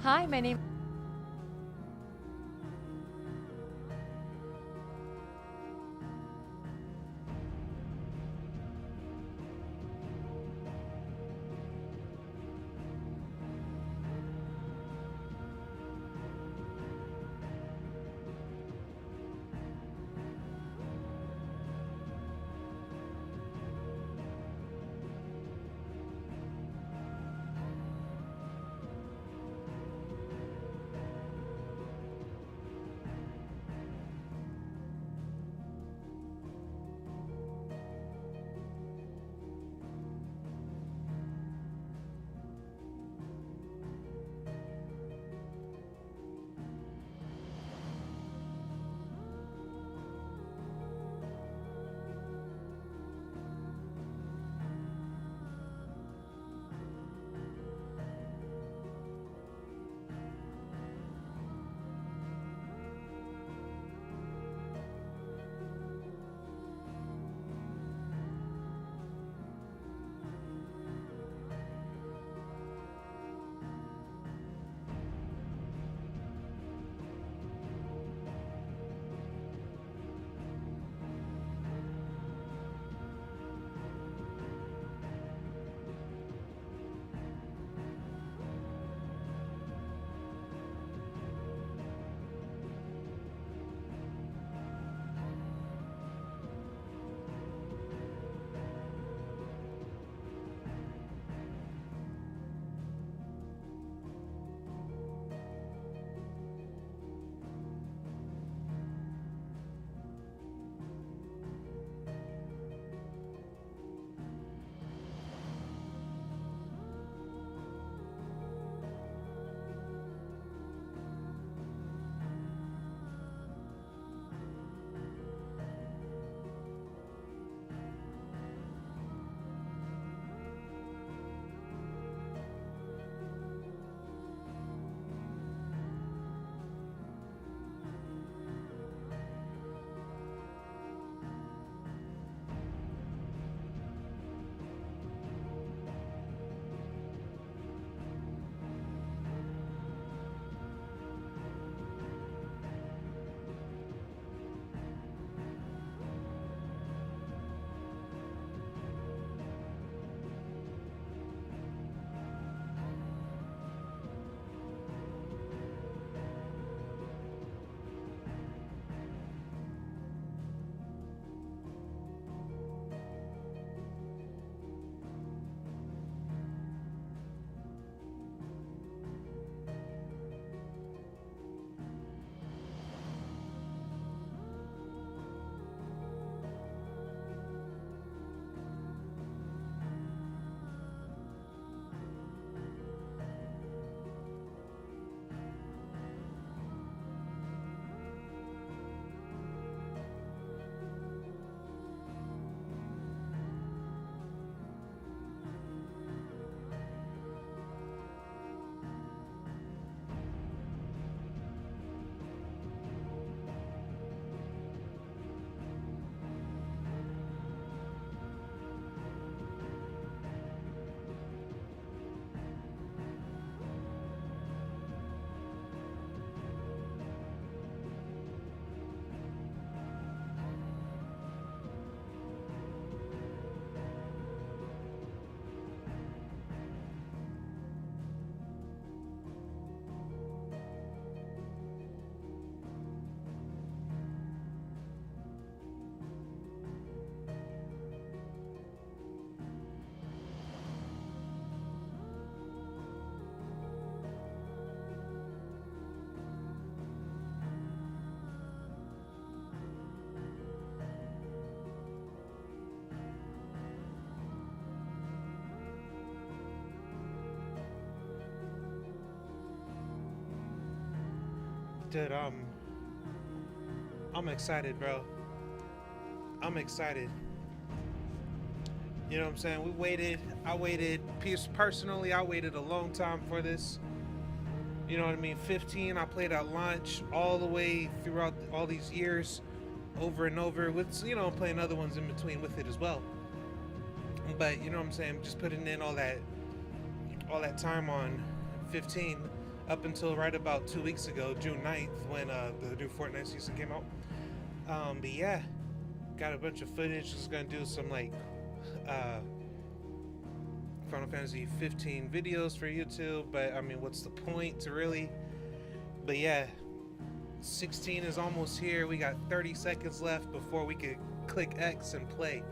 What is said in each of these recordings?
Hi, my name. Dude, I'm excited, bro. I'm excited. You know what I'm saying? We waited. I waited. Personally, I waited a long time for this. You know what I mean? 15. I played at launch all the way throughout all these years, over and over. With playing other ones in between with it as well. But you know what I'm saying? Just putting in all that time on 15. up until right about 2 weeks ago, June 9th, when the new Fortnite season came out. But yeah, got a bunch of footage. Just gonna do some like uh, Final Fantasy 15 videos for YouTube. But I mean, what's the point to really? But yeah, 16 is almost here. We got 30 seconds left before we could click X and play.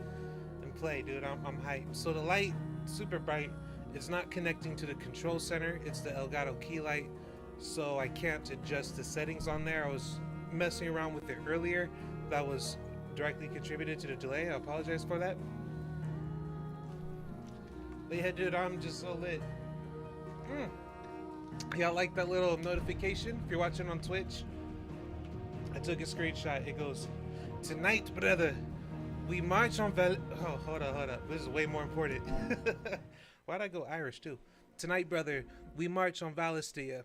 Dude. I'm hyped. So the light, super bright. It's not connecting to the control center. It's the Elgato key light. So I can't adjust the settings on there. I was messing around with it earlier. That was directly contributed to the delay. I apologize for that. But yeah, dude, I'm just so lit. Y'all like that little notification? If you're watching on Twitch, I took a screenshot. It goes, "Tonight, brother, we march on Oh, hold up. This is way more important. Why'd I go Irish too? Tonight, brother, we march on Valistia.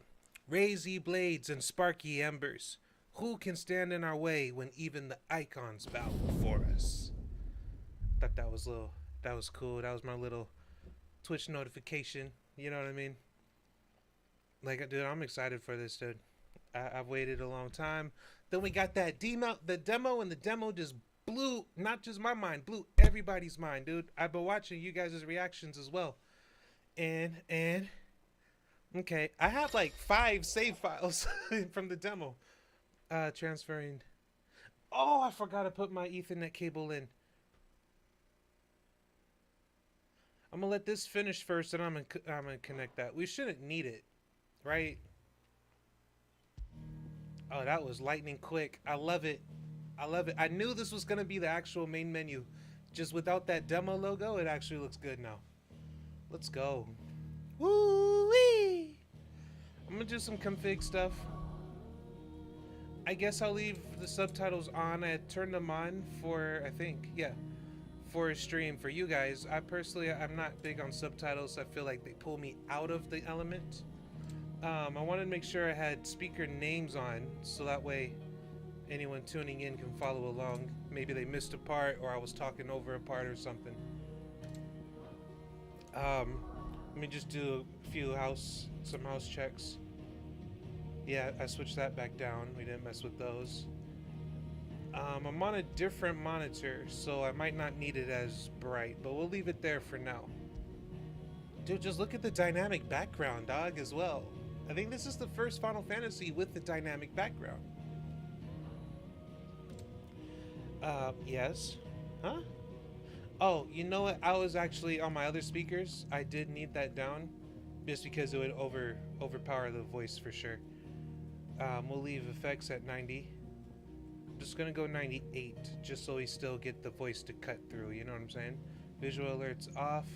Raise ye blades and spark ye embers. Who can stand in our way when even the icons bow before us?" Thought that was cool. That was my little Twitch notification. You know what I mean? Like, dude, I'm excited for this, dude. I've waited a long time. Then we got that demo, and the demo just blew not just my mind, blew everybody's mind, dude. I've been watching you guys' reactions as well. And okay, I have like 5 save files from the demo. Transferring. Oh, I forgot to put my Ethernet cable in. I'm gonna let this finish first, and I'm gonna connect that. We shouldn't need it, right? Oh, that was lightning quick. I love it. I knew this was gonna be the actual main menu. Just without that demo logo, it actually looks good now. Let's go. Woo-wee! I'm gonna do some config stuff. I guess I'll leave the subtitles on. I turned them on for, I think, yeah, for a stream for you guys. I'm not big on subtitles. I feel like they pull me out of the element. I wanted to make sure I had speaker names on, so that way anyone tuning in can follow along. Maybe they missed a part, or I was talking over a part or something. Let me just do some house checks. Yeah, I switched that back down. We didn't mess with those. I'm on a different monitor, so I might not need it as bright, but we'll leave it there for now. Dude, just look at the dynamic background, dog, as well. I think this is the first Final Fantasy with the dynamic background. Yes. Huh? Oh, you know what? I was actually on my other speakers. I did need that down, just because it would overpower the voice for sure. We'll leave effects at 90. I'm just gonna go 98, just so we still get the voice to cut through, you know what I'm saying? Visual alerts off.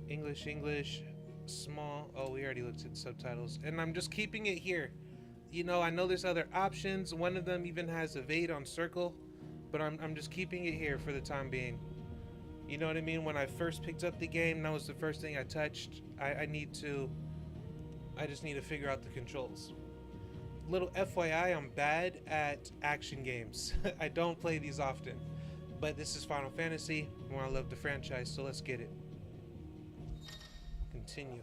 English, small. Oh, we already looked at subtitles. And I'm just keeping it here. You know, I know there's other options. One of them even has evade on circle, but I'm just keeping it here for the time being. You know what I mean? When I first picked up the game, that was the first thing I touched. I just need to figure out the controls. Little FYI, I'm bad at action games. I don't play these often, but this is Final Fantasy, and I love the franchise, so let's get it. Continue.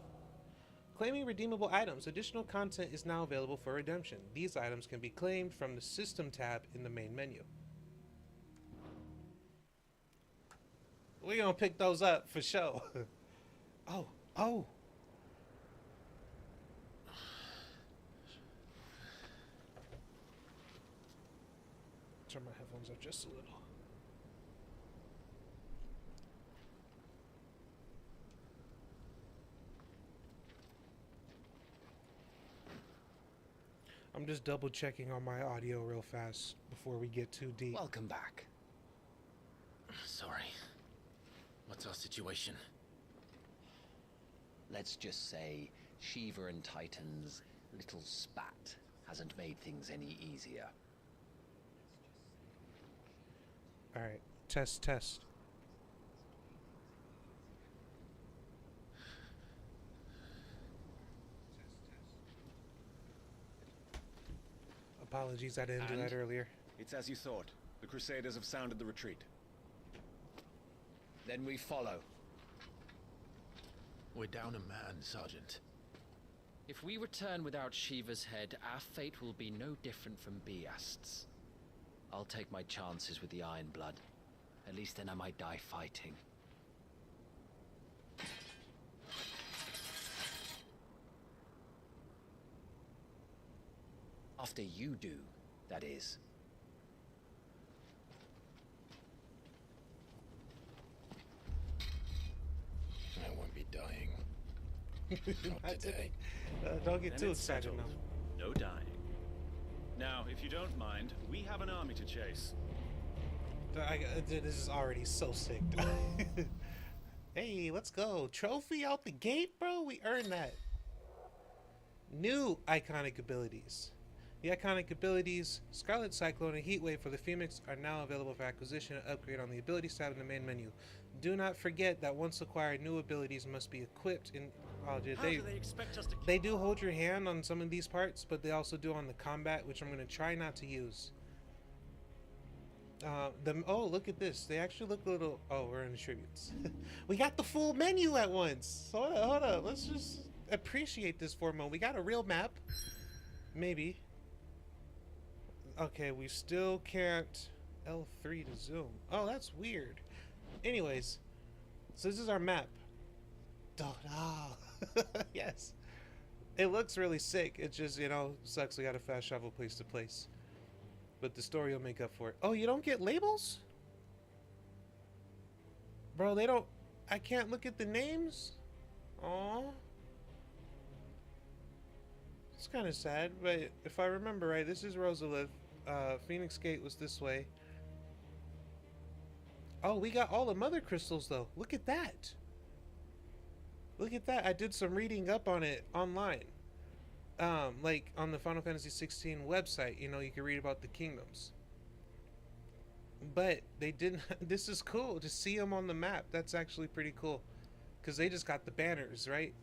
Claiming redeemable items. Additional content is now available for redemption. These items can be claimed from the System tab in the main menu. We're gonna pick those up for sure. Oh. Turn my headphones up just a little. I'm just double checking on my audio real fast before we get too deep. Welcome back. Sorry. What's our situation? Let's just say Shiva and Titan's little spat hasn't made things any easier. Alright, test. Apologies, I didn't do that earlier. It's as you thought. The Crusaders have sounded the retreat. Then we follow. We're down a man, Sergeant. If we return without Shiva's head, our fate will be no different from Biast's. I'll take my chances with the Iron Blood. At least then I might die fighting. After you do, that is. I won't be dying. Not today. Don't get Then too it's excited settled. now. No dying. Now, if you don't mind, we have an army to chase. This is already so sick. Hey, let's go. Trophy out the gate, bro. We earned that. New iconic abilities. The iconic abilities, Scarlet Cyclone and Heatwave for the Phoenix, are now available for acquisition and upgrade on the abilities tab in the main menu. Do not forget that once acquired, new abilities must be equipped in... How do they expect us to keep They do hold your hand on some of these parts, but they also do on the combat, which I'm going to try not to use. Oh, look at this. They actually look a little... Oh, we're in the tributes. We got the full menu at once. Hold up. Let's just appreciate this for a moment. We got a real map. Maybe. Okay, we still can't L3 to zoom. Oh, that's weird. Anyways, so this is our map. Yes. It looks really sick. It just, you know, sucks we gotta fast travel place to place. But the story will make up for it. Oh, you don't get labels? Bro, they don't... I can't look at the names? Aww. It's kind of sad, but if I remember right, this is Rosalith. Phoenix Gate was this way. Oh, we got all the mother crystals, though. Look at that. Look at that. I did some reading up on it online. Like on the Final Fantasy XVI website, you know, you can read about the kingdoms. But they didn't... This is cool to see them on the map. That's actually pretty cool. Because they just got the banners, right?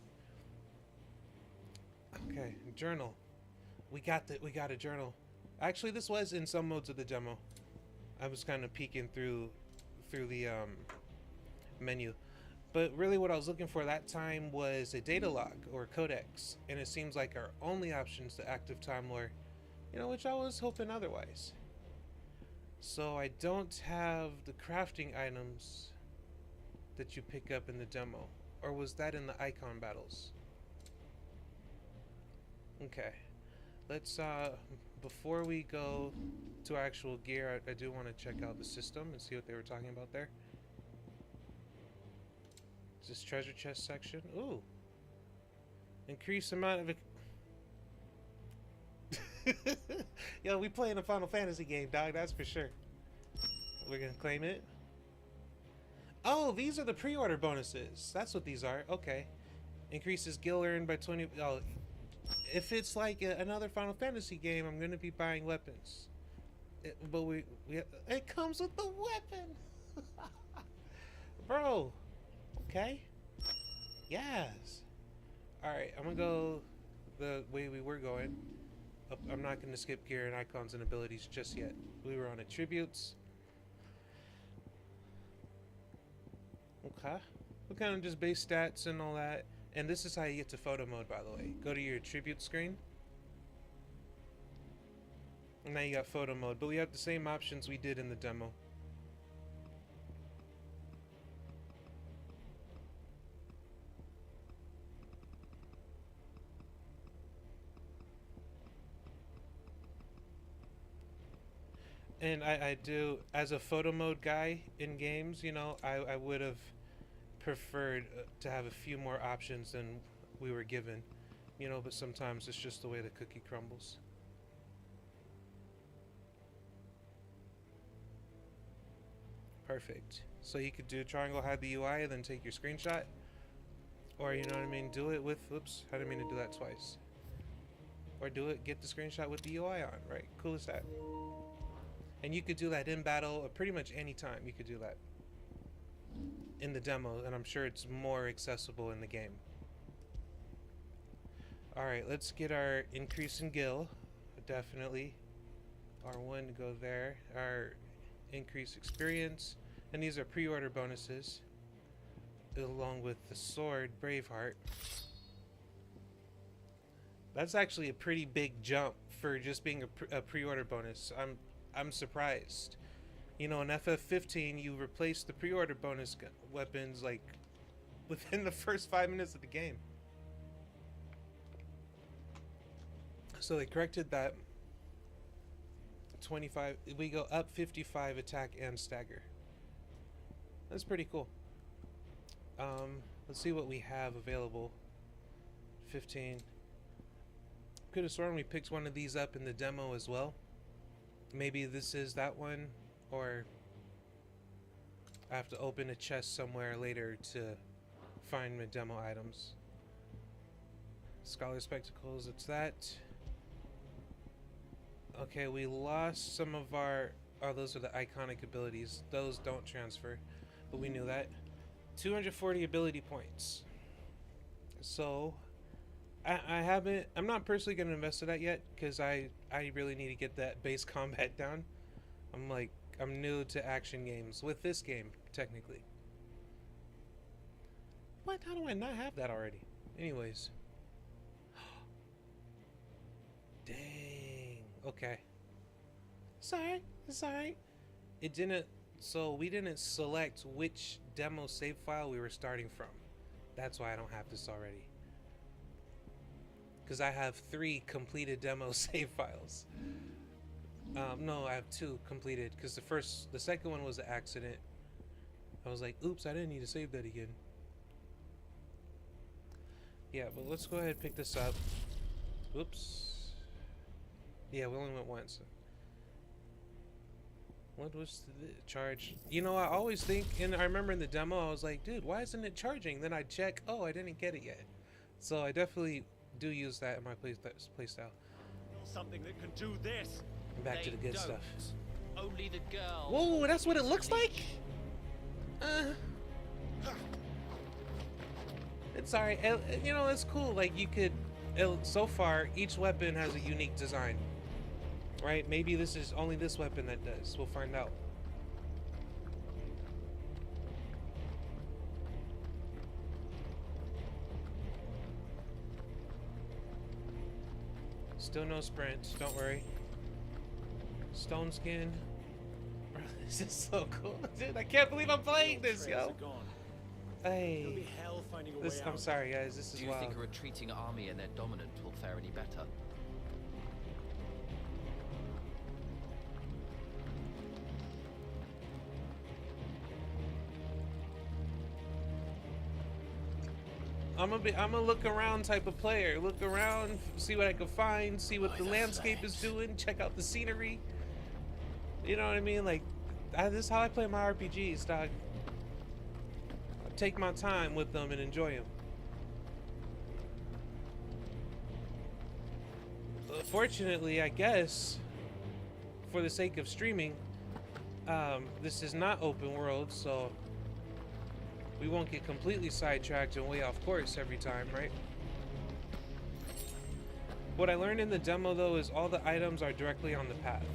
Okay, journal. We got a journal. Actually, this was in some modes of the demo. I was kind of peeking through the menu. But really what I was looking for that time was a data log or codex. And it seems like our only options to active time lore, you know, which I was hoping otherwise. So I don't have the crafting items that you pick up in the demo. Or was that in the icon battles? Okay. Let's, before we go to actual gear, I do want to check out the system and see what they were talking about there. Is this treasure chest section? Ooh. Increase amount of... Yo, we playing a Final Fantasy game, dog, that's for sure. We're gonna claim it. Oh, these are the pre-order bonuses. That's what these are. Okay. Increases gil earned by 20... Oh, if it's like another Final Fantasy game, I'm gonna be buying weapons. But it comes with the weapon. Bro. Okay. Yes. Alright, I'm gonna go the way we were going. I'm not gonna skip gear and icons and abilities just yet. We were on attributes. Okay. We kind of just base stats and all that. And this is how you get to photo mode, by the way. Go to your attribute screen. And now you got photo mode. But we have the same options we did in the demo. And I do, as a photo mode guy in games, you know, I would have preferred to have a few more options than we were given, you know, but sometimes it's just the way the cookie crumbles. Perfect. So you could do triangle hide the UI and then take your screenshot, or you know what I mean, do it with, oops, I didn't mean to do that twice. Or do it, get the screenshot with the UI on, right? Cool as that. And you could do that in battle, or pretty much any time you could do that in the demo, and I'm sure it's more accessible in the game. Alright, let's get our increase in gil, definitely. R1 to go there. Our increase experience, and these are pre-order bonuses, along with the sword, Braveheart. That's actually a pretty big jump for just being a pre-order bonus. I'm surprised. You know, in FF15, you replace the pre-order bonus weapons like within the first 5 minutes of the game. So they corrected that. 25. We go up 55 attack and stagger. That's pretty cool. Let's see what we have available. 15. Could have sworn we picked one of these up in the demo as well. Maybe this is that one, or I have to open a chest somewhere later to find my demo items. Scholar Spectacles, it's that. Okay, we lost some of our... Oh, those are the iconic abilities. Those don't transfer, but we knew that. 240 ability points. So, I'm not personally going to invest in that yet, because I really need to get that base combat down. I'm new to action games, with this game, technically. What? How do I not have that already? Anyways. Dang. Okay. Sorry. It didn't... So, we didn't select which demo save file we were starting from. That's why I don't have this already. Because I have 3 completed demo save files. No, I have 2 completed. Because the second one was an accident. I was like, oops, I didn't need to save that again. Yeah, but let's go ahead and pick this up. Oops. Yeah, we only went once. What was the charge? You know, I always think, and I remember in the demo, I was like, dude, why isn't it charging? Then I check, oh, I didn't get it yet. So I definitely do use that in my playstyle. Something that can do this. Back to the good stuff. Only the girl. Whoa, that's what it looks like? It's alright. You know, it's cool. Like, you could... so far, each weapon has a unique design. Right? Maybe this is only this weapon that does. We'll find out. Still no sprint. Don't worry. Stone skin. This is so cool, dude. I can't believe I'm playing this, yo. Hey. I'm sorry, guys. This is wild. Do you think a retreating army and their dominant will fare any better? I'm a look around type of player. Look around, see what I can find, see what the landscape is doing, check out the scenery. You know what I mean? Like, this is how I play my RPGs, dog. I take my time with them and enjoy them. Fortunately, I guess, for the sake of streaming, this is not open world, so we won't get completely sidetracked and way off course every time, right? What I learned in the demo, though, is all the items are directly on the path.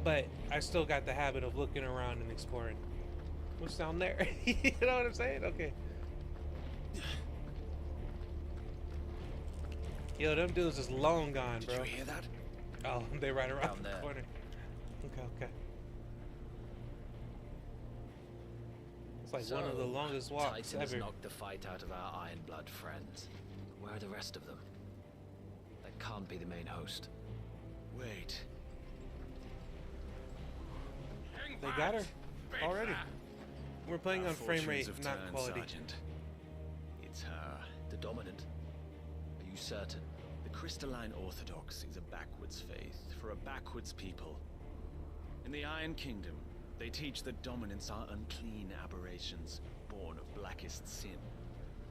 But I still got the habit of looking around and exploring. What's down there? You know what I'm saying? Okay. Yo, them dudes is long gone, bro. Did you hear that? Oh, they're right around Down the there. corner. Okay. It's like one of the longest walks Titan has ever. knocked the fight out of our Iron Blood friends. Where are the rest of them? That can't be the main host. Wait. They got her already. We're playing Our on frame rate, fortunes have not turned, quality. Sergeant. It's her. The dominant? Are you certain? The Crystalline Orthodox is a backwards faith for a backwards people. In the Iron Kingdom, they teach that dominants are unclean aberrations, born of blackest sin.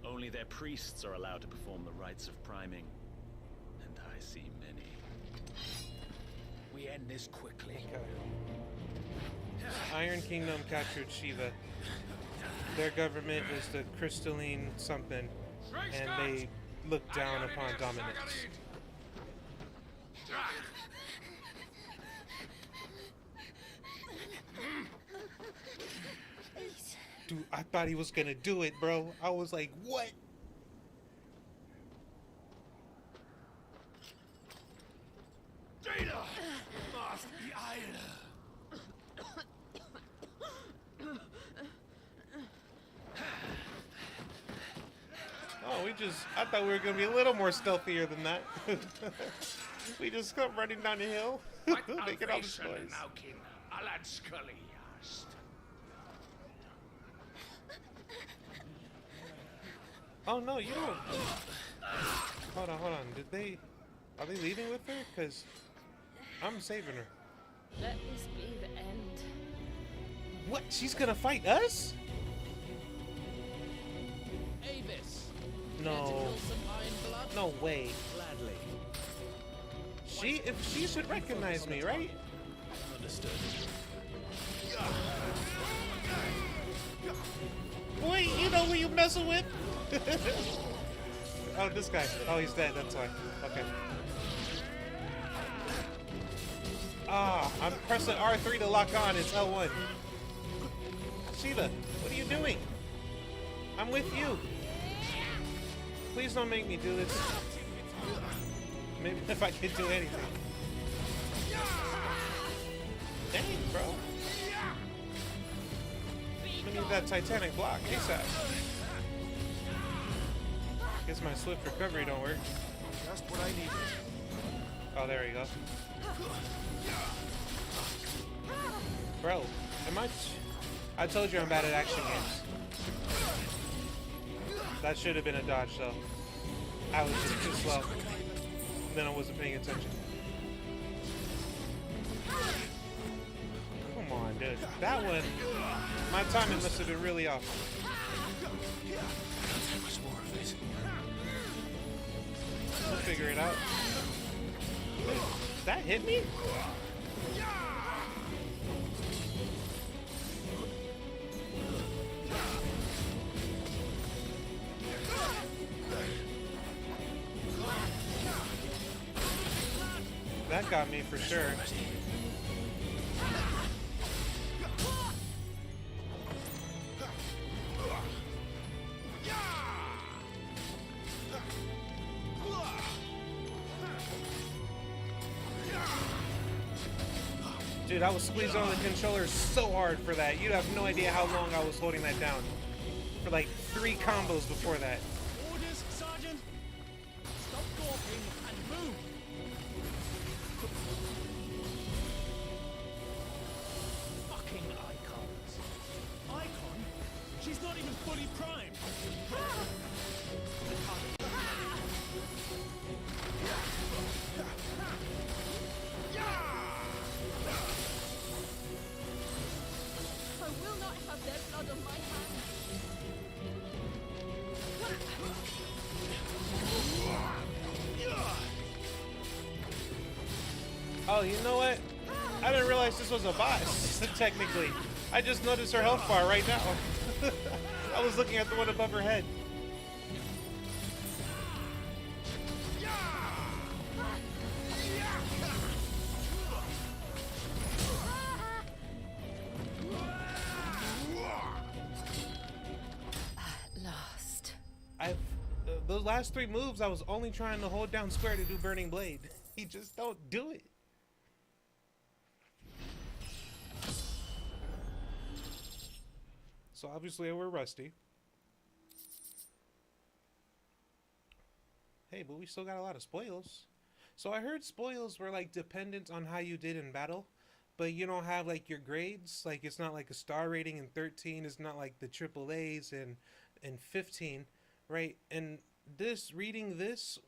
Only their priests are allowed to perform the rites of priming. And I see many. We end this quickly. Okay. Iron Kingdom captured Shiva. Their government is the crystalline something, and they look down upon dominance. Dude, I thought he was gonna do it, bro. I was like, what? I thought we were gonna be a little more stealthier than that. We just come running down the hill, making all this noise. Oh no, you don't. Hold on. Are they leaving with her? Cause I'm saving her. Let this be the end. What? She's gonna fight us? Avis! No. Care to kill some iron blood? No way. Gladly. She should recognize me, right? Understood. Boy, you know who you messing with? Oh, this guy. Oh, he's dead. That's why. Okay. Ah, I'm pressing R3 to lock on. It's L1. Shiva, what are you doing? I'm with you. Please don't make me do this. Maybe if I can do anything. Dang, bro. I need that Titanic block ASAP. Guess my swift recovery don't work. Just what I needed. Oh, there we go. Bro, I told you I'm bad at action games. That should have been a dodge, though. I was just too slow. Then I wasn't paying attention. Come on, dude. That one, my timing must have been really off. We'll figure it out. That hit me? That got me for sure. Dude, I was squeezing on the controller so hard for that. You have no idea how long I was holding that down. For like 3 combos before that. Orders, Sergeant! Stop talking and move! Fucking icons. Icon? She's not even fully primed. I will not have their blood on my hands. Oh, you know what? I didn't realize this was a boss, technically. I just noticed her health bar right now. I was looking at the one above her head. At last. Those last 3 moves, I was only trying to hold down square to do Burning Blade. He just don't do it. So obviously we're rusty. Hey, but we still got a lot of spoils. So I heard spoils were like dependent on how you did in battle, but you don't have like your grades. Like it's not like a star rating in 13. It's not like the triple A's in 15, right? And reading this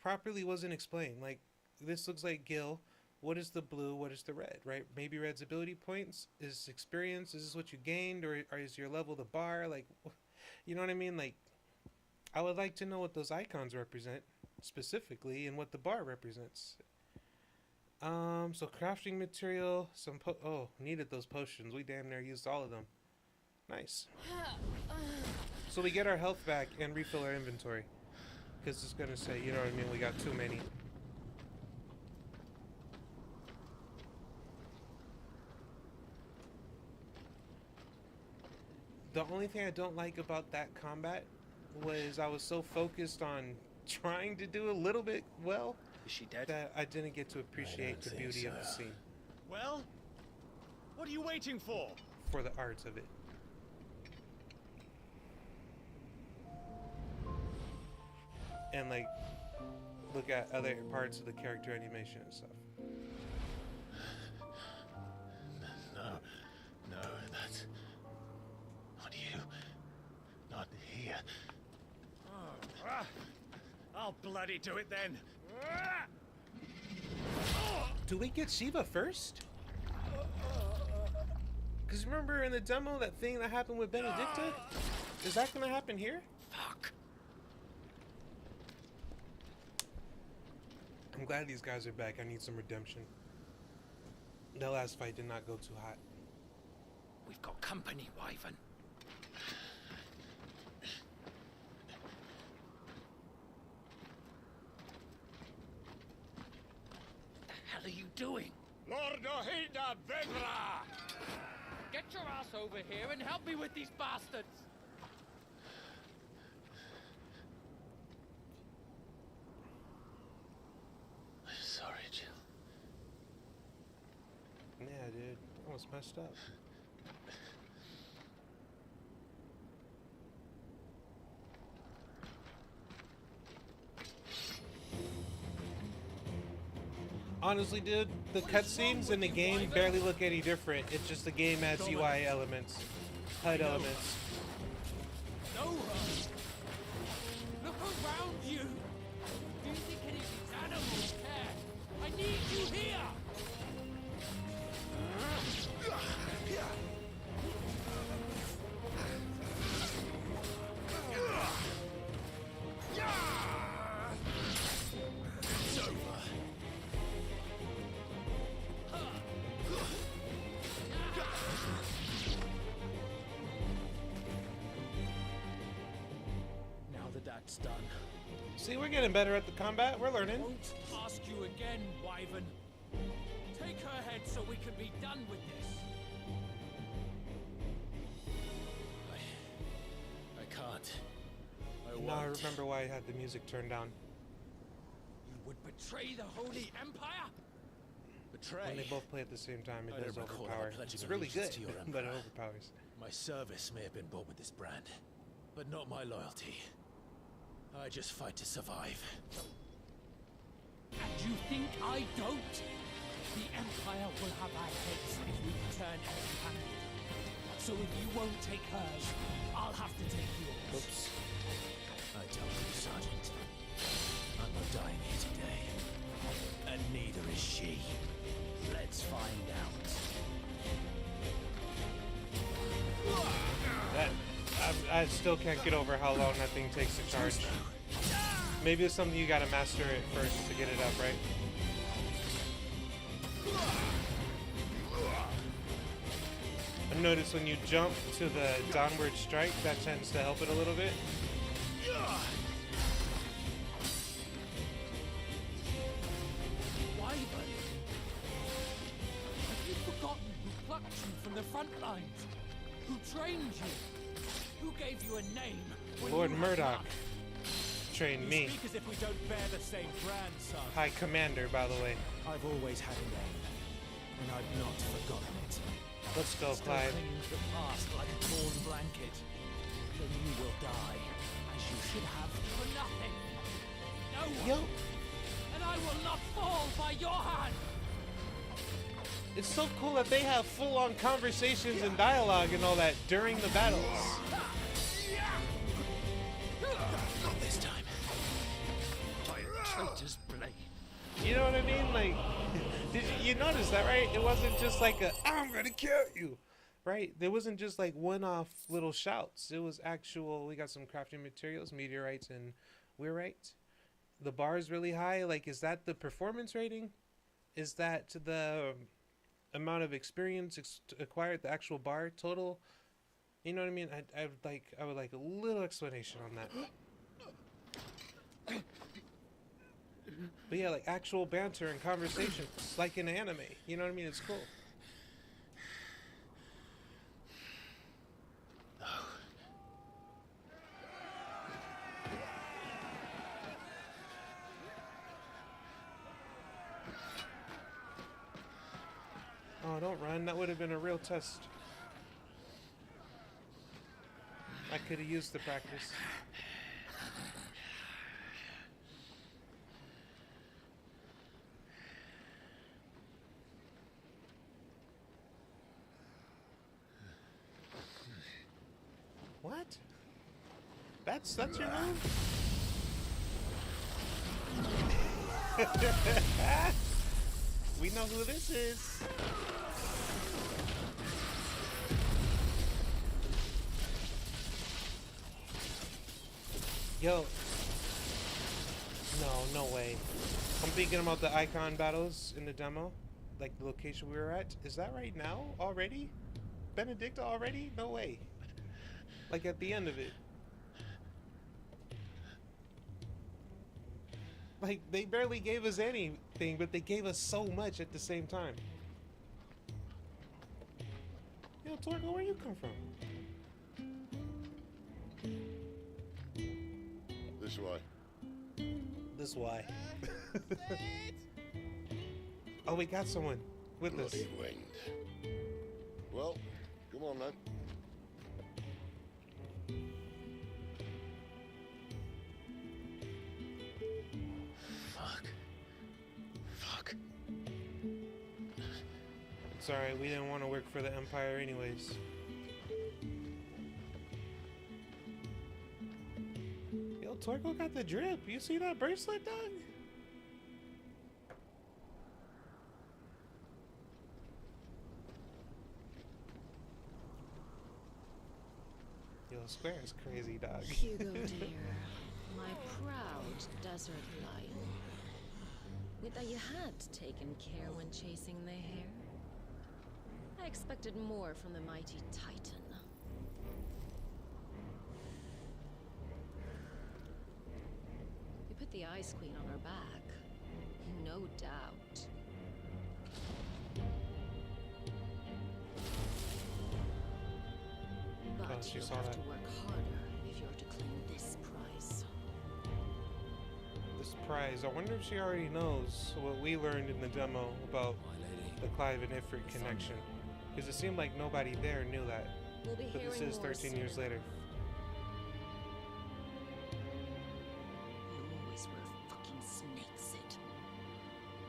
properly wasn't explained. Like this looks like Gil. What is the blue? What is the red, right? Maybe red's ability points is experience. Is this what you gained, or is your level the bar? Like, you know what I mean? Like, I would like to know what those icons represent specifically and what the bar represents. So crafting material, needed those potions. We damn near used all of them. Nice. So we get our health back and refill our inventory. Because it's gonna say, you know what I mean, we got too many. The only thing I don't like about that combat was I was so focused on trying to do a little bit well Is she dead? that I didn't get to appreciate the beauty of the scene Well, what are you waiting for? for the arts of it. and like look at other parts of the character animation and stuff. No, that's not you. Not here. I'll bloody do it then. Do we get Shiva first? Because remember in the demo that thing that happened with Benedicta? Is that gonna happen here? Fuck. I'm glad these guys are back. I need some redemption. That last fight did not go too hot. We've got company, Wyvern. What the hell are you doing? Lord Ohinda Vedra! Get your ass over here and help me with these bastards! I'm sorry, Jill. Yeah, dude. Almost messed up. Honestly, dude, the cutscenes in the game barely look any different. It's just the game adds UI elements, HUD elements. No! Look around you! Do you think any of these animals care? I need you here! That's done. See, we're getting better at the combat. We're learning. Won't ask you again, Wyvern. Take her head so we can be done with this. I can't. I Now I won't. remember why I had the music turned down. You would betray the Holy Empire? Betray. When they both play at the same time, I it does don't recall overpower. ever pledging It's really good, allegiance to your but it empire. overpowers. My service may have been bought with this brand, but not my loyalty. I just fight to survive. And you think I don't? The Empire will have our heads if we return empty-handed. So if you won't take hers, I'll have to take yours. Oops. I tell you, Sergeant. I'm not dying here today. And neither is she. Let's find out. That I still can't get over how long that thing takes to charge. Maybe it's something you gotta master it first to get it up, right? I've noticed when you jump to the downward strike, that tends to help it a little bit. Wyvern? Have you forgotten who plucked you from the front lines? Who trained you? Who gave you a name? when Lord you had Murdoch none? trained You me. speak as if we don't bear the same brand, son. High Commander, by the way. I've always had a name, and I've not forgotten it. Let's go, Still Clyde. clinging to the past like a torn blanket. Then you will die, as you should have. For nothing. No one. Yo, And I will not fall by your hand. it's so cool that they have full-on conversations and dialogue and all that during the battles. Not this time. Traitor's blade. You know what I mean? Like, did you notice that, right? It wasn't just like a, I'm gonna kill you, right? There wasn't just like one-off little shouts. It was actual, we got some crafting materials, meteorites and weirite. The bar is really high. Like, is that the performance rating? Is that the amount of experience acquired, the actual bar total? You know what I mean? I would like a little explanation on that. But yeah, like actual banter and conversations, like in anime. You know what I mean? It's cool. Oh, don't run. That would have been a real test. I could have used the practice. That's your move? We know who this is. Yo. No way. I'm thinking about the icon battles in the demo. Like the location we were at. Is that right now? Already? Benedicta already? No way. Like at the end of it. Like, they barely gave us anything, but they gave us so much at the same time. Yo, Torgo, where you come from? This way. This why. Oh, we got someone with us. Bloody wind. Well, come on then. Fuck. It's alright, we didn't want to work for the Empire anyways. Yo, Torgo got the drip. You see that bracelet, dog? Yo, Square is crazy, dog. Hugo dear, my proud desert lion. Would that you had taken care when chasing the hare. I expected more from the mighty Titan. We put the Ice Queen on her back, no doubt. But she you'll saw have that. to work harder if you're to claim this prize. This prize. I wonder if she already knows what we learned in the demo about the Clive and Ifrit connection. Because it seemed like nobody there knew that. We'll be But this hearing is more 13 years soon. later. You always were a fucking snake, Sid.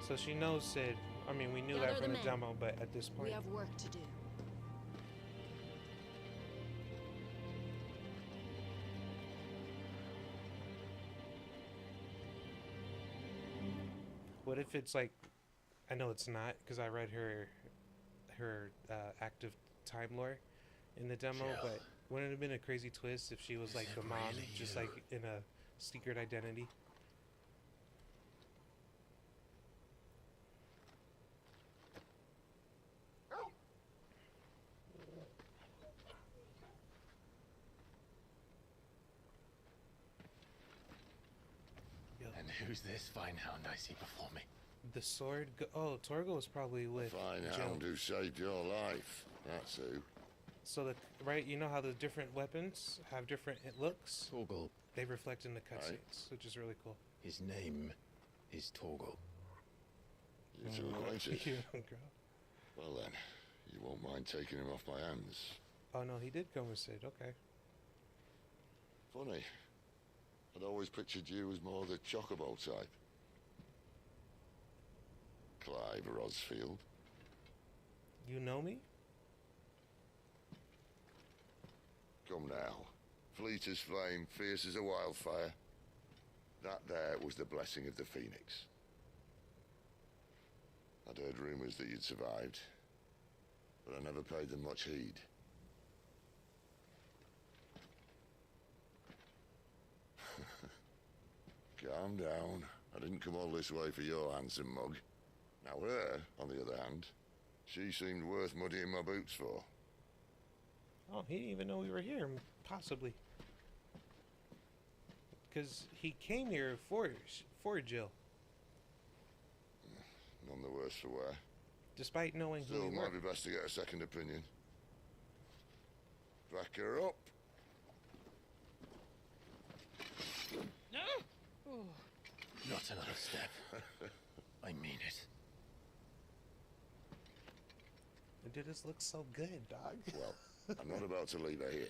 So she knows Sid. I mean, we knew Gather that the from the men. demo, but at this point. We have work to do. What if it's like, I know it's not because I read her active time lore in the demo, Jill. but wouldn't it have been a crazy twist if she was like Is the it mom, really just you? like in a secret identity? Yo, And who's this fine hound I see before me? the sword. Oh, Torgo was probably with Fine Jill. hound who saved your life. That's who. So the right, you know how the different weapons have different looks? Torgal. They reflect in the Right. cutscenes, which is really cool. His name is Torgal. You two acquainted? Yeah, girl. Well then, you won't mind taking him off my hands. Oh no, he did come with Sid. Okay. Funny. I'd always pictured you as more the chocobo type. Clive Rosfield. You know me? Come now. Fleet as flame, fierce as a wildfire. That there was the blessing of the Phoenix. I'd heard rumors that you'd survived, but I never paid them much heed. Calm down. I didn't come all this way for your handsome mug. Now her, on the other hand, she seemed worth muddying my boots for. Oh, he didn't even know we were here, possibly. Because he came here for Jill, None the worse for wear. despite knowing who Still, we were. might be best to get a second opinion. Back her up. Not another step. I mean it. Dude, this looks so good, dog. Well, I'm not about to leave her here.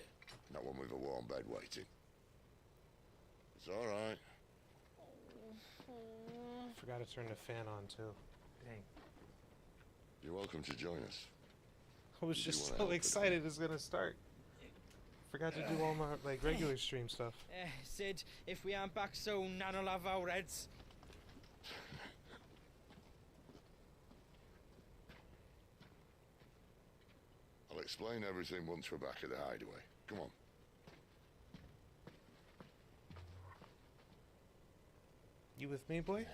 Not one with a warm bed waiting. It's all right. Forgot to turn the fan on, too. Dang. You're welcome to join us. I was Did you just wanna so help with excited it's gonna start. forgot to do all my like regular stream stuff. Sid, if we aren't back soon, Nan'll have our heads. I'll explain everything once we're back at the hideaway. Come on. You with me, boy?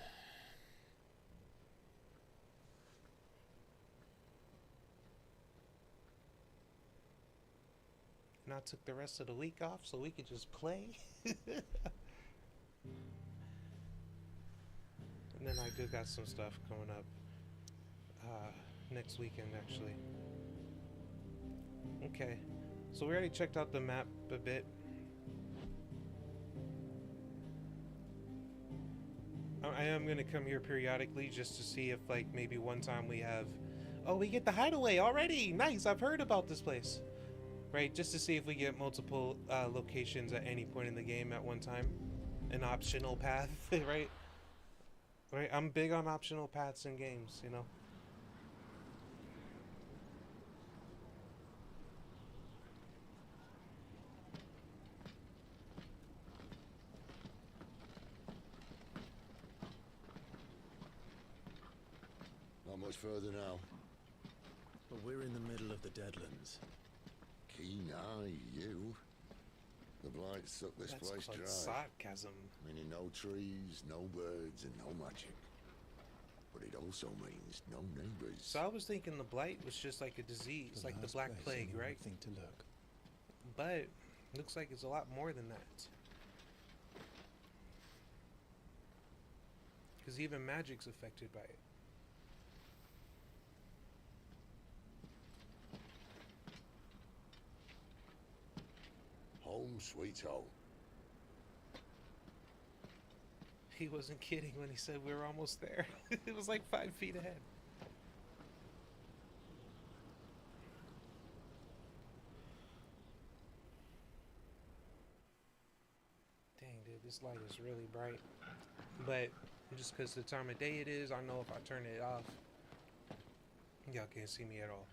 And I took the rest of the week off so we could just play. And then I do got some stuff coming up next weekend, actually. Okay, so we already checked out the map a bit. I am gonna come here periodically just to see if, like, maybe one time we have... Oh, we get the hideaway already! Nice, I've heard about this place. Right, just to see if we get multiple locations at any point in the game at one time. An optional path, right? Right, I'm big on optional paths in games, you know? Not much further now. But we're in the middle of the Deadlands. Keen eye, you. The blight sucked this That's place called dry. sarcasm. Meaning no trees, no birds, and no magic. But it also means no neighbors. So I was thinking the blight was just like a disease, like the Black Plague, right? Thing to look. But looks like it's a lot more than that. Because even magic's affected by it. Home sweet home. He wasn't kidding when he said we were almost there. It was like 5 feet ahead. Dang, dude, this light is really bright. But just because the time of day it is, I know if I turn it off, y'all can't see me at all.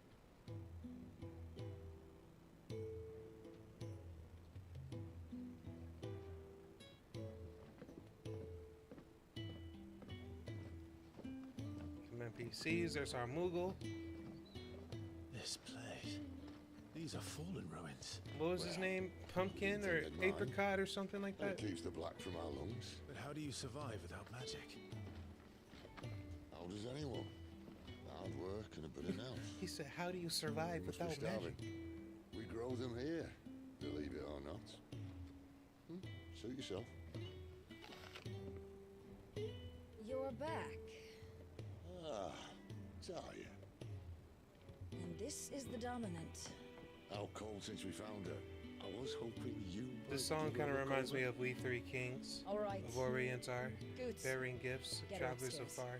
NPCs, there's our Moogle. This place. These are fallen ruins. What was his name? Pumpkin or apricot or something like That that? keeps the black from our lungs. But how do you survive without magic? How does anyone? Hard work and a bit of nous. He said, how do you survive Must be without starving. magic? We grow them here, believe it or not. Suit yourself. You're back. Ah, Talia. And this is the Dominant. How cold since we found her. I was hoping you might This song give kind of her a reminds call me back. of We Three Kings. All right. Of Orient are Good. bearing gifts, Get travelers upstairs. afar.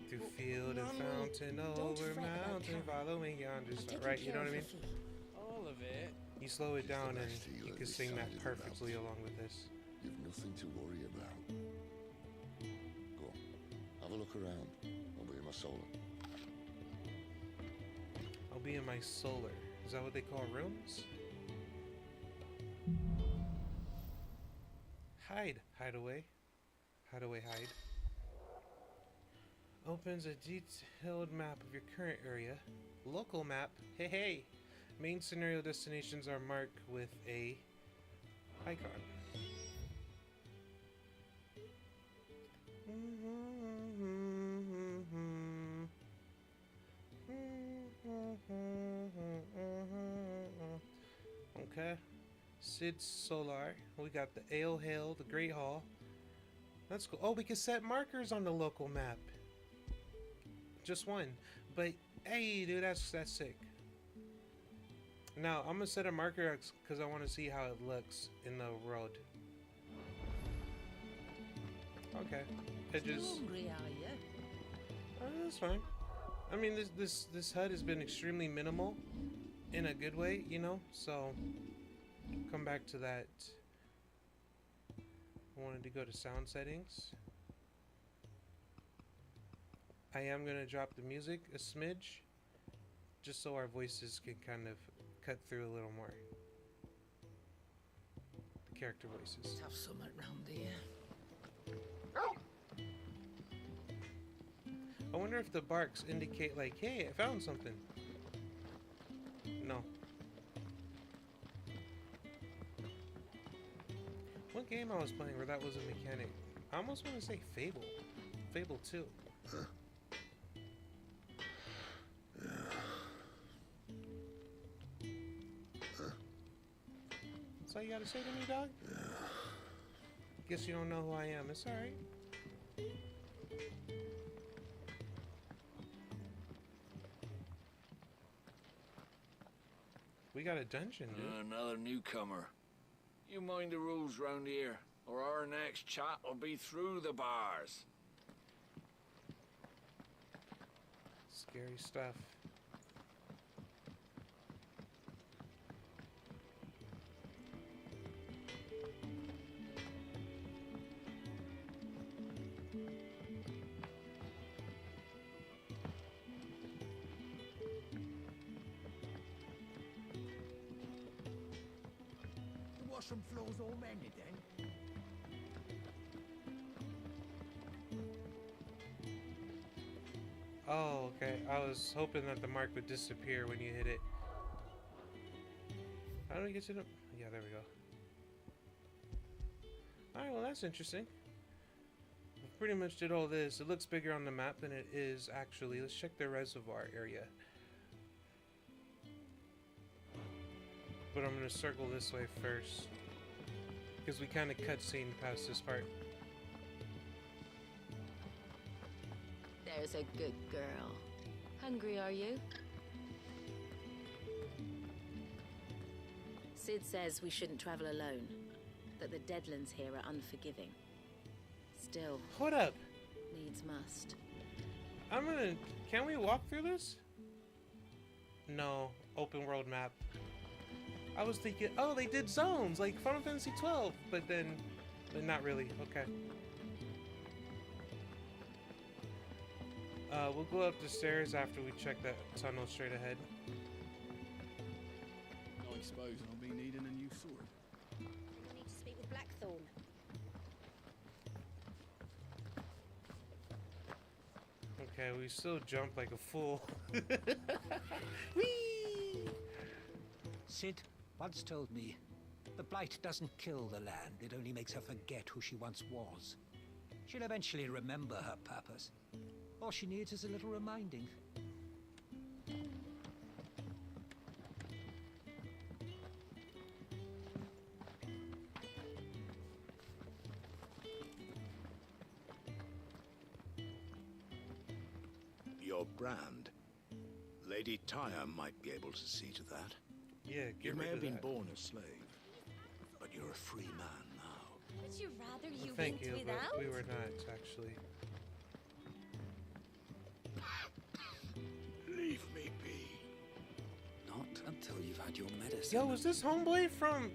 Through Well, field and Ron, fountain, don't over fret about mountain, Karen. following yonder I'm star. taking Right, you know care what I of mean? her feet. All of it. You slow it She's the down and best healer you can this sing side that of the perfectly mountain. along with this. You've nothing to worry about. Go on, have a look around. I'll be in my solar. I'll be in my solar. Is that what they call rooms? Hide. Hide away. Hide away, hide. Opens a detailed map of your current area. Local map. Hey, hey. Main scenario destinations are marked with a icon. Okay. Sid Solar. We got the Ale Hill, the Great Hall. That's cool. Oh, we can set markers on the local map. Just one. But hey, dude, that's sick. Now, I'm gonna set a marker because I want to see how it looks in the road. Okay. Edges. Hungry, are you? That's fine. I mean, this HUD has been extremely minimal, in a good way, you know. So, come back to that. I wanted to go to sound settings. I am gonna drop the music a smidge, just so our voices can kind of cut through a little more. character voices. Have something round here. I wonder if the barks indicate like, hey, I found something. No. What game I was playing where that was a mechanic? I almost want to say Fable. Fable 2. That's all you gotta say to me, dog? Guess you don't know who I am. It's alright. We got a dungeon, dude. Another newcomer. You mind the rules round here, or our next chat will be through the bars. Scary stuff. The washroom floor's all mended then? Oh, okay. I was hoping that the mark would disappear when you hit it. How do we get to the... Yeah, there we go. Alright, well that's interesting. We pretty much did all this. It looks bigger on the map than it is actually. Let's check the reservoir area. But I'm going to circle this way first. Because we kind of cutscene past this part. There's a good girl. Hungry, are you? Sid says we shouldn't travel alone. That the Deadlands here are unforgiving. Still, Hold up. needs must. I'm gonna... Can we walk through this? No. Open world map. I was thinking, oh, they did zones like Final Fantasy XII, but not really. Okay. We'll go up the stairs after we check that tunnel straight ahead. I suppose I'll be needing a new sword. I need to speak with Blackthorn. Okay, we still jump like a fool. Whee! Sid once told me, the blight doesn't kill the land, it only makes her forget who she once was. She'll eventually remember her purpose. All she needs is a little reminding. Your brand. Lady Tyre might be able to see to that. Yeah, You get may rid have of been that. born a slave, but you're a free man now. Would you rather you Thank went you, without? but we were not, actually. Leave me be. Not until you've had your medicine. Yo, was this homeboy from...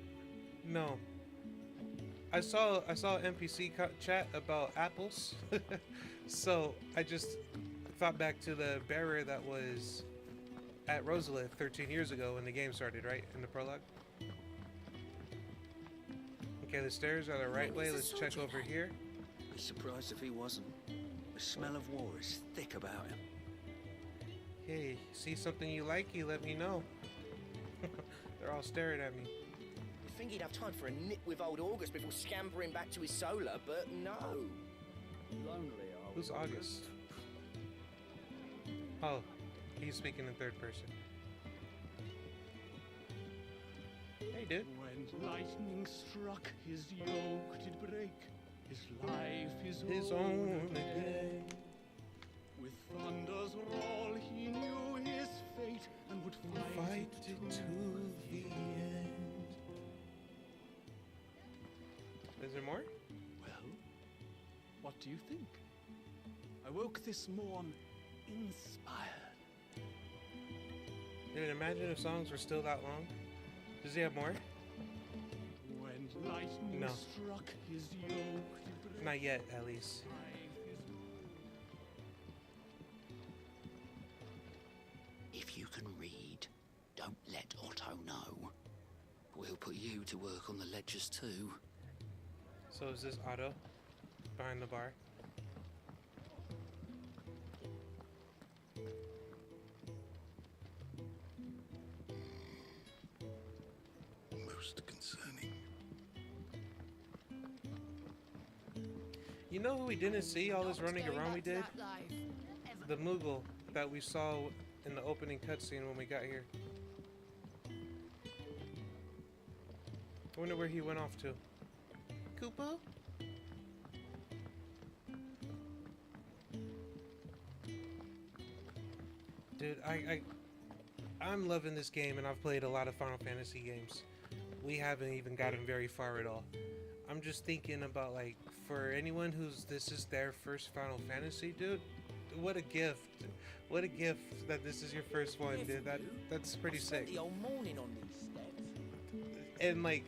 No. I saw NPC chat about apples. So, I just thought back to the bearer that was at Rosalith 13 years ago when the game started, right? In the prologue. Okay, the stairs are the right way. Let's check over here. I'd be surprised if he wasn't. The smell of war is thick about him. Hey, see something you like, you let me know. They're all staring at me. You'd think he'd have time for a nip with old August before scampering back to his solar, but no. Who's August? Oh, he's speaking in third person. Hey, dude. When lightning struck, his yoke did break, his life His own again. With thunder's roll, he knew his fate and would Fight it to the end. Is there more? Well, what do you think? I woke this morn inspired. Dude, imagine if songs were still that long. Does he have more? When lightning No. struck, his yoke did break. Not yet, at least. If you can read, don't let Otto know. We'll put you to work on the ledgers too. So is this Otto behind the bar? Most concerning. You know who we didn't see all this running around we did? The Moogle that we saw in the opening cutscene when we got here. I wonder where he went off to. Koopa? Dude, I'm loving this game, and I've played a lot of Final Fantasy games. We haven't even gotten very far at all. I'm just thinking about, like, for anyone who's this is their first Final Fantasy, dude, what a gift. What a gift that this is your first one, dude. That's pretty sick. The whole morning on these steps. And, like,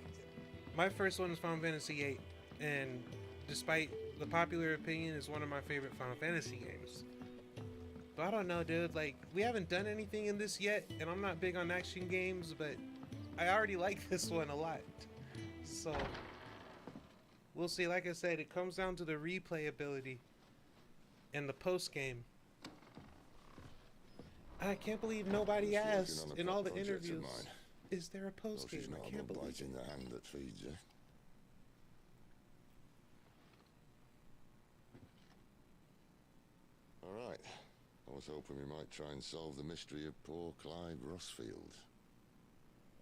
my first one was Final Fantasy VIII, and despite the popular opinion, it's one of my favorite Final Fantasy games. But I don't know, dude, like, we haven't done anything in this yet, and I'm not big on action games, but I already like this one a lot. So, we'll see. Like I said, it comes down to the replayability and the post-game. I can't believe nobody asked in all the interviews, is there a post-game? I can't believe it. The hand that feeds you. All right. I was hoping we might try and solve the mystery of poor Clive Rossfield,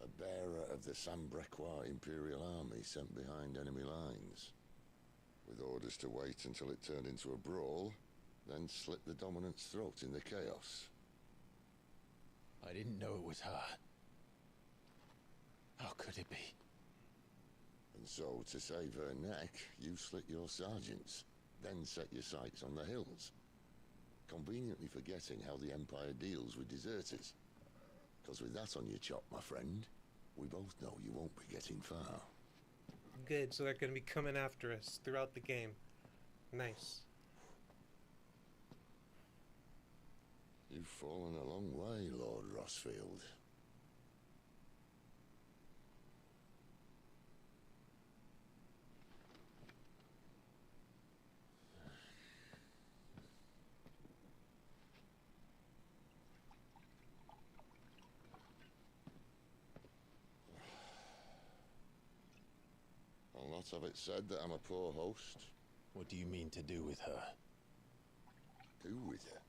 a bearer of the Sambrequois Imperial Army sent behind enemy lines, with orders to wait until it turned into a brawl, then slit the dominant's throat in the chaos. I didn't know it was her. How could it be? And so, to save her neck, you slit your sergeants, then set your sights on the hills, conveniently forgetting how the Empire deals with deserters. Because with that on your chop, my friend, we both know you won't be getting far. Good, so they're going to be coming after us throughout the game. Nice. You've fallen a long way, Lord Rossfield. I'll not have it said that I'm a poor host. What do you mean to do with her? Do with her?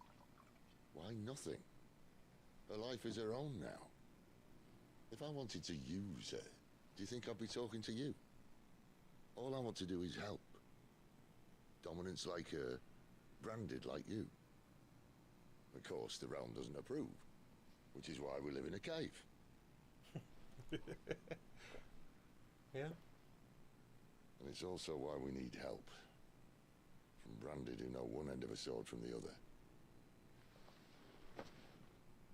Why, nothing. Her life is her own now. If I wanted to use her, do you think I'd be talking to you? All I want to do is help. Dominants like her, branded like you. Of course, the realm doesn't approve, which is why we live in a cave. Yeah. And it's also why we need help. From branded who know one end of a sword from the other.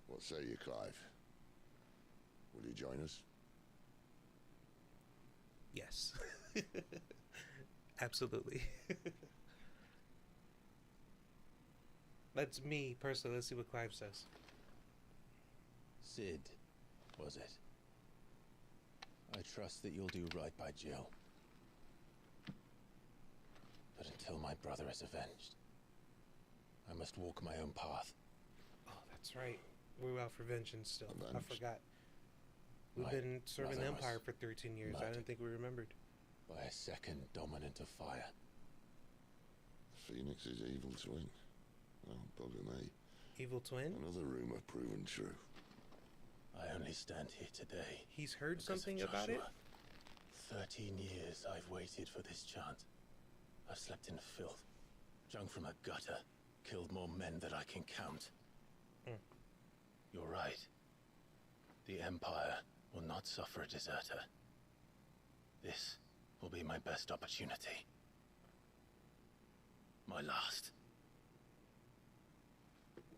What say you, Clive? Will you join us? Yes. Absolutely. That's me, personally. Let's see what Clive says. Sid, was it? I trust that you'll do right by Jill. But until my brother is avenged, I must walk my own path. Oh, that's right. We're out for vengeance still. I Avenged. forgot. We've been serving the Empire for 13 years. I didn't think we remembered. By a second dominant of fire. Phoenix's evil twin. Oh, bugger me. Evil twin? Another rumor proven true. I only stand here today. He's heard because of something about it? Joshua. 13 years I've waited for this chance. I've slept in filth, drunk from a gutter, killed more men than I can count. You're right. The Empire will not suffer a deserter. This will be my best opportunity. My last.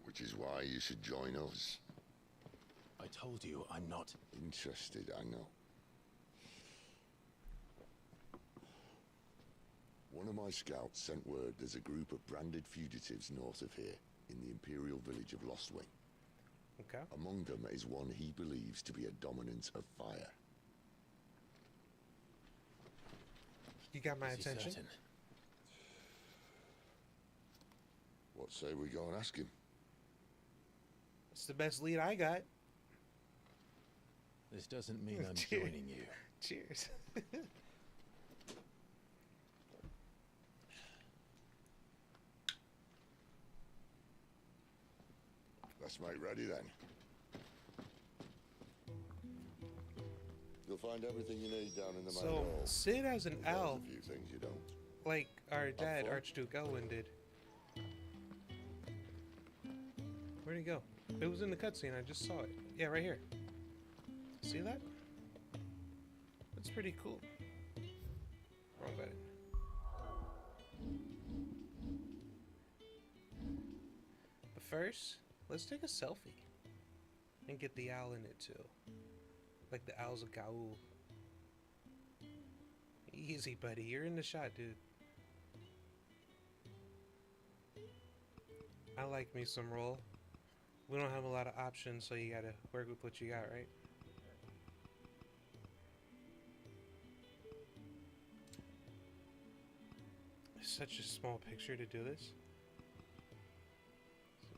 Which is why you should join us. I told you I'm not interested, I know. One of my scouts sent word there's a group of branded fugitives north of here, in the Imperial village of Lostwing. Okay. Among them is one he believes to be a dominant of fire. You got my Is he attention. certain? What say we go and ask him? It's the best lead I got. This doesn't mean I'm Cheers. joining you. Cheers. Let's make ready then. You'll find everything you need down in the main So, hall. Sid has an There's owl, a few things you don't. like our dad, fun. Archduke Elwyn, did. Where'd he go? It was in the cutscene, I just saw it. Yeah, right here. See that? That's pretty cool. Wrong button. But first, let's take a selfie. And get the owl in it too. Like the owl's a gaul. Easy, buddy. You're in the shot, dude. I like me some roll. We don't have a lot of options, so you gotta work with what you got, right? It's such a small picture to do this.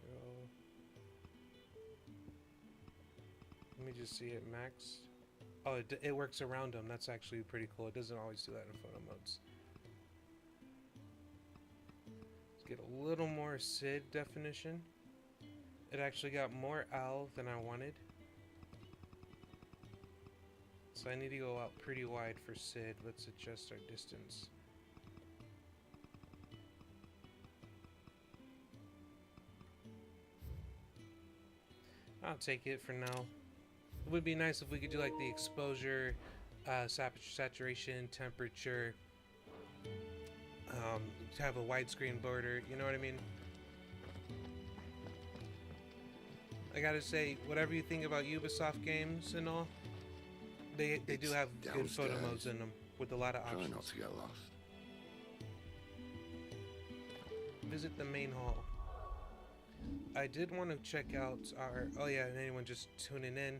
0. Let me just see it maxed. Oh, it works around them. That's actually pretty cool. It doesn't always do that in photo modes. Let's get a little more Sid definition. It actually got more owl than I wanted. So I need to go out pretty wide for Sid. Let's adjust our distance. I'll take it for now. It would be nice if we could do like the exposure, saturation, temperature, to have a widescreen border, you know what I mean? I gotta say, whatever you think about Ubisoft games and all, they do have good photo modes in them with a lot of Try options. not to get lost. Visit the main hall. I did want to check out our... Oh yeah, and anyone just tuning in,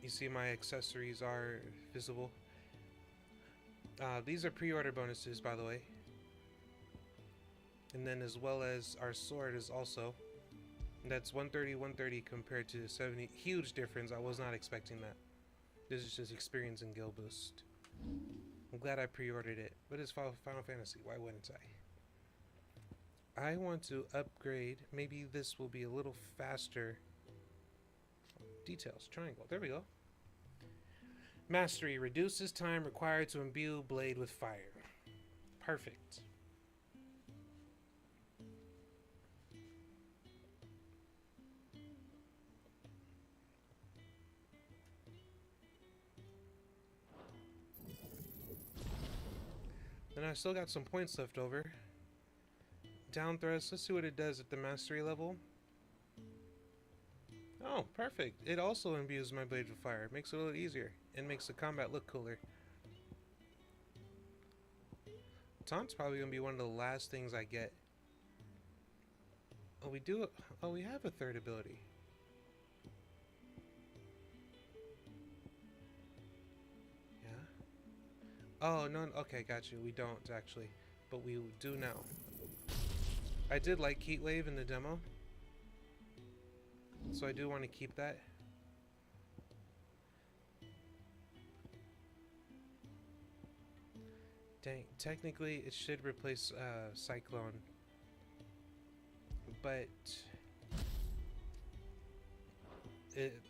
you see my accessories are visible. These are pre-order bonuses, by the way. And then as well as our sword is also. That's 130, 130 compared to 70. Huge difference. I was not expecting that. This is just experience and guild boost. I'm glad I pre-ordered it. But it's Final Fantasy. Why wouldn't I? I want to upgrade. Maybe this will be a little faster. Details. Triangle. There we go. Mastery. Reduces time required to imbue blade with fire. Perfect. And I still got some points left over. Down thrust, let's see what it does at the mastery level. Oh, perfect. It also imbues my blade with fire. It makes it a little easier. And makes the combat look cooler. Taunt's probably going to be one of the last things I get. Oh, we do... Oh, we have a third ability. Oh, no, okay, got you. We don't, actually. But we do now. I did like Heatwave in the demo. So I do want to keep that. Dang, technically it should replace Cyclone. But...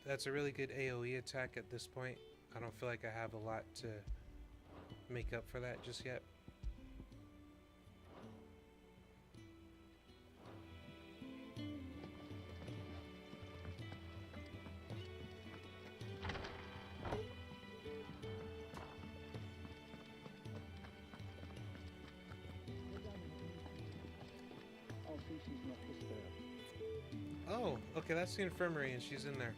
that's a really good AoE attack at this point. I don't feel like I have a lot to... make up for that just yet. Oh, okay, that's the infirmary and she's in there.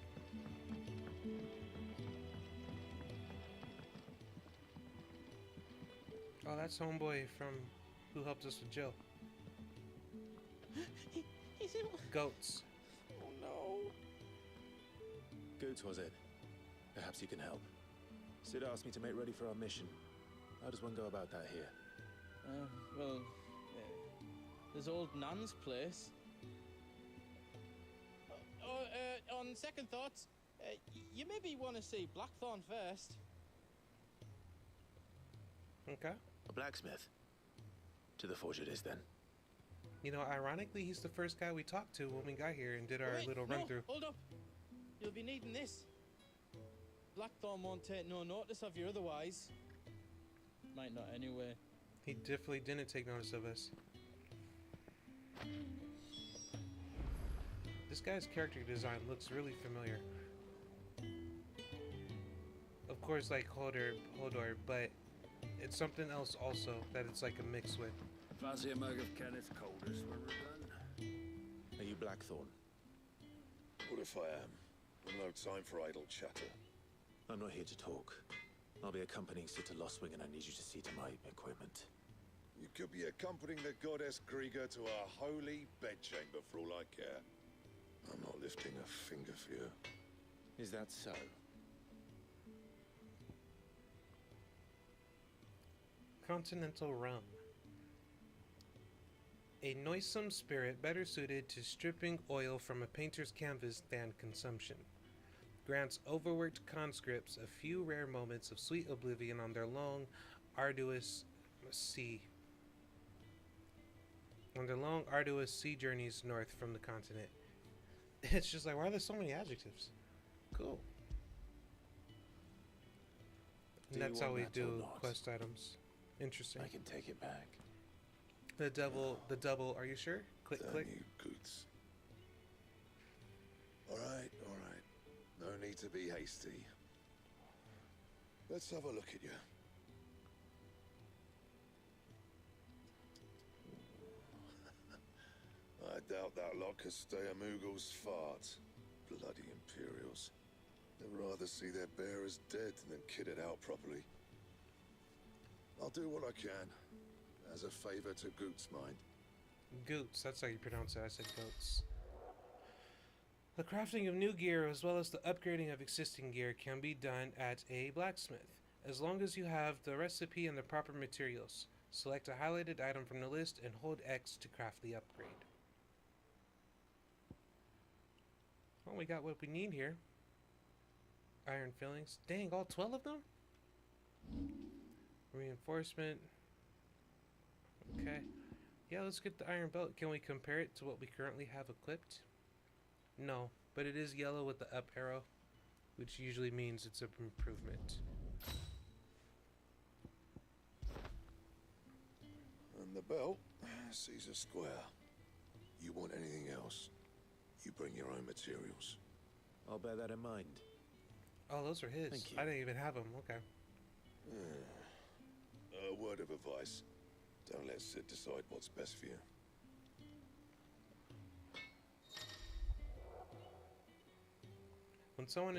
Oh, that's homeboy from who helped us with Jill. Is it? Goats. Oh no. Goods was it? Perhaps you can help. Sid asked me to make ready for our mission. How does one go about that here? Well, there's old Nan's place. On second thoughts, you maybe want to see Blackthorn first. Okay. A blacksmith? To the forge it is, then. You know, ironically, he's the first guy we talked to when we got here and did our little run-through. Hold up! You'll be needing this. Blackthorn won't take no notice of you otherwise. Might not anyway. He definitely didn't take notice of us. This guy's character design looks really familiar. Of course, like Hodor, but it's something else also that it's like a mix with. Fancy a mug of Kenneth Coldest when we're done? Are you Blackthorn? What if I am? I've no time for idle chatter. I'm not here to talk. I'll be accompanying Sitter Lostwing, and I need you to see to my equipment. You could be accompanying the goddess Griga to our holy bedchamber for all I care. I'm not lifting a finger for you. Is that so? Continental Rum. A noisome spirit better suited to stripping oil from a painter's canvas than consumption. Grants overworked conscripts a few rare moments of sweet oblivion on their long, arduous sea journeys north from the continent. It's just like, why are there so many adjectives? Cool. And that's how we do quest items. Interesting. I can take it back. The double, are you sure? Click, click. You goods. All right. No need to be hasty. Let's have a look at you. I doubt that lot could stay a Moogle's fart. Bloody Imperials. They'd rather see their bearers dead than kitted out properly. I'll do what I can, as a favor to Goot's mind. Goots, that's how you pronounce it. I said goats. The crafting of new gear as well as the upgrading of existing gear can be done at a blacksmith, as long as you have the recipe and the proper materials. Select a highlighted item from the list and hold X to craft the upgrade. Well, we got what we need here. Iron fillings. Dang, all 12 of them? Reinforcement. Okay. Yeah, let's get the iron belt. Can we compare it to what we currently have equipped? No, but it is yellow with the up arrow, which usually means it's an improvement. And the belt sees a square. You want anything else, you bring your own materials. I'll bear that in mind. Oh, those are his. Thank you. I didn't even have them. Okay. A word of advice. Don't let Sid decide what's best for you. When something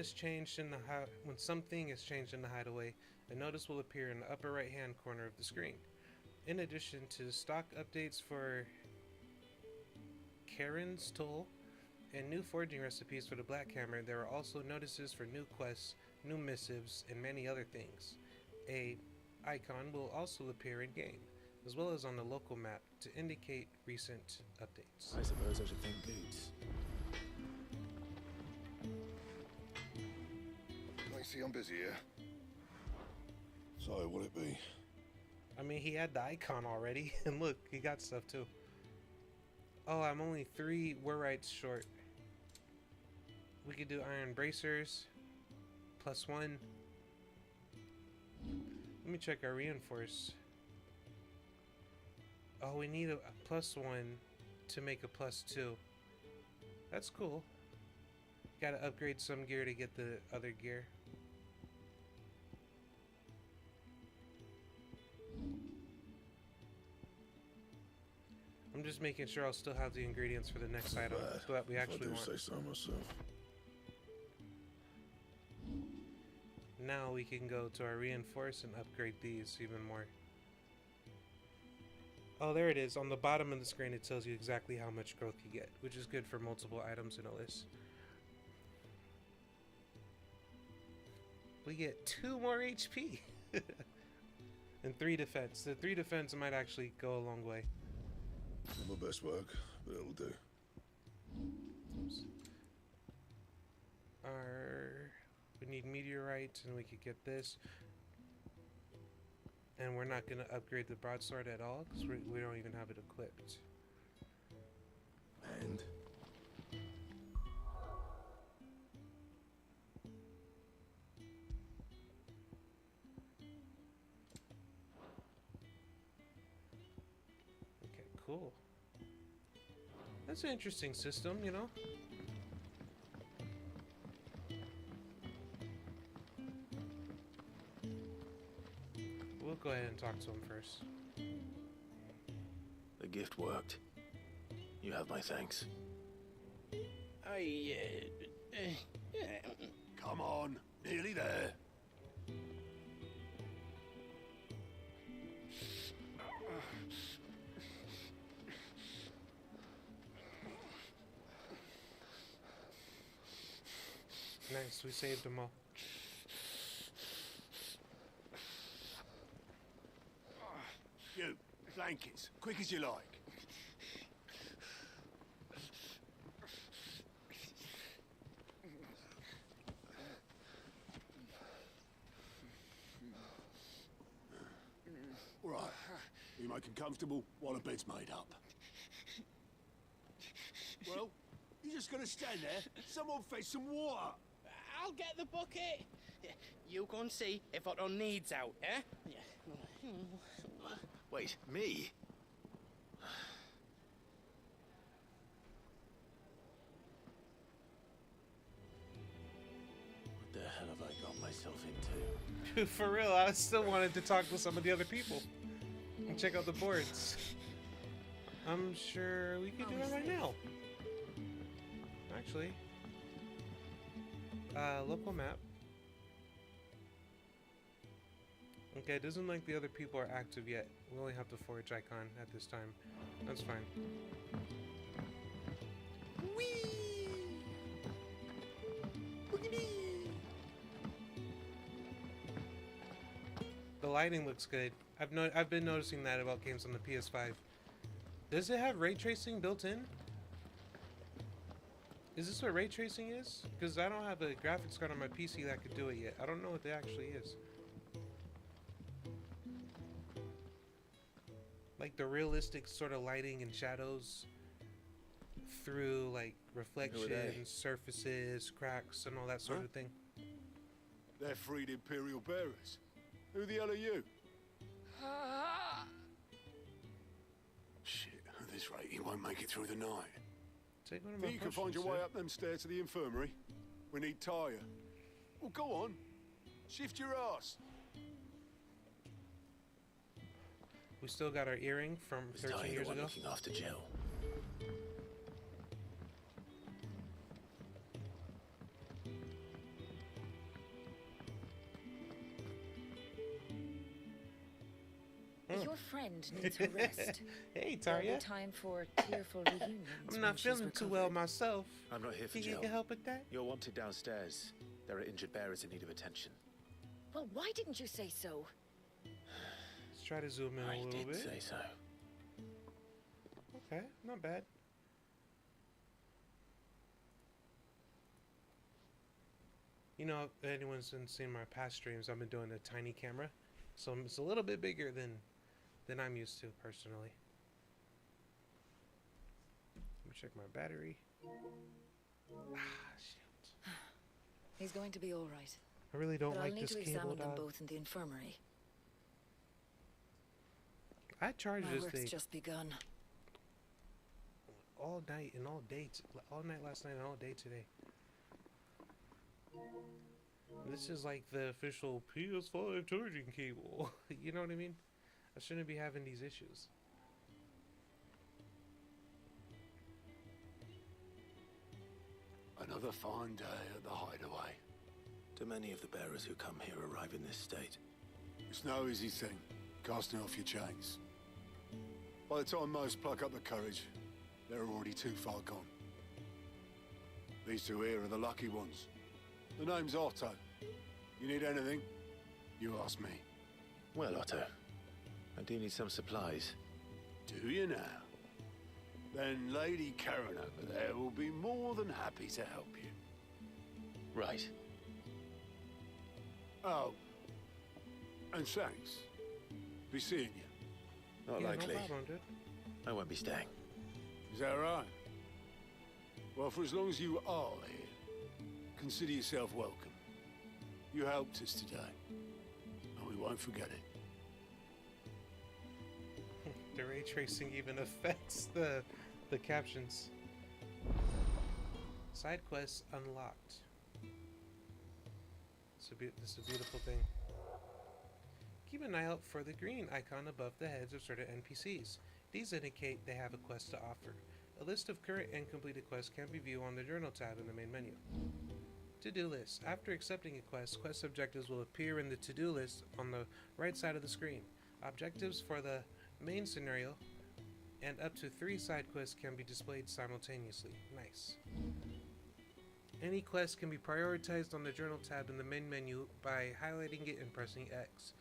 is changed in the hideaway, a notice will appear in the upper right-hand corner of the screen. In addition to stock updates for Karen's Toll and new forging recipes for the Black Hammer, there are also notices for new quests, new missives, and many other things. A icon will also appear in-game, as well as on the local map to indicate recent updates. I suppose I should thank Goots. I see I'm busy here. So, what'll it be? I mean, he had the icon already, and look, he got stuff too. Oh, I'm only 3 Warites short. We could do iron bracers, +1. Let me check our reinforce. Oh, we need a +1 to make a +2. That's cool. Gotta upgrade some gear to get the other gear. I'm just making sure I'll still have the ingredients for the next item that we actually want. I do say so myself. Now we can go to our reinforce and upgrade these even more. Oh, there it is. On the bottom of the screen, it tells you exactly how much growth you get, which is good for multiple items in a list. We get 2 more HP. And 3 defense. The 3 defense might actually go a long way. Not my best work, but it'll do. Oops. We need meteorites, and we could get this. And we're not going to upgrade the broadsword at all, because we don't even have it equipped. And? Okay, cool. That's an interesting system, you know? We'll go ahead and talk to him first. The gift worked. You have my thanks. Come on, nearly there. Nice, we saved them all. You, blankets, quick as you like. All right, you make 'em comfortable while the bed's made up. Well, you just gonna stand there? Someone fetch some water. I'll get the bucket. You go and see if Otto needs out, eh? Wait, me? What the hell have I got myself into? For real, I still wanted to talk with some of the other people and check out the boards. I'm sure we could do that right now. Actually, local map. Okay, it doesn't look like the other people are active yet. We only have the forge icon at this time. That's fine. The lighting looks good. I've been noticing that about games on the PS5. Does it have ray tracing built in? Is this what ray tracing is? Because I don't have a graphics card on my PC that could do it yet. I don't know what it actually is. Like the realistic sort of lighting and shadows through like reflections, surfaces, cracks, and all that sort of thing. They're freed Imperial bearers. Who the hell are you? Shit, at this rate, he won't make it through the night. Take one of Think my you can find potions, your way sir. up them stairs to the infirmary? We need Tyre. Well, go on. Shift your ass. We still got our earring from 13 years ago. Looking after Jill. Your friend needs her rest. Hey, There'll Tarya. be time for tearful reunions. I'm not feeling too well myself. I'm not here for Think you Jill. can help with that? You're wanted downstairs. There are injured bearers in need of attention. Well, why didn't you say so? Let's try to zoom in a little I did bit. say so. Okay, not bad. You know, if anyone's been seeing my past streams, I've been doing a tiny camera, so it's a little bit bigger than I'm used to personally. Let me check my battery. Ah, shit. He's going to be all right. I really don't but like I'll need this to cable, examine them dog. both in the infirmary. I charged My this work's thing just begun. all night and all day, all night last night and all day today. This is like the official PS5 charging cable. You know what I mean? I shouldn't be having these issues. Another fine day at the hideaway. Do many of the bearers who come here arrive in this state? It's no easy thing, casting off your chains. By the time most pluck up the courage, they're already too far gone. These two here are the lucky ones. The name's Otto. You need anything, you ask me. Well, Otto, I do need some supplies. Do you now? Then Lady Karen over there will be more than happy to help you. Right. Oh. And thanks. Be seeing you. Not Yeah, likely. no problem, dude. I won't be staying. Is that right? Well, for as long as you are here, consider yourself welcome. You helped us today, and we won't forget it. The ray tracing even affects the captions. Side quests unlocked. This is a beautiful thing. Keep an eye out for the green icon above the heads of certain NPCs. These indicate they have a quest to offer. A list of current and completed quests can be viewed on the Journal tab in the main menu. To-do list. After accepting a quest objectives will appear in the to-do list on the right side of the screen. Objectives for the main scenario and up to 3 side quests can be displayed simultaneously. Nice. Any quest can be prioritized on the Journal tab in the main menu by highlighting it and pressing X.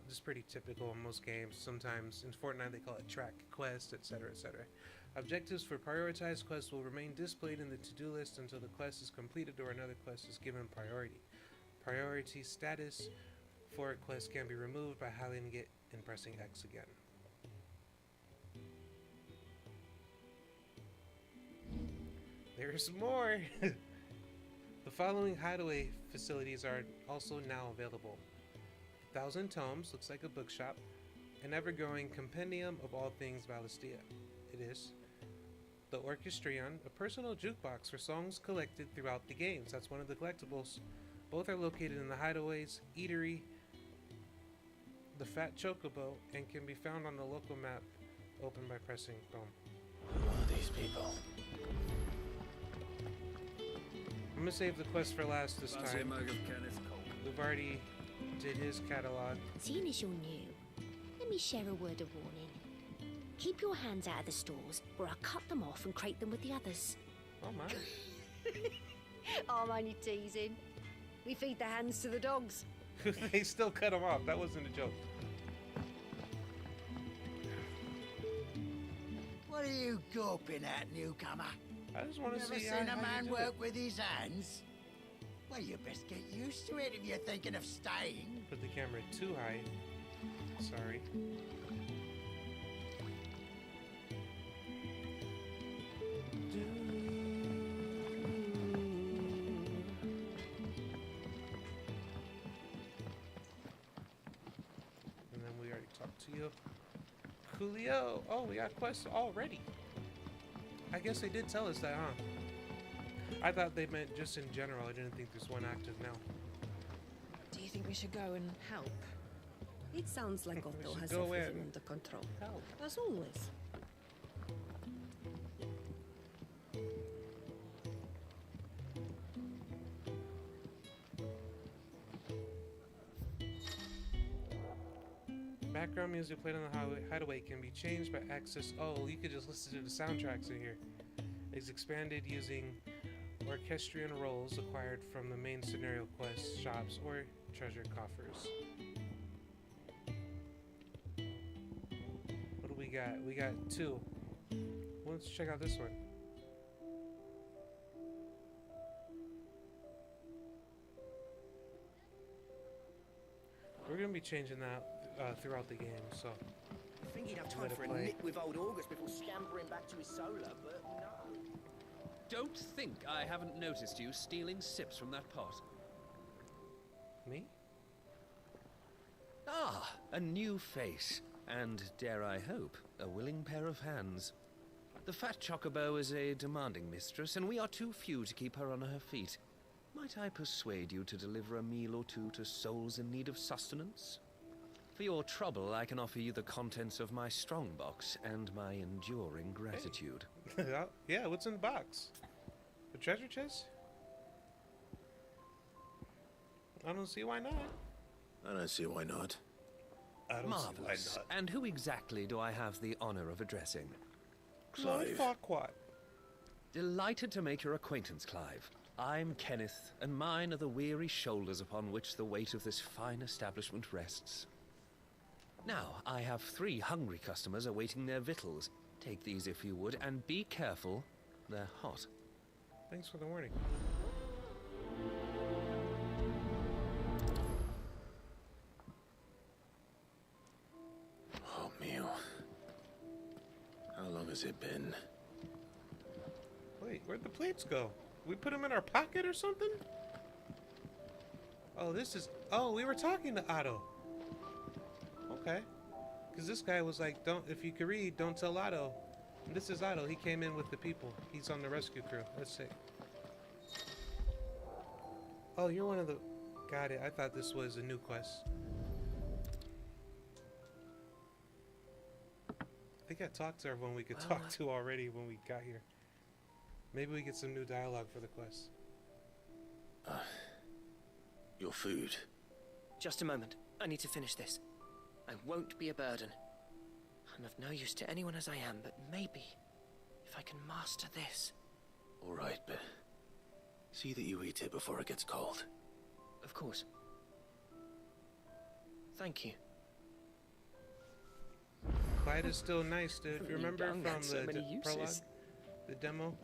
This is pretty typical in most games. Sometimes in Fortnite they call it track quest, etc., etc. Objectives for prioritized quests will remain displayed in the to-do list until the quest is completed or another quest is given priority. Priority status for a quest can be removed by highlighting it and pressing X again. There's more! The following hideaway facilities are also now available. 1,000 Tomes, looks like a bookshop. An ever-growing compendium of all things Valistia. It is. The Orchestrion, a personal jukebox for songs collected throughout the games. That's one of the collectibles. Both are located in the hideaways, eatery, the Fat Chocobo, and can be found on the local map, opened by pressing boom. Who are these people? I'm gonna save the quest for last this time. We've already did his catalog. Seeing as you're new, let me share a word of warning. Keep your hands out of the stores, or I'll cut them off and crate them with the others. Oh my. I'm only teasing. We feed the hands to the dogs. They still cut them off. That wasn't a joke. What are you gawping at, newcomer? I just want to see Never seen a how man you do work it. with his hands? Well, you best get used to it if you're thinking of staying. Put the camera too high. Sorry. And then we already talked to you. Coolio. Oh, we got quests already. I guess they did tell us that, huh? I thought they meant just in general. I didn't think there's one active now. Do you think we should go and help? It sounds like Otto has go everything in. under control. Help. As always. Background music played on the hideaway can be changed by access. Oh, you could just listen to the soundtracks in here. It's expanded using orchestrion rolls acquired from the main scenario quests, shops, or treasure coffers. What do we got? We got 2. Let's check out this one. We're gonna be changing that throughout the game, so. I think he'd have time Let it for a play. nip with old August before scampering back to his solar, but no. Don't think I haven't noticed you stealing sips from that pot. Me? Ah, a new face. And, dare I hope, a willing pair of hands. The Fat Chocobo is a demanding mistress, and we are too few to keep her on her feet. Might I persuade you to deliver a meal or two to souls in need of sustenance? For your trouble, I can offer you the contents of my strongbox and my enduring gratitude. Yeah, what's in the box? A treasure chest? I don't see why not. I don't see why not. I don't see why Marvelous. not. And who exactly do I have the honor of addressing? Lord Farquaad. Delighted to make your acquaintance, Clive. I'm Kenneth, and mine are the weary shoulders upon which the weight of this fine establishment rests. Now, I have 3 hungry customers awaiting their victuals. Take these if you would, and be careful. They're hot. Thanks for the warning. Oh, Mew. How long has it been? Wait, where'd the plates go? We put them in our pocket or something? Oh, this is... Oh, we were talking to Otto. Okay. Because this guy was like, don't... If you could read, don't tell Otto. And this is Otto. He came in with the people. He's on the rescue crew. Let's see. Oh, you're one of the... Got it. I thought this was a new quest. I think I talked to everyone we could talk to already when we got here. Maybe we get some new dialogue for the quest. Your food. Just a moment. I need to finish this. I won't be a burden. I'm of no use to anyone as I am, but maybe if I can master this. All right, but see that you eat it before it gets cold. Of course. Thank you. Clyde is still nice, dude. If you remember from the prologue, the demo,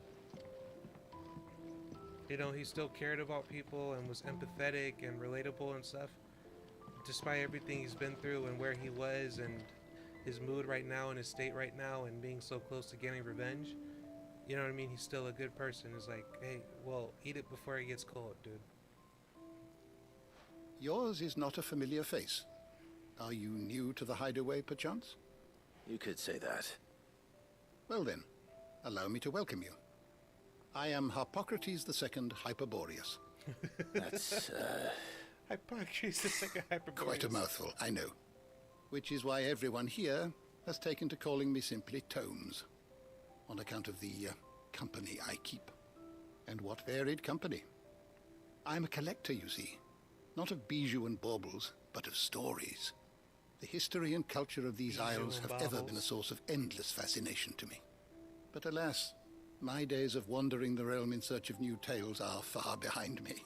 you know, he still cared about people and was empathetic and relatable and stuff. Despite everything he's been through and where he was and his mood right now and his state right now and being so close to getting revenge, you know what I mean? He's still a good person. It's like, hey, well, eat it before it gets cold, dude. Yours is not a familiar face. Are you new to the hideaway, perchance? You could say that. Well then, allow me to welcome you. I am Harpocrates II Hyperboreus. That's, Hypocrisy is like a hyperboreus. Quite a mouthful, I know. Which is why everyone here has taken to calling me simply Tomes, on account of the company I keep. And what varied company. I'm a collector, you see. Not of bijou and baubles, but of stories. The history and culture of these isles have ever been a source of endless fascination to me. But alas, my days of wandering the realm in search of new tales are far behind me.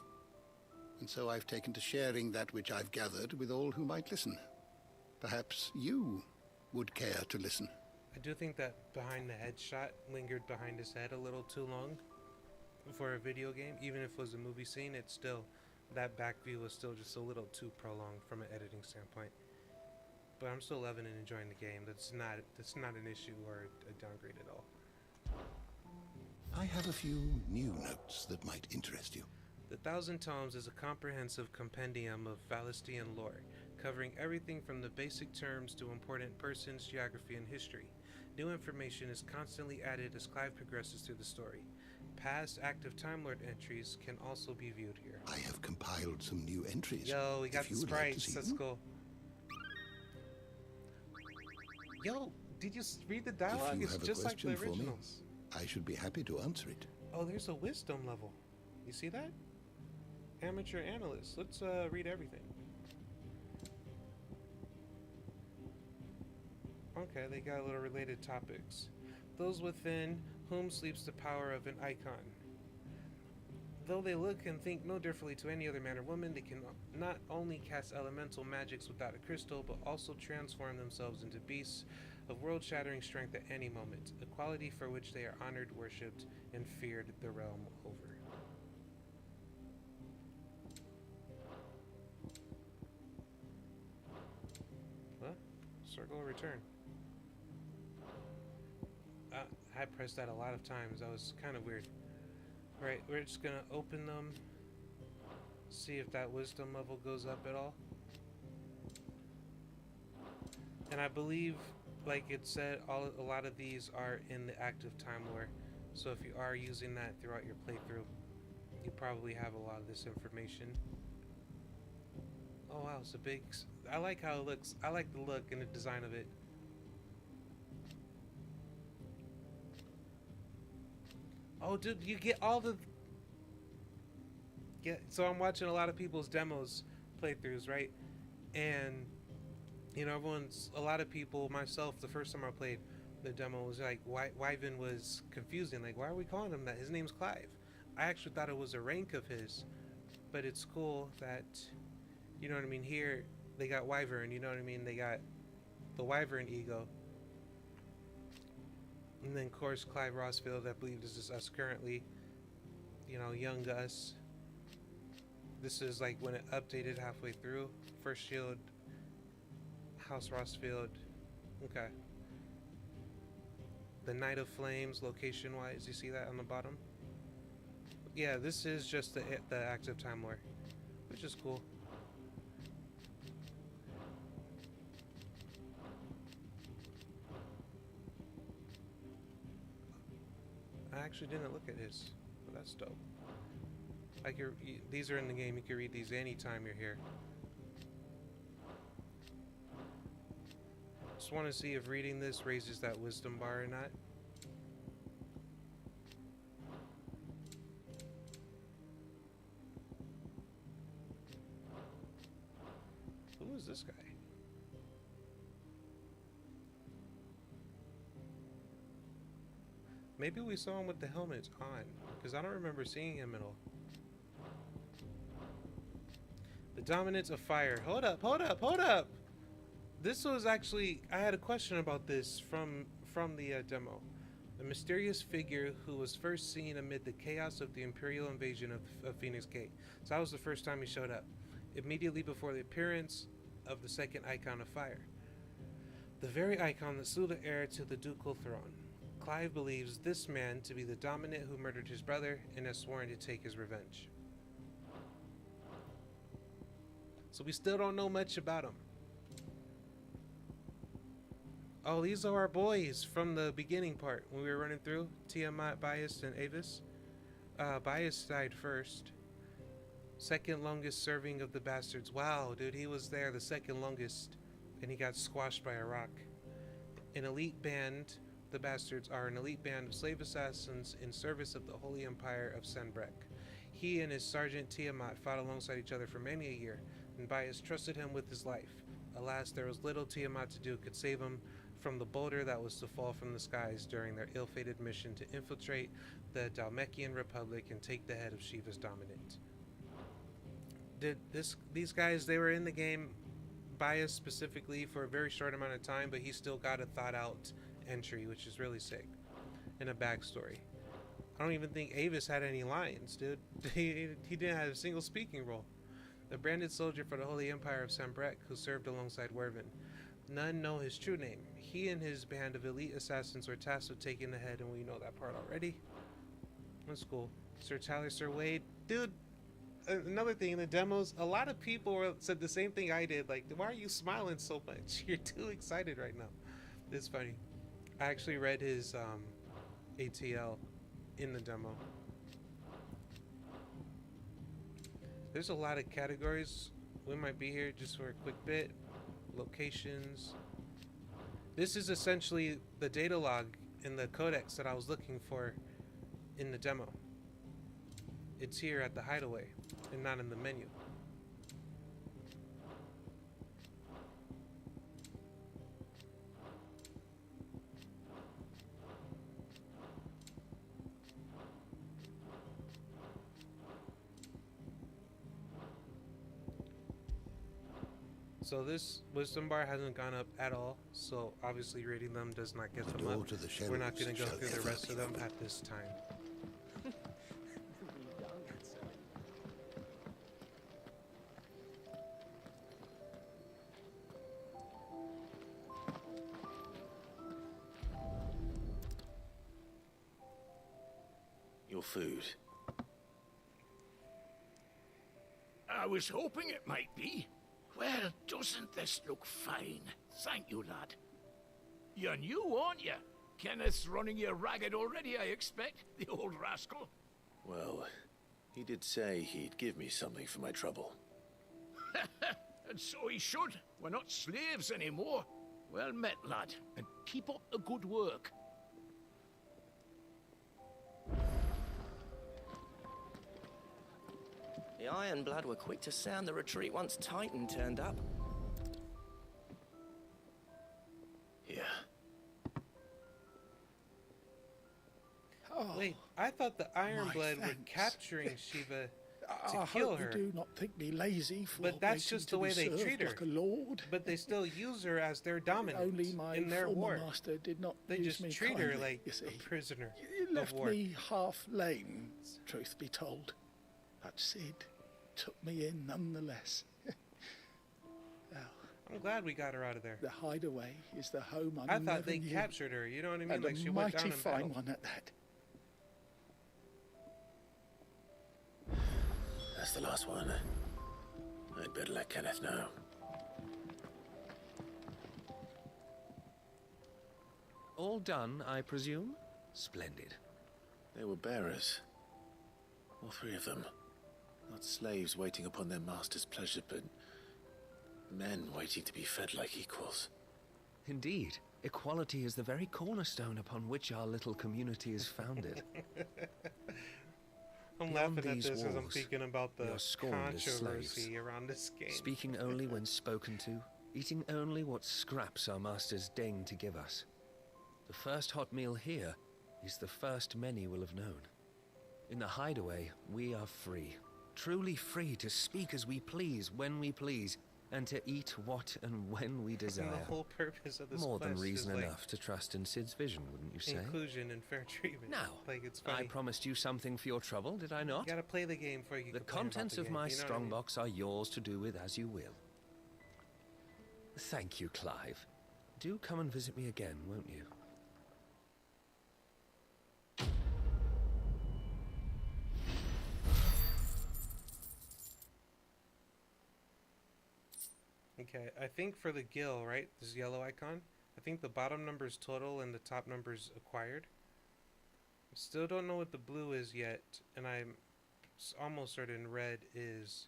And so I've taken to sharing that which I've gathered with all who might listen. Perhaps you would care to listen. I do think that behind the head shot lingered behind his head a little too long for a video game. Even if it was a movie scene, it's still, that back view was still just a little too prolonged from an editing standpoint. But I'm still loving and enjoying the game. That's not an issue or a downgrade at all. I have a few new notes that might interest you. The Thousand Tomes is a comprehensive compendium of Valistian lore, covering everything from the basic terms to important persons, geography, and history. New information is constantly added as Clive progresses through the story. Past active Time Lord entries can also be viewed here. I have compiled some new entries. Yo, we got the sprites. That's cool. Yo, did you read the dialogue? It's just like the originals. I should be happy to answer it. Oh, there's a wisdom level. You see that? Amateur analyst. Let's read everything. Okay, they got a little related topics. Those within whom sleeps the power of an icon. Though they look and think no differently to any other man or woman, they can not only cast elemental magics without a crystal, but also transform themselves into beasts of world-shattering strength at any moment, a quality for which they are honored, worshipped, and feared the realm over. What? Circle of return. I pressed that a lot of times. That was kind of weird. Right, we're just gonna open them, see if that wisdom level goes up at all. And I believe, like it said, a lot of these are in the active time lore. So if you are using that throughout your playthrough, you probably have a lot of this information. Oh wow, it's a big... I like how it looks. I like the look and the design of it. Oh, dude, you get all the... So I'm watching a lot of people's demos, playthroughs, right? And, you know, a lot of people, myself, the first time I played the demo was like, Wyvern was confusing. Like, why are we calling him that? His name's Clive. I actually thought it was a rank of his. But it's cool that, you know what I mean, here they got Wyvern, you know what I mean? They got the Wyvern ego. And then, of course, Clive Rossfield, I believe this is us currently. You know, young us. This is like when it updated halfway through. First Shield, House Rossfield. Okay. The Night of Flames, location-wise, you see that on the bottom? Yeah, this is just the active Time Lore, which is cool. I actually didn't look at his, but that's dope. Like these are in the game. You can read these anytime you're here. Just want to see if reading this raises that wisdom bar or not. Who is this guy? Maybe we saw him with the helmet on, because I don't remember seeing him at all. The dominance of fire. Hold up, hold up, hold up! This was actually, I had a question about this from the demo. A mysterious figure who was first seen amid the chaos of the Imperial invasion of Phoenix Gate. So that was the first time he showed up, immediately before the appearance of the second icon of fire. The very icon that slew the heir to the ducal throne. Clive believes this man to be the dominant who murdered his brother and has sworn to take his revenge. So we still don't know much about him. Oh, these are our boys from the beginning part when we were running through. Tiamat, Bias, and Avis. Bias died first. Second longest serving of the bastards. Wow, dude, he was there the second longest, and he got squashed by a rock. An elite band. The bastards are an elite band of slave assassins in service of the Holy Empire of Sanbreque. He and his sergeant Tiamat fought alongside each other for many a year, and Bias trusted him with his life. Alas, there was little Tiamat to do could save him from the boulder that was to fall from the skies during their ill-fated mission to infiltrate the Dalmekian Republic and take the head of Shiva's dominant. These guys, they were in the game, Bias specifically, for a very short amount of time, but he still got a thought-out entry, which is really sick, and a backstory. I don't even think Avis had any lines, dude. He didn't have a single speaking role. A branded soldier for the Holy Empire of Sanbreque who served alongside Wervin. None know his true name. He and his band of elite assassins were tasked with taking the head, and we know that part already. That's cool. Sir Tyler, Sir Wade. Dude, another thing in the demos, a lot of people said the same thing I did. Like, why are you smiling so much? You're too excited right now. It's funny. I actually read his ATL in the demo. There's a lot of categories. We might be here just for a quick bit. Locations. This is essentially the data log in the codex that I was looking for in the demo. It's here at the hideaway and not in the menu. So this wisdom bar hasn't gone up at all, so obviously rating them does not get them up. We're not going to go through the rest of them at this time. Your food. I was hoping it might be. Well, doesn't this look fine? Thank you, lad. You're new, aren't you? Kenneth's running you ragged already, I expect, the old rascal. Well, he did say he'd give me something for my trouble. And so he should. We're not slaves anymore. Well met, lad, and keep up the good work. The Ironblood were quick to sound the retreat once Titan turned up. Yeah. Oh. Wait, I thought the Ironblood were capturing Shiva to I kill hope her. you do not think me lazy for But that's waiting just to the way be they served treat her. like a lord. But they still use her as their dominant Only my in their former war. master did not They use just me treat kindly, her like you see. a prisoner You of left war. me half lame, truth be told. But Sid took me in nonetheless. I'm glad we got her out of there. The hideaway is the home I I thought never they knew. captured her. You know what I mean? And Like a she went down mighty in fine battle. one at that. That's the last one. I'd better let Kenneth know. All done, I presume? Splendid. They were bearers. All three of them. Not slaves waiting upon their master's pleasure, but men waiting to be fed like equals. Indeed. Equality is the very cornerstone upon which our little community is founded. I'm Beyond laughing at these this as I'm walls, thinking about the we are scorned as controversy slaves, around this game. speaking only when spoken to, eating only what scraps our masters deign to give us. The first hot meal here is the first many will have known. In the hideaway, we are free, truly free to speak as we please, when we please, and to eat what and when we desire. And the whole purpose of this More than quest reason is, like, enough to trust in Sid's vision, wouldn't you say? inclusion and fair treatment. Now, like it's funny. I promised you something for your trouble, did I not? You gotta play the game before you The complain about contents the of game, my you know what I mean? strongbox are yours to do with as you will. Thank you, Clive. Do come and visit me again, won't you? Okay, I think for the gill, right, this yellow icon, I think the bottom number is total and the top number is acquired. I still don't know what the blue is yet, and I'm almost certain red is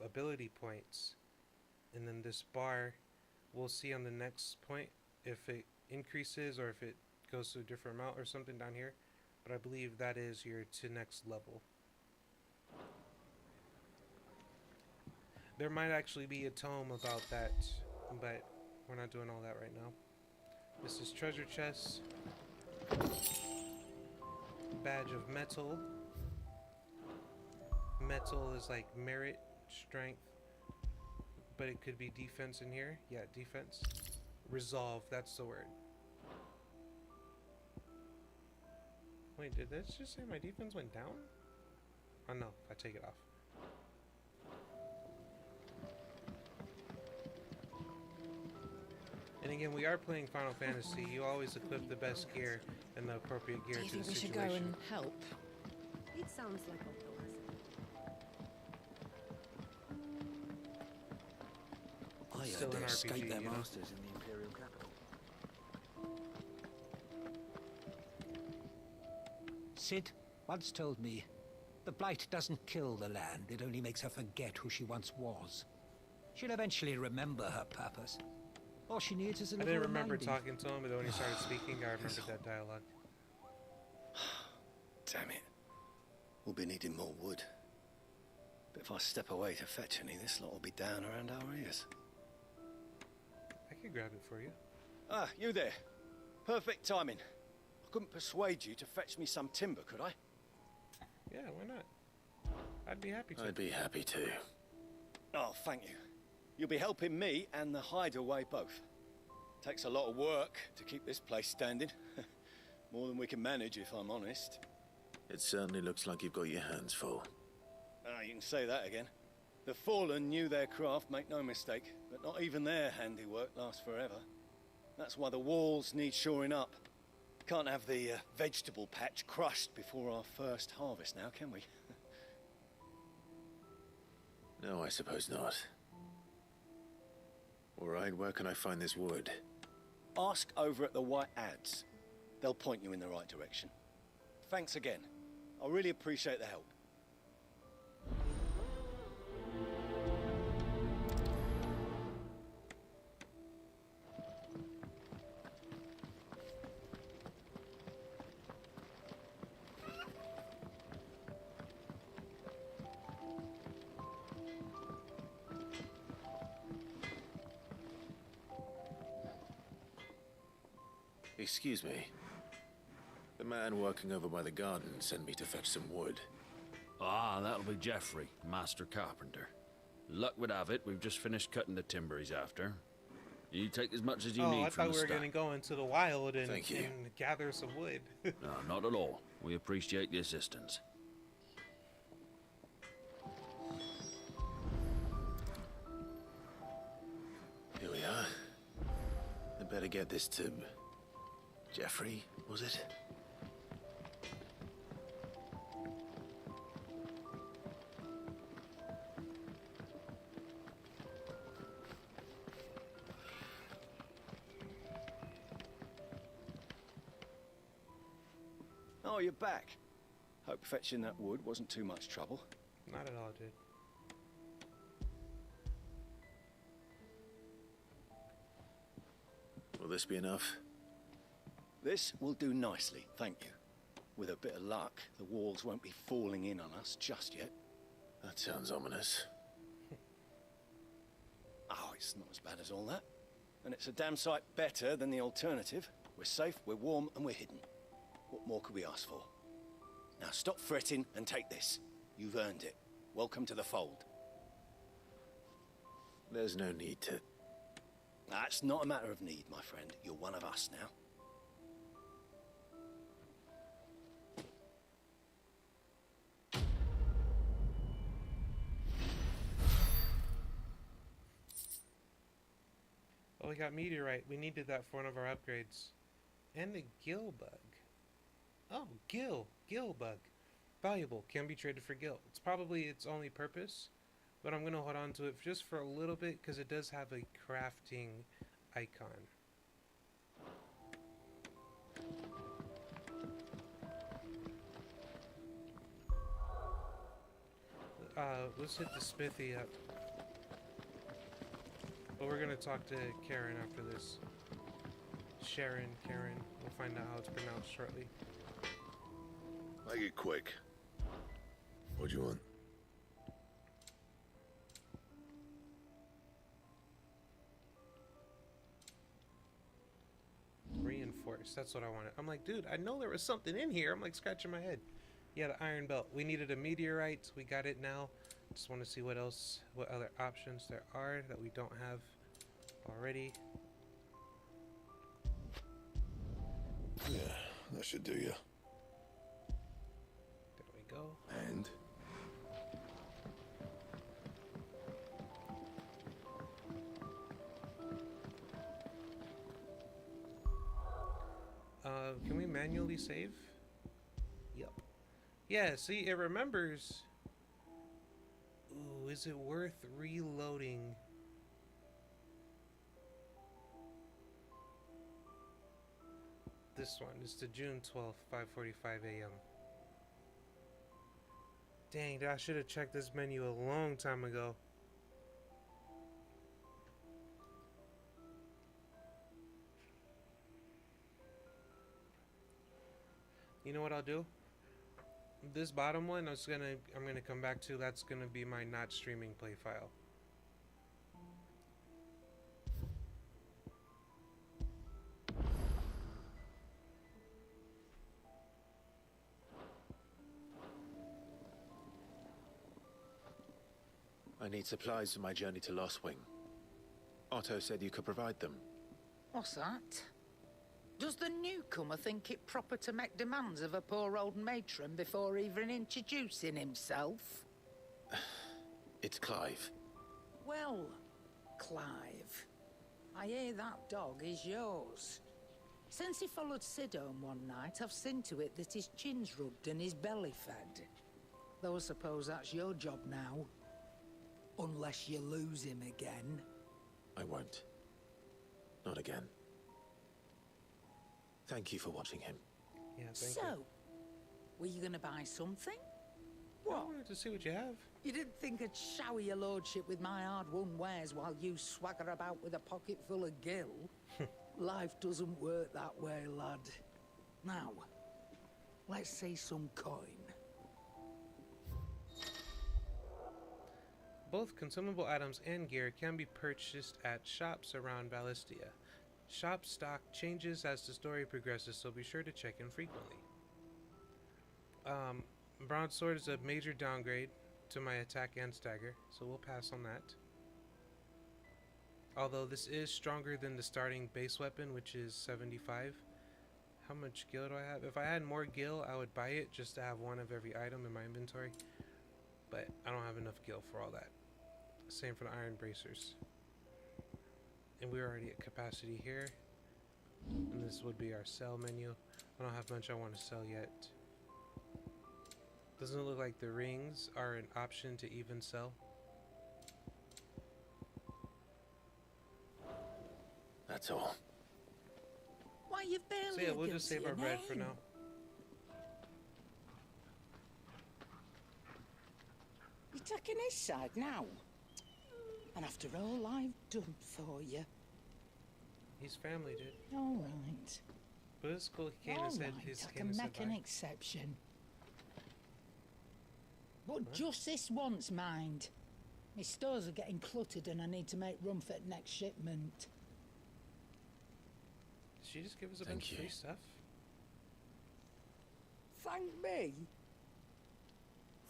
ability points. And then this bar, we'll see on the next point if it increases or if it goes to a different amount or something down here. But I believe that is your to next level. There might actually be a tome about that, but we're not doing all that right now. This is treasure chest. Badge of metal. Metal is like merit, strength, but it could be defense in here. Yeah, defense. Resolve, that's the word. Wait, did this just say my defense went down? Oh no, I take it off. And again, we are playing Final Fantasy. You always equip the best gear and the appropriate gear Do you to the think we should situation. go and help? It sounds like a I Still heard an they RPG, escaped their you know? masters in the Imperial capital. Sid once told me, the Blight doesn't kill the land, it only makes her forget who she once was. She'll eventually remember her purpose. All she needs is a I little didn't remember reminding. talking to him, but when he started speaking, I remembered that dialogue. Damn it. We'll be needing more wood. But if I step away to fetch any, this lot will be down around our ears. I can grab it for you. Ah, you there. Perfect timing. I couldn't persuade you to fetch me some timber, could I? Yeah, why not? I'd be happy to. I'd be happy to. Oh, thank you. You'll be helping me and the hideaway both. Takes a lot of work to keep this place standing. More than we can manage, if I'm honest. It certainly looks like you've got your hands full. Ah, you can say that again. The Fallen knew their craft, make no mistake, but not even their handiwork lasts forever. That's why the walls need shoring up. Can't have the vegetable patch crushed before our first harvest now, can we? No, I suppose not. All right, where can I find this wood? Ask over at the White Ads. They'll point you in the right direction. Thanks again. I really appreciate the help. Excuse me. The man working over by the garden sent me to fetch some wood. Ah, that'll be Geoffrey, Master Carpenter. Luck would have it, we've just finished cutting the timber he's after. You take as much as you need I from thought the we were stack. going to go into the wild and, Thank you. and gather some wood. No, not at all. We appreciate the assistance. Here we are. I better get this to Geoffrey, was it? Oh, you're back. Hope fetching that wood wasn't too much trouble. Not at all, dude. Will this be enough? This will do nicely, thank you. With a bit of luck, the walls won't be falling in on us just yet. That sounds ominous. Oh, it's not as bad as all that. And it's a damn sight better than the alternative. We're safe, we're warm, and we're hidden. What more could we ask for? Now stop fretting and take this. You've earned it. Welcome to the fold. There's no need to... That's not a matter of need, my friend. You're one of us now. Oh, we got meteorite. We needed that for one of our upgrades. And the gill bug. Oh, gill bug. Valuable. Can be traded for gill. It's probably its only purpose, but I'm going to hold on to it just for a little bit because it does have a crafting icon. Let's hit the smithy up. But we're going to talk to Karen after this. Karen. We'll find out how it's pronounced shortly. Make it quick. What do you want? Reinforced. That's what I wanted. I'm like, dude, I know there was something in here. I'm like scratching my head. Yeah, the iron belt. We needed a meteorite. We got it now. Just want to see what other options there are that we don't have already. Yeah, that should do you. There we go. And? Can we manually save? Yep. Yeah, see, it remembers. Ooh, is it worth reloading? This one is to June 12th, 5:45 a.m. Dang, I should have checked this menu a long time ago. You know what I'll do? This bottom one, I'm gonna come back to. That's gonna be my not streaming play file. I need supplies for my journey to Lost Wing. Otto said you could provide them. What's that? Does the newcomer think it proper to make demands of a poor old matron before even introducing himself? It's Clive. Well, Clive, I hear that dog is yours. Since he followed Sid home one night, I've seen to it that his chin's rubbed and his belly fed. Though I suppose that's your job now. Unless you lose him again. I won't. Not again. Thank you for watching him. Yeah, thank So, you. were you gonna buy something? I wanted to see what you have. You didn't think I'd shower your lordship with my hard-won wares while you swagger about with a pocket full of gill? Life doesn't work that way, lad. Now, let's see some coin. Both consumable items and gear can be purchased at shops around Ballistia. Shop stock changes as the story progresses, so be sure to check in frequently. Broadsword is a major downgrade to my attack and stagger, so we'll pass on that. Although this is stronger than the starting base weapon, which is 75. How much gil do I have? If I had more gil, I would buy it just to have one of every item in my inventory. But I don't have enough gil for all that. Same for the iron bracers. And we're already at capacity here. And this would be our sell menu. I don't have much I want to sell yet. Doesn't look like the rings are an option to even sell. That's all. Why, you've barely So yeah, we'll just save our bread for now. You're taking his side now? And after all I've done for you. His family did. All right. But it's cool. He came and said his I can make an exception. But just this once, mind. My stores are getting cluttered and I need to make room for the next shipment. Did she just give us a bunch of free stuff? Thank me?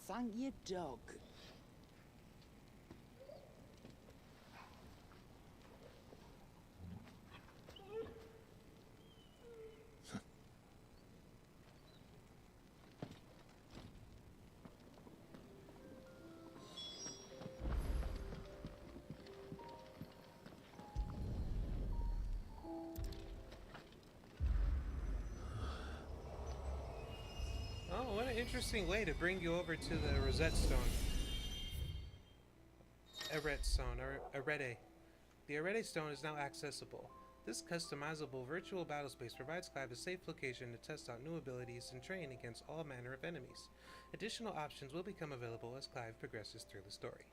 Thank your dog. Oh, what an interesting way to bring you over to the Rosette Stone. Arete Stone, Arete. The Arete Stone is now accessible. This customizable virtual battle space provides Clive a safe location to test out new abilities and train against all manner of enemies. Additional options will become available as Clive progresses through the story.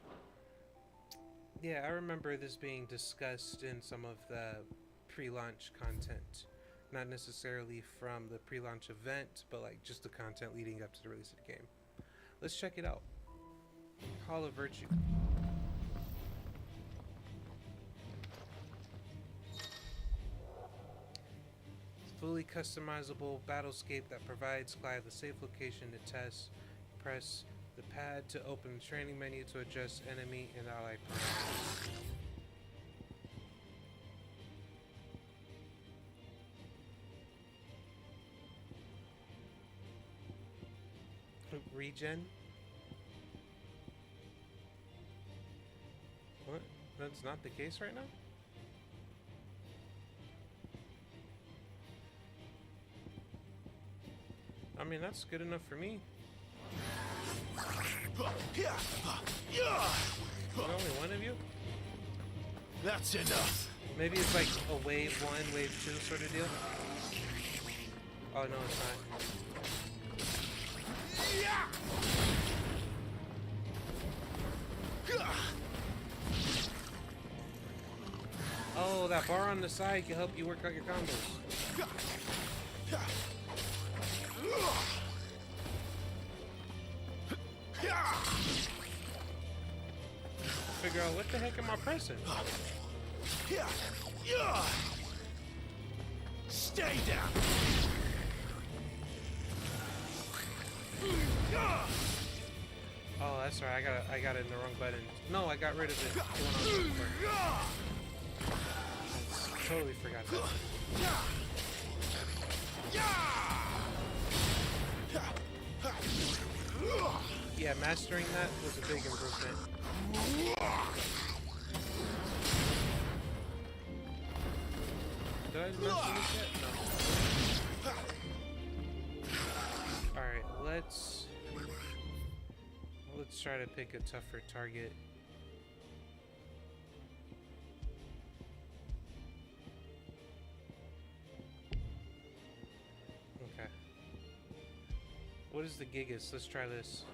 Yeah, I remember this being discussed in some of the pre-launch content. Not necessarily from the pre-launch event, but like just the content leading up to the release of the game. Let's check it out. Hall of Virtue. Fully customizable battlescape that provides Clive a safe location to test. Press the pad to open the training menu to adjust enemy and ally parameters. Regen? What? That's not the case right now? I mean, that's good enough for me. There's only one of you? That's enough. Maybe it's like a wave 1, wave 2 sort of deal. Oh, no, it's not. Oh, that bar on the side can help you work out your combos. Figure out what the heck am I pressing? Stay down. Oh, that's right. I got it in the wrong button. No, I got rid of it. I totally forgot that. Yeah, mastering that was a big improvement. Did I master this yet? No. Alright, let's try to pick a tougher target. Okay. What is the Gigas? Let's try this.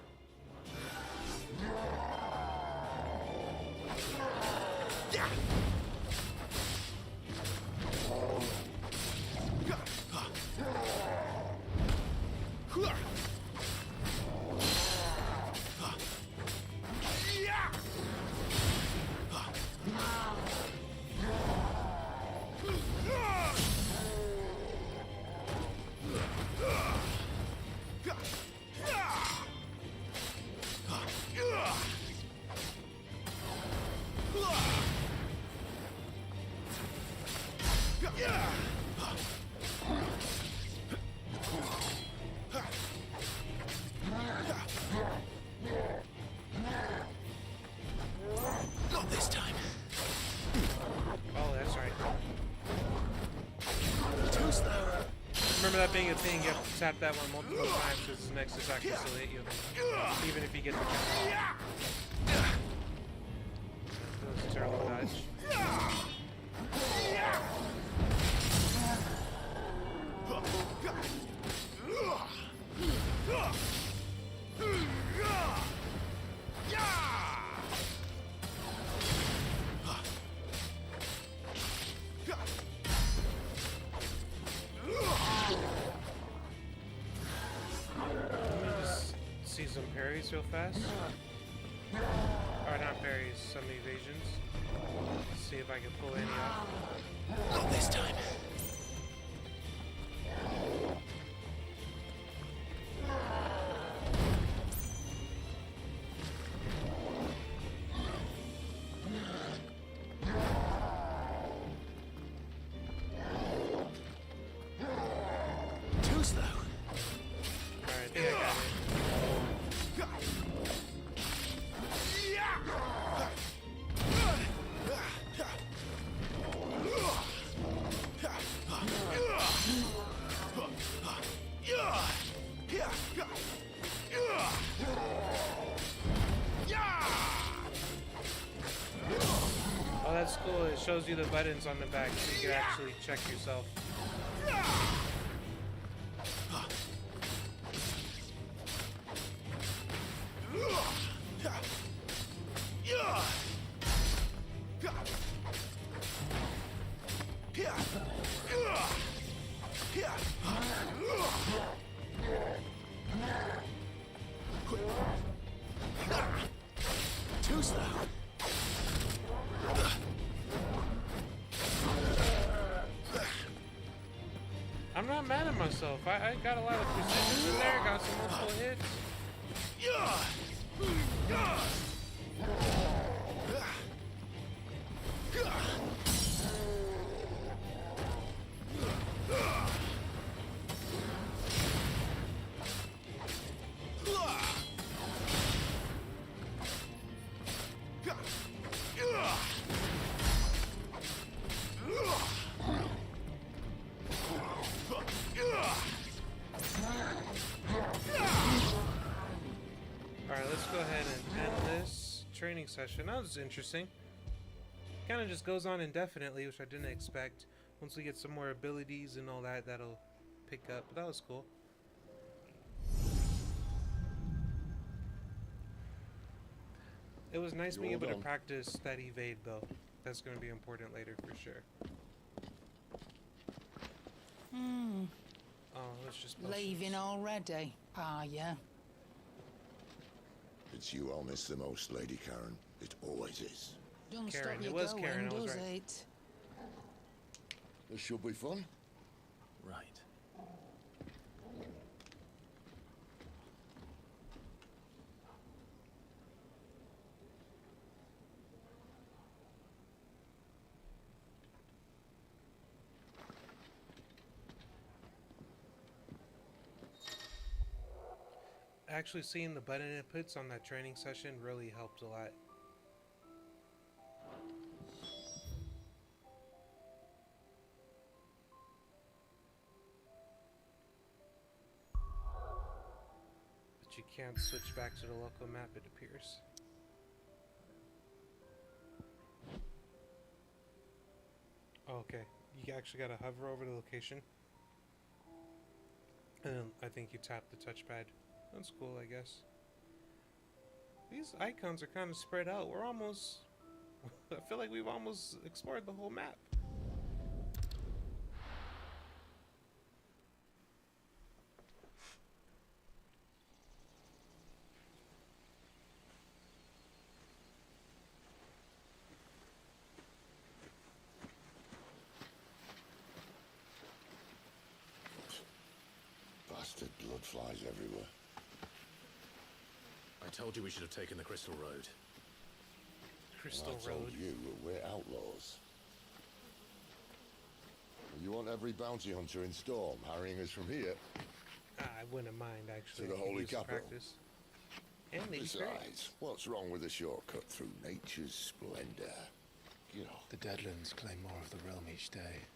remember that being a thing. You have to tap that one multiple times because his next attack can still hit you, even if you get the counter. That was a terrible dodge. See some parries real fast. Or not parries, some evasions. See if I can pull any off. Not this time. Too slow. Alright, I think I got it. Oh, that's cool. It shows you the buttons on the back so you can actually check yourself. Too slow. I'm not mad at myself. I got a lot of precision in there, got some multiple hits. Alright, let's go ahead and end this training session. That was interesting. Kind of just goes on indefinitely, which I didn't expect. Once we get some more abilities and all that, that'll pick up. But that was cool. It was nice being able to practice that evade, though. That's going to be important later for sure. Oh, let's just Leaving already, are ya? It's you I'll miss the most, Lady Karen. It always is. Don't Karen, stop you it was going, Karen, I was does right. it? This should be fun. Right. Actually seeing the button inputs on that training session really helped a lot. But you can't switch back to the local map, it appears. Oh, okay, you actually gotta hover over the location. And then I think you tap the touchpad. That's cool, I guess. These icons are kind of spread out. We're almost... I feel like we've almost explored the whole map. Bastard blood flies everywhere. I told you we should have taken the Crystal Road. Crystal I told Road. you we're outlaws. You want every bounty hunter in Storm harrying us from here? I wouldn't mind, actually. To the Holy Use the Capital. practice. And the Easter eggs. Besides, what's wrong with a shortcut through nature's splendor? You know. The Deadlands claim more of the realm each day.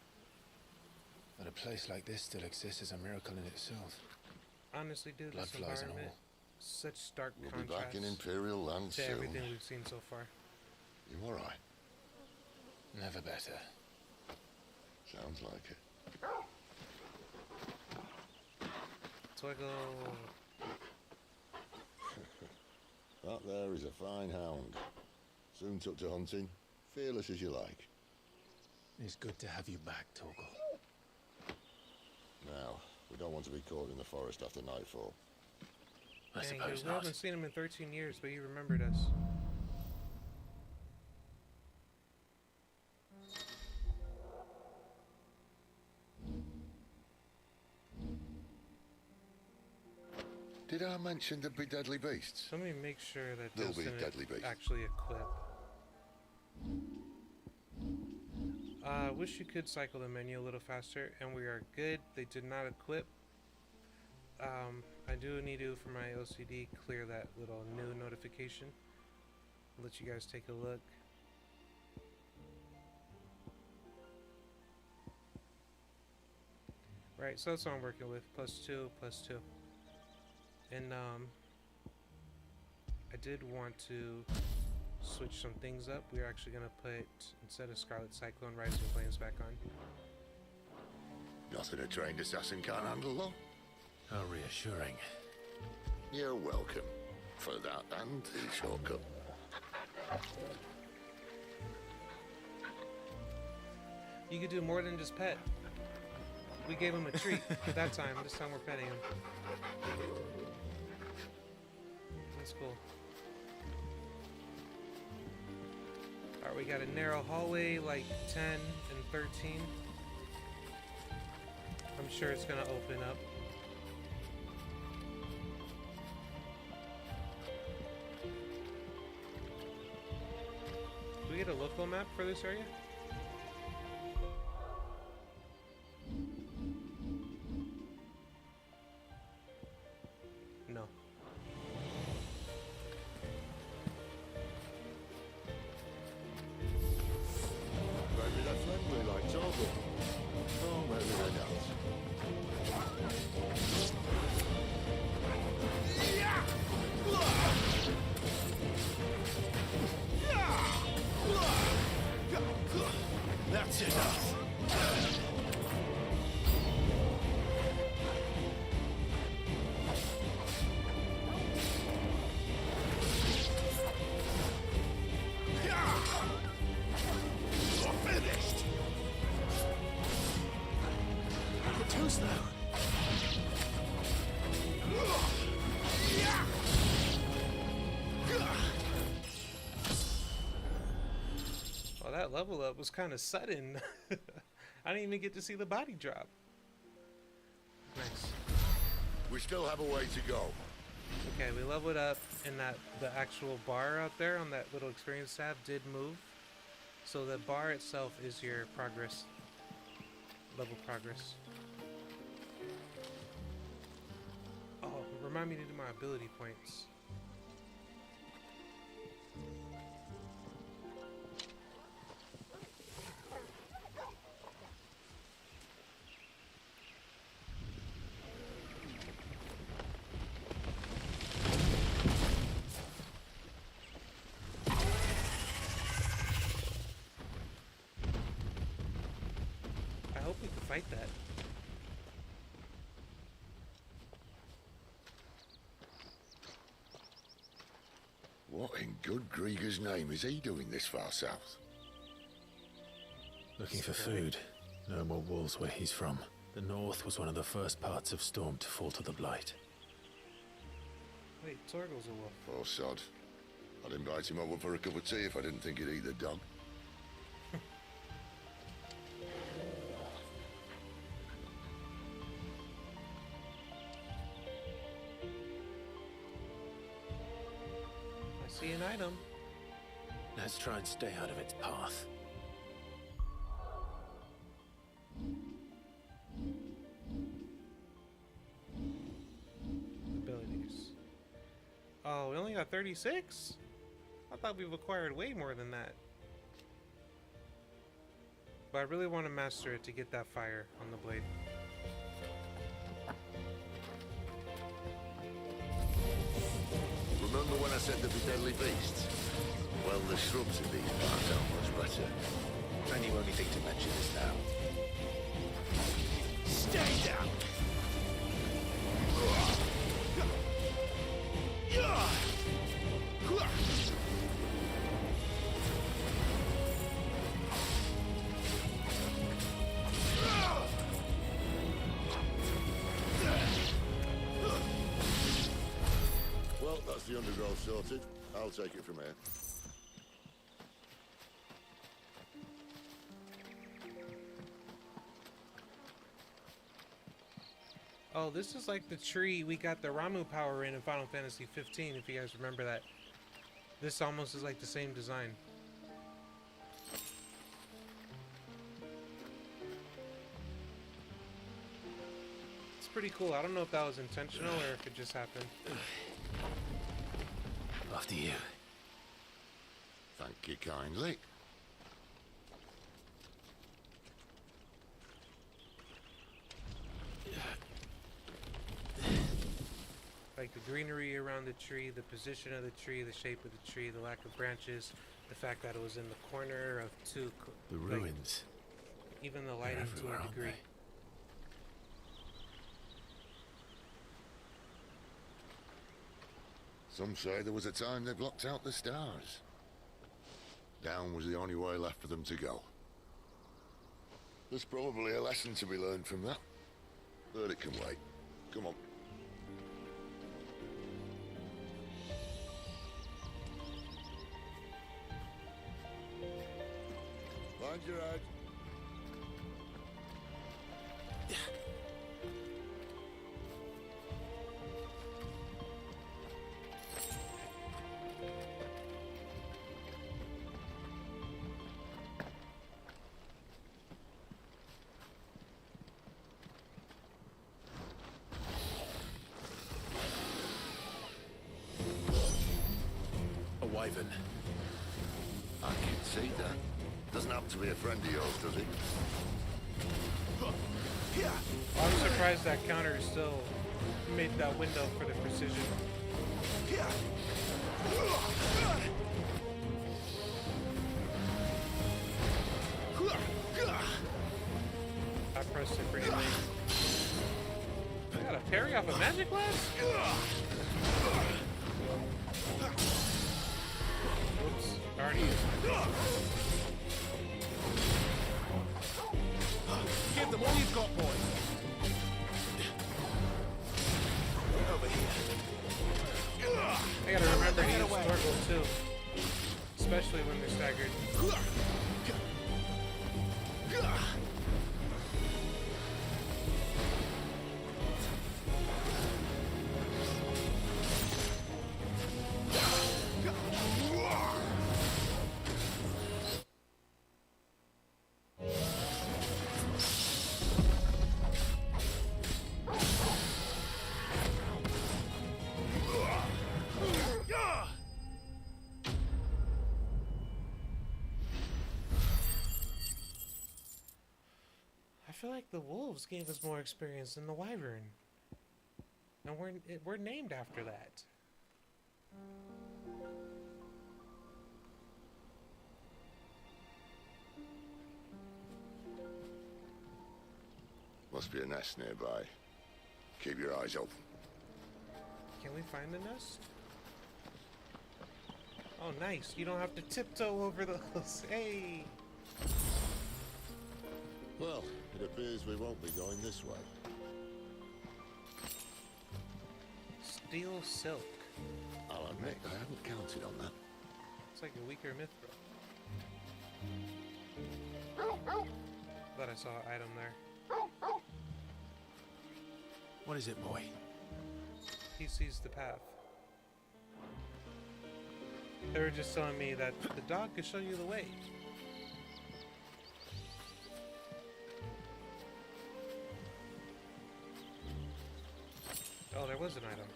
That a place like this still exists is a miracle in itself. Honestly, dude, Blood this flies and environment, all. such stark We'll be contrast back in Imperial land to soon. everything we've seen so far. You alright? Never better. Sounds like it. Twiggle. That there is a fine hound. Soon took to hunting. Fearless as you like. It's good to have you back, Torgal. Now, we don't want to be caught in the forest after nightfall. I Dang, suppose dude, we not. haven't seen him in 13 years, but he remembered us. Did I mention there'd be deadly beasts? Let me make sure that There'll this be didn't deadly beasts. actually equip. Wish you could cycle the menu a little faster, and we are good. They did not equip. I do need to, for my OCD, clear that little new notification. I'll let you guys take a look. Right, so that's what I'm working with. +2, +2. And I did want to switch some things up. We're actually gonna put, instead of Scarlet Cyclone, Rising Flames back on. Nothing a trained assassin can't handle, though. How reassuring. You're welcome for that and the shortcut. You could do more than just pet. We gave him a treat for that time. This time we're petting him. That's cool. Alright, we got a narrow hallway like 10 and 13. I'm sure it's gonna open up. Do we get a local map for this area? No. Maybe they're friendly like Torgal. Oh, maybe they don't. That's enough. You're finished. You're too slow. Well, that level up was kind of sudden. I didn't even get to see the body drop. Nice. We still have a way to go. Okay, we leveled up, and the actual bar out there on that little experience tab did move. So the bar itself is your progress, level progress. Oh, remind me to do my ability points. I hope we can fight that. What in good Grieger's name is he doing this far south? Looking for food. No more wolves where he's from. The north was one of the first parts of Storm to fall to the Blight. Wait, Torgal's a wolf. Poor sod. I'd invite him over for a cup of tea if I didn't think he'd eat the dog. I see an item. Let's try and stay out of its path. Abilities. Oh, we only got 36? I thought we've acquired way more than that. But I really want to master it to get that fire on the blade. Remember when I said there'd be deadly beasts? Well, the shrubs in these parts are much better. And you only think to mention this now. Stay down! Well, that's the undergrowth sorted. I'll take it from here. Oh, this is like the tree we got the Ramu power in Final Fantasy XV, if you guys remember that. This almost is like the same design. It's pretty cool. I don't know if that was intentional or if it just happened. After you. Thank you kindly. Like the greenery around the tree, the position of the tree, the shape of the tree, the lack of branches, the fact that it was in the corner of two... The ruins. Even the lighting to a degree. Some say there was a time they blocked out the stars. Down was the only way left for them to go. There's probably a lesson to be learned from that. But it can wait. Come on. Mind your head. A wyvern. I can see that. Doesn't happen to be a friend of yours, does he? I'm surprised that counter still made that window for the precision. I pressed it pretty late. I got a parry off a magic blast? Whoops, already used it. Give them all you've got, boy. Over here. I gotta remember to use Storgle too. Especially when they're staggered. I feel like the wolves gave us more experience than the wyvern. And we're named after that. Must be a nest nearby. Keep your eyes open. Can we find the nest? Oh, nice. You don't have to tiptoe over those. Hey! Well, it appears we won't be going this way. Steel silk. I'll admit, I hadn't counted on that. It's like a weaker mithril. Thought I saw an item there. What is it, boy? He sees the path. They were just telling me that the dog could show you the way. Oh, there was an item.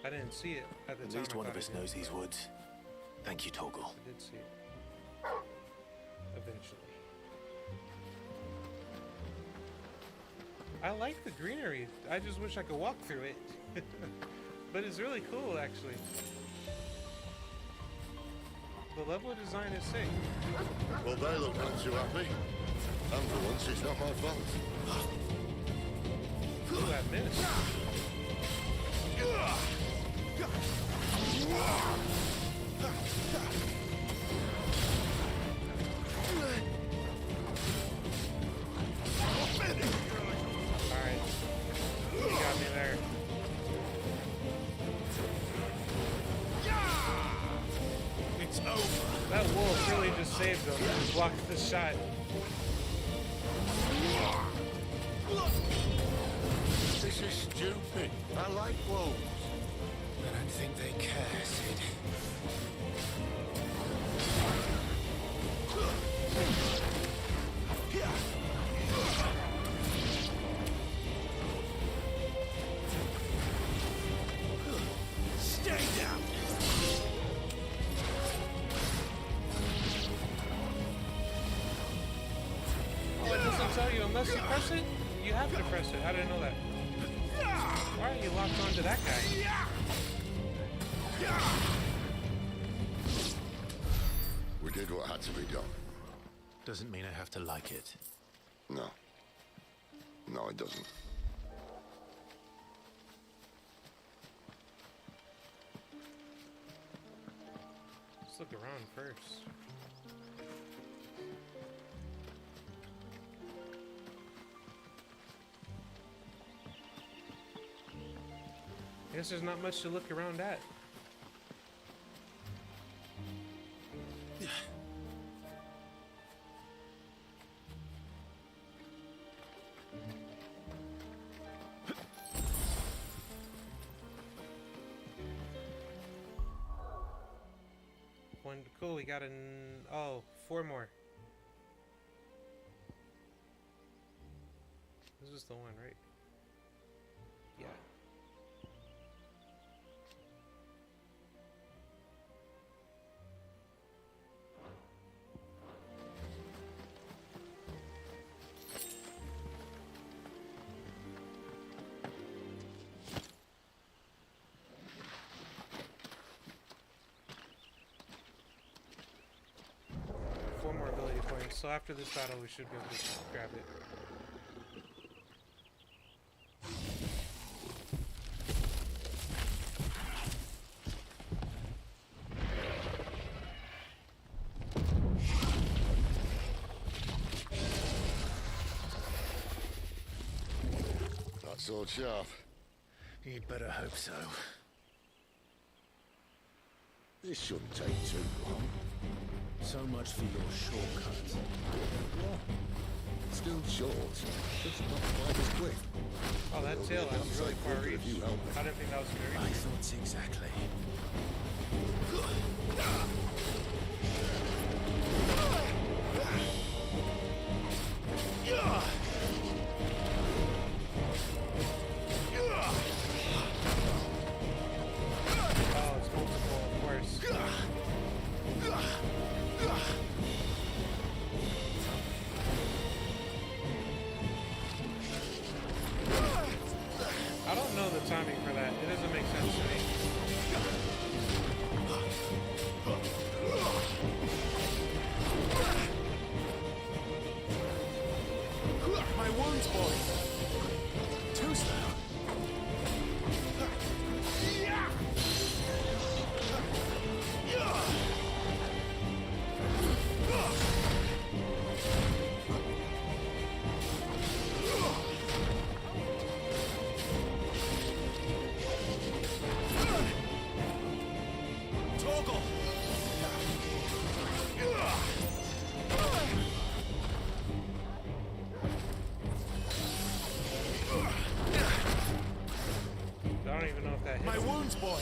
I didn't see it at the time. At least one of us knows these woods. Thank you, Toggle. I did see it. Eventually. I like the greenery. I just wish I could walk through it. But it's really cool, actually. The level design is sick. Well, they look not too happy. And for once, it's not my fault. Ooh, I missed. Alright. You got me there. It's over. That wolf really just saved him. He blocked the shot. This is stupid. I like wolves. I don't think they care, Sid. Stay down. Oh, it doesn't tell you unless you press it? You have to press it. How did I know that? Why are you locked onto that guy? We did what had to be done. Doesn't mean I have to like it. No. No, it doesn't. Let's look around first. I guess there's not much to look around at. One, cool, we got an, oh, 4 more. This is the one, right? Yeah. So after this battle, we should be able to grab it. That sword sharp. You'd better hope so. This shouldn't take too long. So much for your shortcut. What? Still short, just not quite as quick. Oh, that tail has really far reach. I didn't think that was gonna reach. I thought exactly. Oh, it's multiple, of course. I don't know the timing for that. It doesn't make sense to me. My wounds, boy. Too slow. Toggle. I don't even know if that hits. My wounds, boy.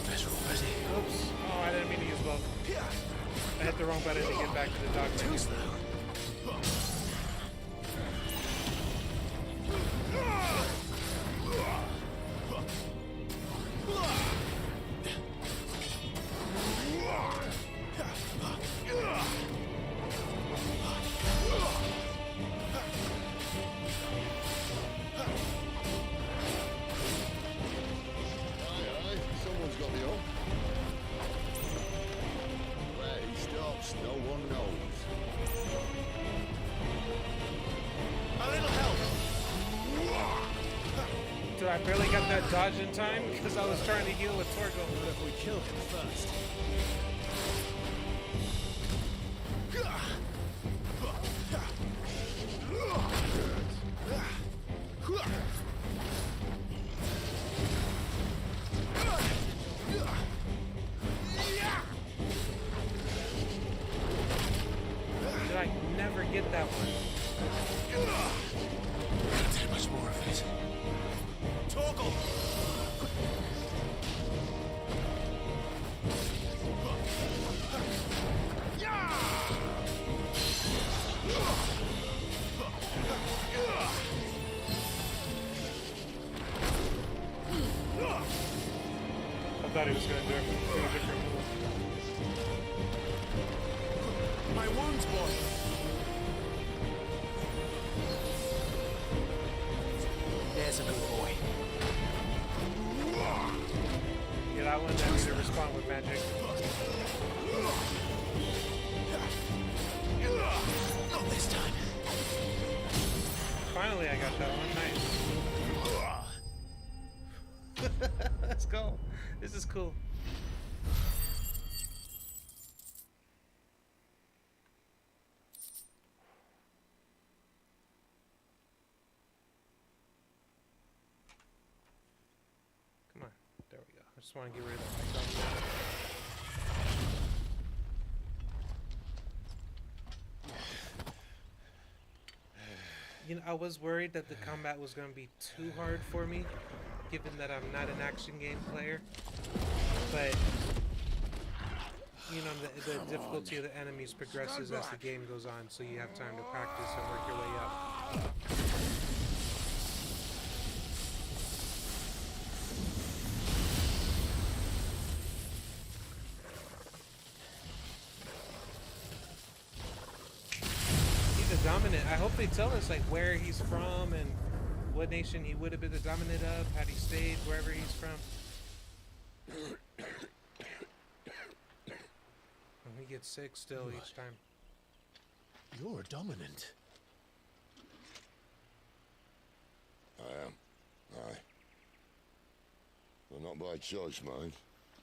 Better already. Oops. Oh, I didn't mean to use both. I hit the wrong button to get back to the doctor. Too slow. Barely got that dodge in time because I was trying to heal with Torgo. What if we kill him first? Did I never get that one? Can't take much more of it. Toggle! I thought he was going to do a different move. My wounds, boy! There's a good boy. Yeah, that one that to respond with magic. Not this time. Finally, I got that one. Nice. Let's go. This is cool. Come on. There we go. I just want to get rid of that. You know, I was worried that the combat was going to be too hard for me, given that I'm not an action game player. But, you know, the difficulty of the enemies progresses as the game goes on, so you have time to practice and work your way up. Dominant. I hope they tell us like where he's from and what nation he would have been the dominant of had he stayed wherever he's from. And he gets sick still each time. You're dominant. I am. Aye. Well, not by choice, mind.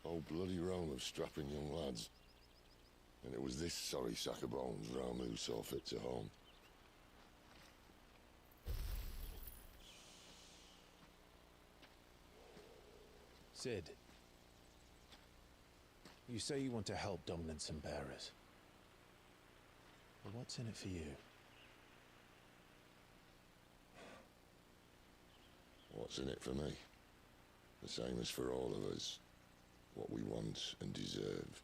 Whole bloody realm of strapping young lads. And it was this sorry sack of bones Ramu who saw fit to home. Sid, you say you want to help dominants and bearers. But what's in it for you? What's in it for me? The same as for all of us. What we want and deserve.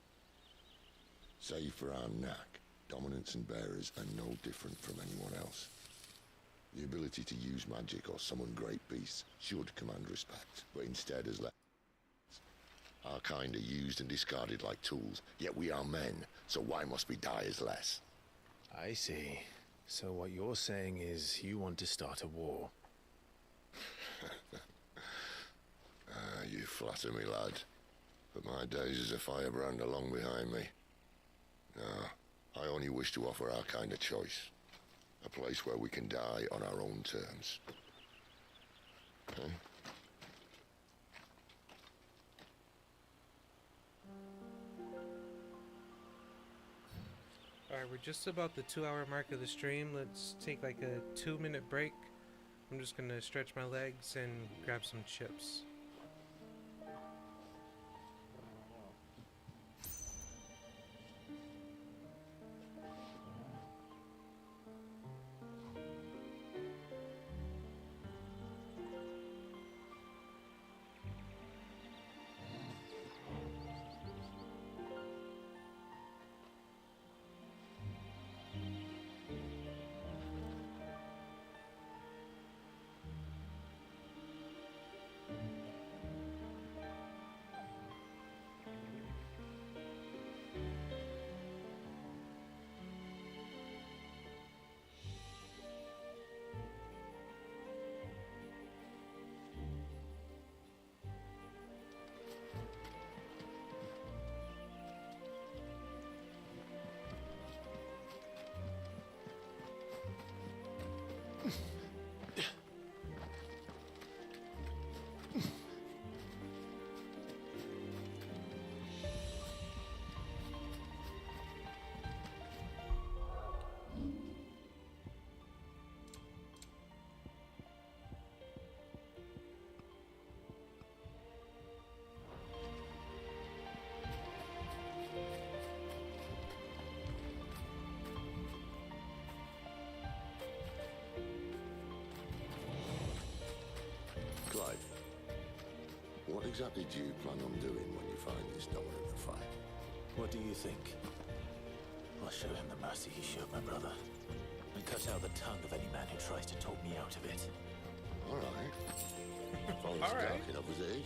Save for our knack, dominants and bearers are no different from anyone else. The ability to use magic or summon great beasts should command respect, but instead has let our kind are used and discarded like tools, yet we are men, so why must we die as less? I see. So what you're saying is you want to start a war. You flatter me, lad. But my days as a firebrand are long behind me. No, I only wish to offer our kind of choice. A place where we can die on our own terms. Okay? Alright, we're just about the 2-hour mark of the stream. Let's take like a 2-minute break. I'm just gonna stretch my legs and grab some chips. What exactly do you plan on doing when you find this dominant to fight? What do you think? I'll show him the mercy he showed my brother, and cut out the tongue of any man who tries to talk me out of it. All right. Forest dark enough as it is.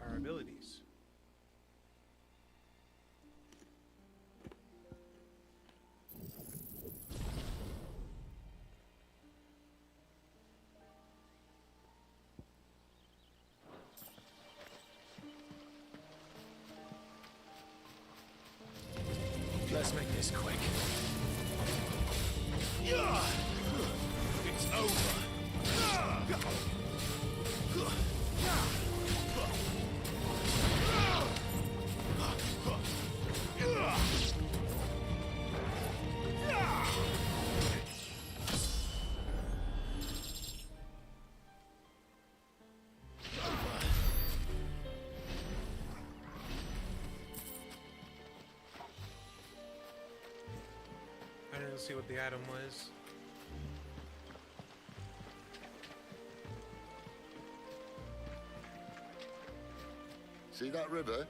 Our abilities. Let's make this quick. It's over. I didn't see what the item was. See that river?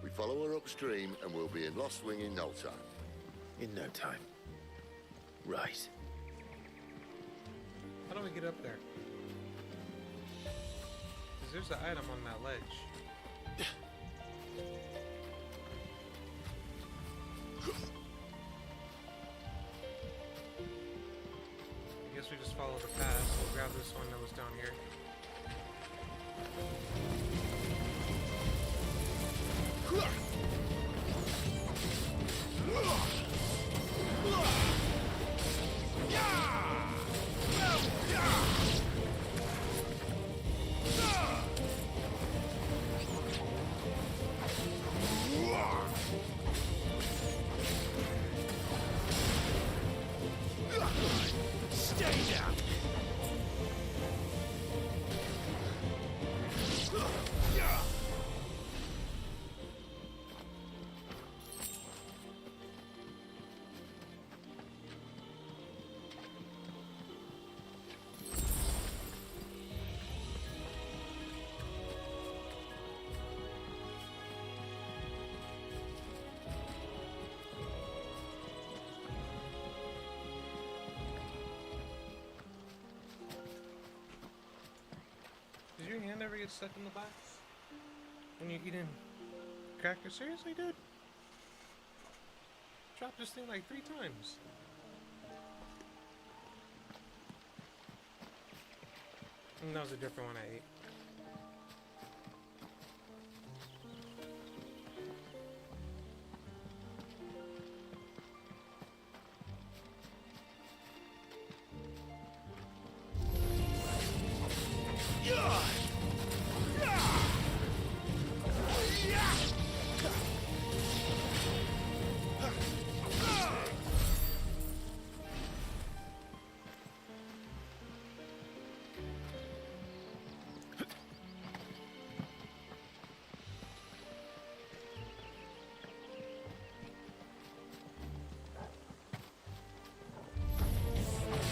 We follow her upstream and we'll be in Lost Wing in no time. In no time. Right. How do we get up there? Because there's an item on that ledge. I guess we just follow the path. We'll grab this one that was down here. Stay down. Does your hand ever get stuck in the box? When you're eating crackers? Seriously, dude? Dropped this thing like 3 times. And that was a different one I ate.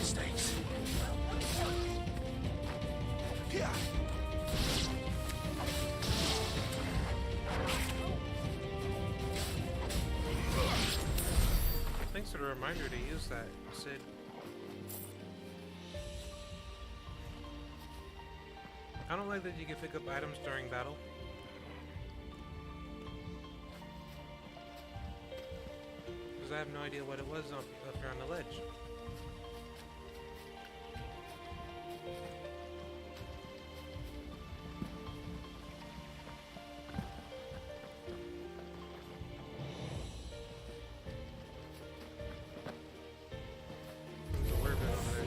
Mistakes. Thanks for the reminder to use that, Sid. I don't like that you can pick up items during battle. Because I have no idea what it was up here on the ledge.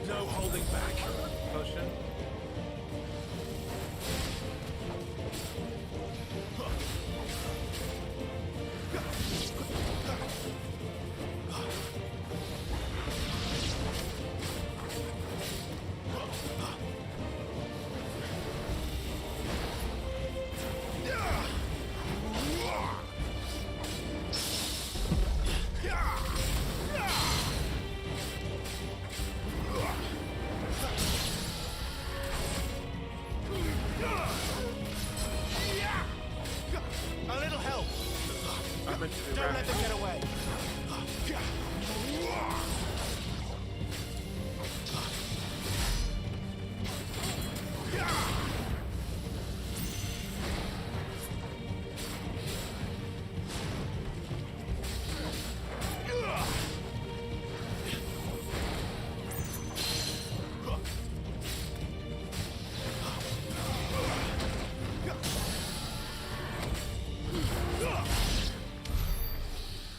No holding back. Potion. try. let them get away.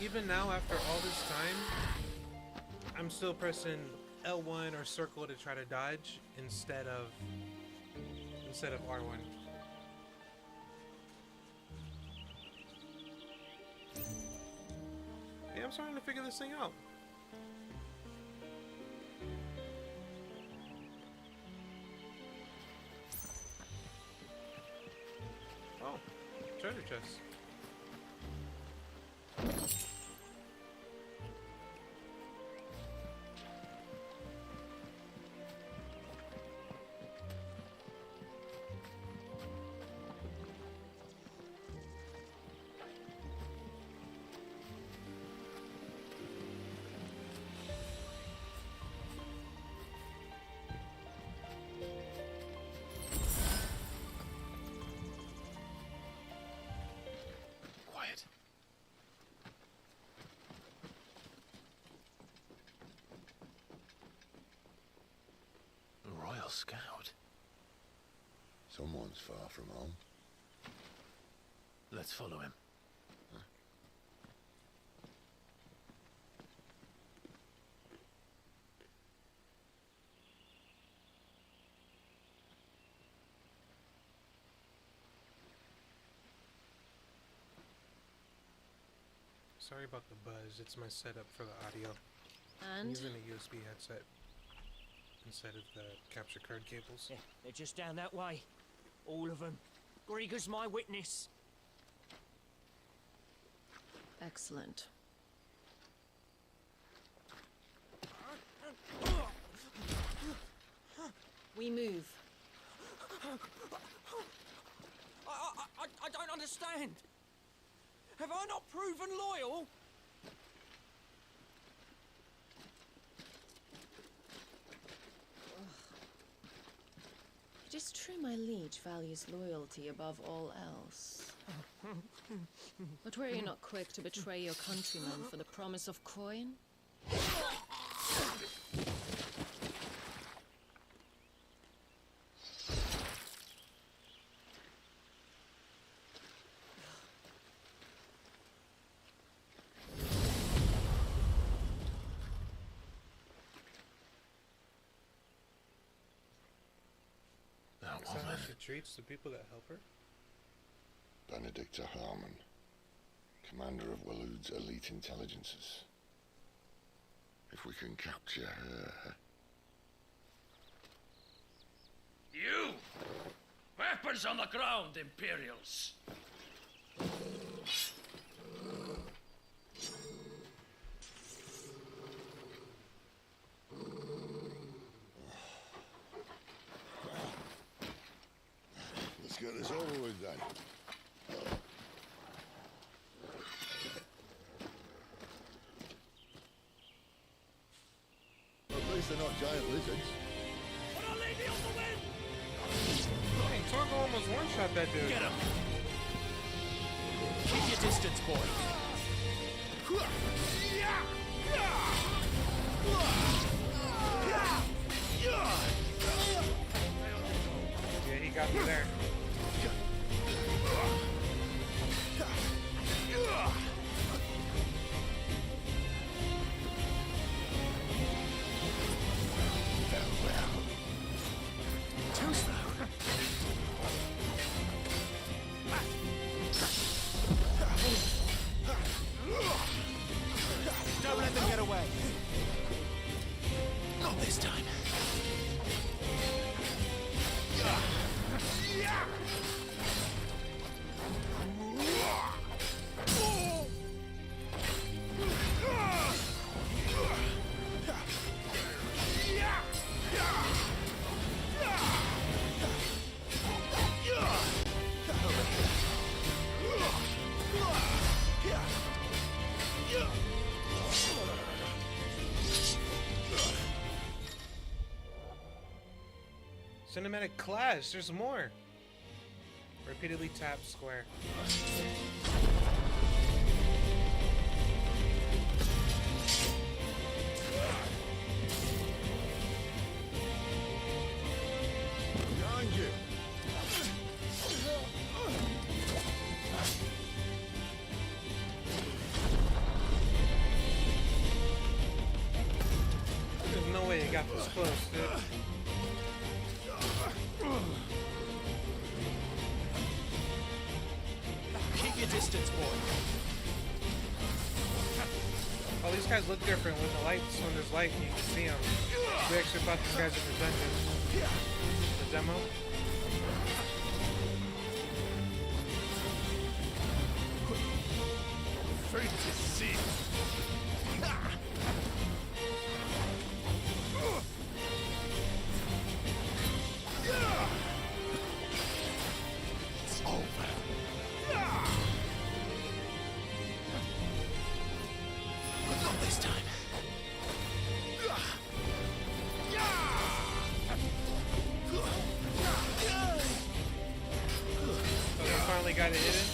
Even now, after all this time, I'm still pressing L1 or circle to try to dodge instead of R1. Yeah, I'm starting to figure this thing out. Oh, treasure chest. Quiet. A Royal Scout. Someone's far from home. Let's follow him. Sorry about the buzz. It's my setup for the audio. I'm And? using a USB headset instead of the capture card cables. Yeah, they're just down that way. All of them. Grieger's my witness. Excellent. We move. I don't understand. Have I not proven loyal? It is true my liege values loyalty above all else. But were you not quick to betray your countrymen for the promise of coin? Is that how she treats the people that help her? Benedicta Harmon, commander of Walood's elite intelligences. If we can capture her... You! Weapons on the ground, Imperials! Let's get this over with then. At least they're not giant lizards. Hey, Torgo almost one-shot that dude. Get him! Keep your distance, boy. Yeah, he got me there. Don't let them get away. Not this time. Cinematic Clash, there's more. Repeatedly tap square. Behind you. There's no way you got this close, dude. Keep your distance, boy. Oh, these guys look different when the lights, when there's light, you can see them. We actually fought these guys in the dungeon. The demo. Afraid to see. It's over. But not this time. So they finally got it hidden.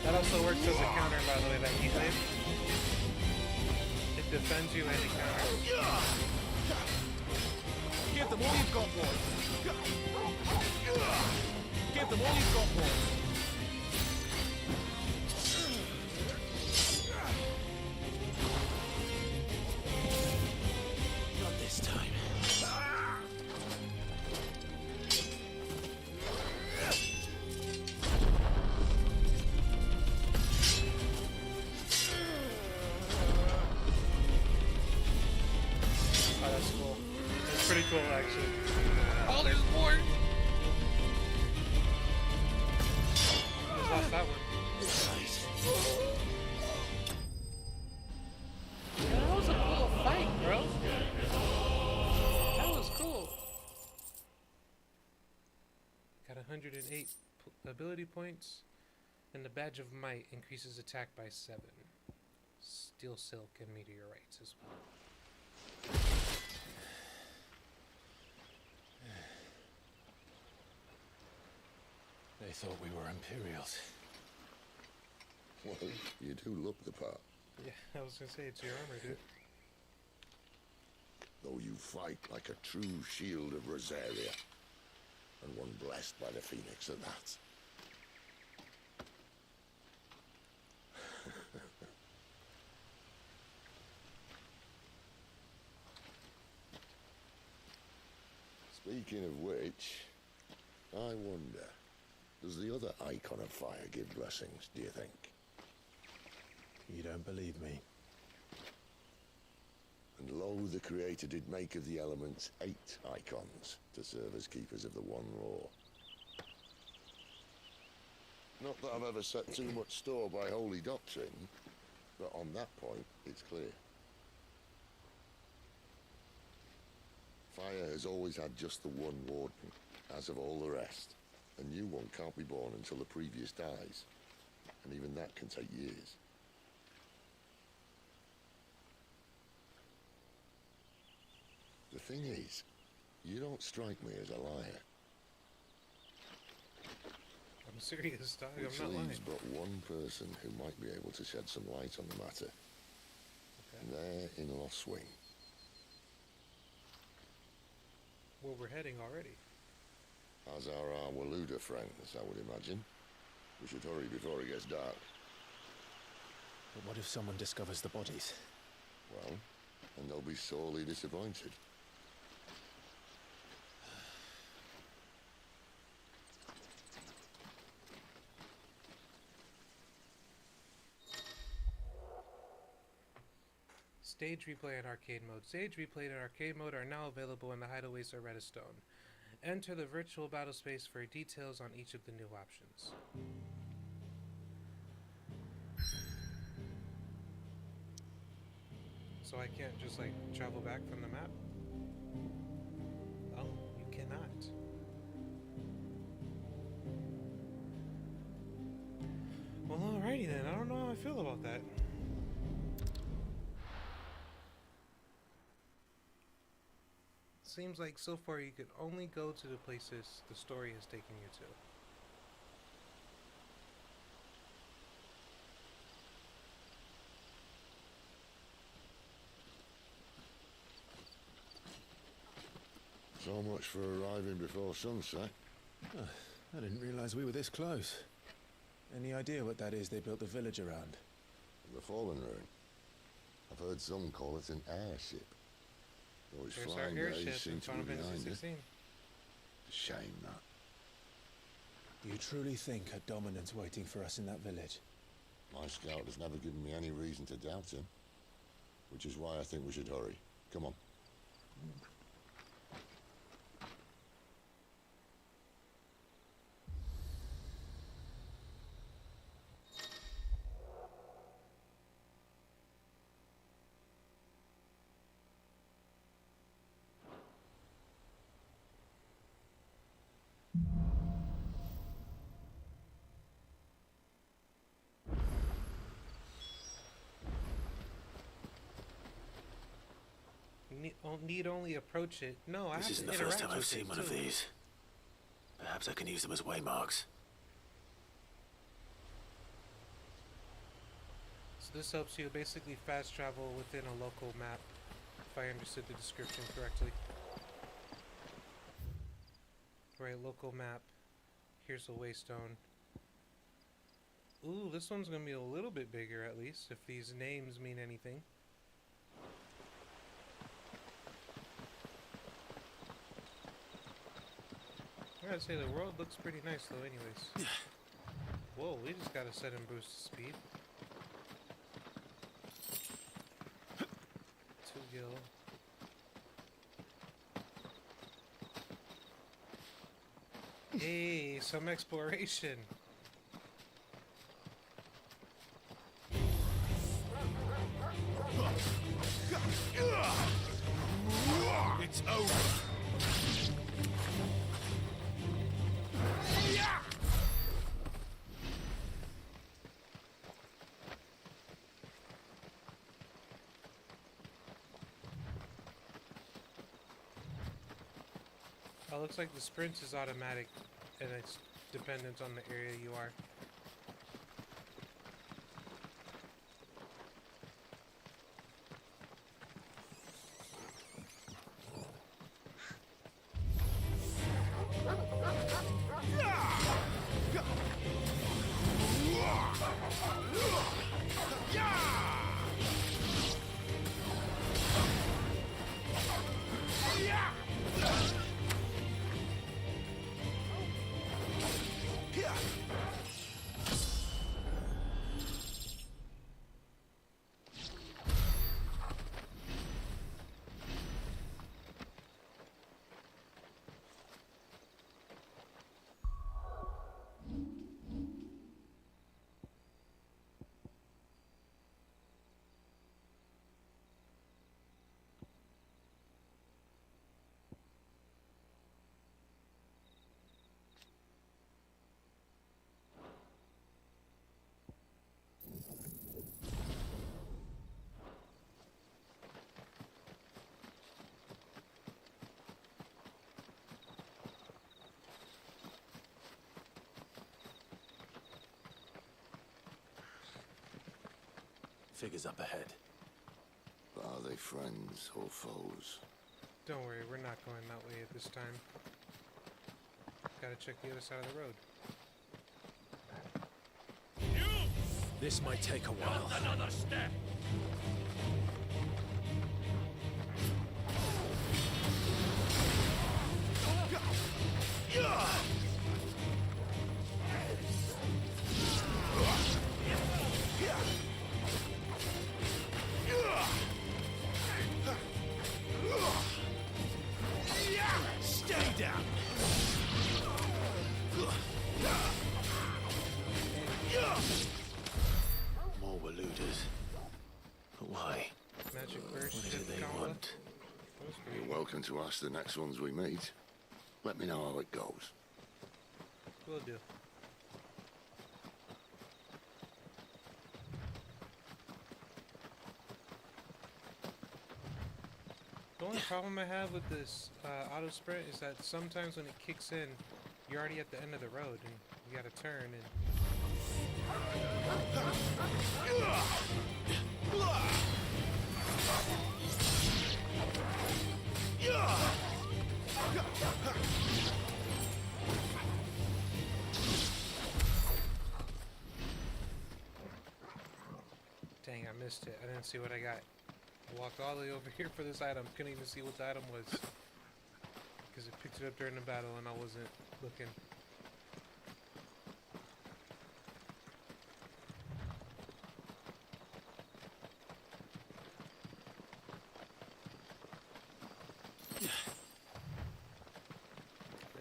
That also works as a counter, by the way, that heat wave. It defends you and it counters. Give them all you've got, boy. Give them all you've got, boy. Not this time. Oh, that's cool. That's pretty cool, actually. Oh, there's more! Just lost that one. Yeah, that was a cool fight, bro. That was cool. Got 108 ability points, and the Badge of Might increases attack by 7. Steel Silk and Meteorites as well. They thought we were Imperials. Well, you do look the part. Yeah, I was gonna say, it's your armor, dude. Though you fight like a true shield of Rosaria. And one blessed by the Phoenix at that. Speaking of which, I wonder, does the other icon of fire give blessings, do you think? You don't believe me? And lo, the Creator did make of the elements 8 icons to serve as keepers of the one law. Not that I've ever set too much store by holy doctrine, but on that point, it's clear. Fire has always had just the one warden, as of all the rest. A new one can't be born until the previous dies, and even that can take years. The thing is, you don't strike me as a liar. I'm serious, dog. Which I'm not lying. leaves but one person who might be able to shed some light on the matter. Okay. And they're in Lost Wing. Well, we're heading already. As are our Waluda friends, I would imagine. We should hurry before it gets dark. But what if someone discovers the bodies? Well, and they'll be sorely disappointed. Stage replay and arcade mode. Stage replay and arcade mode are now available in the Hideaways of Redstone. Enter the virtual battle space for details on each of the new options. So I can't just like travel back from the map? Oh, you cannot. Well, alrighty then. I don't know how I feel about that. seems like so far you could only go to the places the story has taken you to. So much for arriving before sunset. Oh, I didn't realize we were this close. Any idea what that is they built the village around? The Fallen Ruin. I've heard some call it an airship. Though its There's our flying airship days in seem to Final be Fantasy behind it. XVI. Shame that. Do you truly think a dominant's waiting for us in that village? My scout has never given me any reason to doubt him. Which is why I think we should hurry. Come on. Need only approach it. No, I have This to isn't the interact first time I've with seen it, one of too. these. Perhaps I can use them as waymarks. So this helps you basically fast travel within a local map, if I understood the description correctly. Right, local map. Here's a waystone. Ooh, this one's gonna be a little bit bigger at least, if these names mean anything. I gotta say, the world looks pretty nice though anyways. Whoa, we just gotta set and boost speed. 2 gil. Hey, some exploration. It's over. Oh, looks like the sprint is automatic and it's dependent on the area you are. Figures up ahead. Are they friends or foes? Don't worry, we're not going that way at this time. Gotta check the other side of the road. This might take a while. Not another step. Stay down. More Waluders. But why? Magic burst. What is it they want? You're welcome to ask the next ones we meet. Let me know how it goes. Will do. The only problem I have with this auto sprint is that sometimes when it kicks in, you're already at the end of the road and you gotta turn and... Dang, I missed it. I didn't see what I got. I walked all the way over here for this item. Couldn't even see what the item was. Because it picked it up during the battle and I wasn't looking.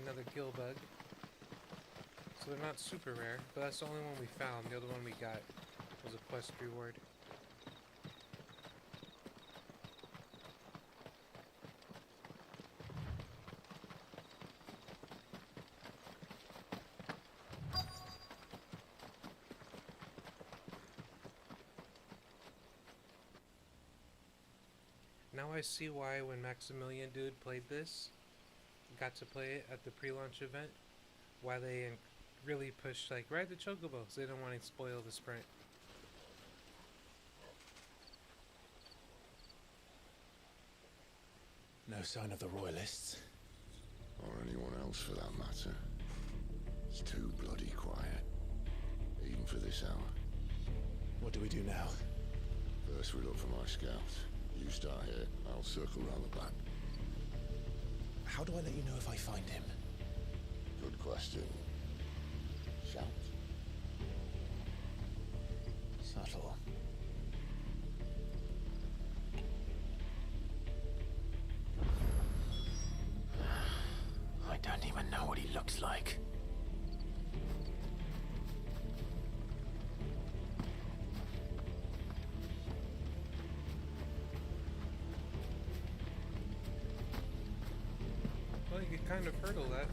Another gill bug. So they're not super rare, but that's the only one we found. The other one we got was a quest reward. Now I see why when Maximilian Dude played this, got to play it at the pre-launch event, why they really pushed like ride the chocobos. They didn't want to spoil the sprint. No sign of the royalists. Or anyone else for that matter. It's too bloody quiet. Even for this hour. What do we do now? First we look for my scout. You start here, I'll circle round the back. How do I let you know if I find him? Good question. Shout. Subtle. I don't even know what he looks like. Well, you could kind of hurdle that.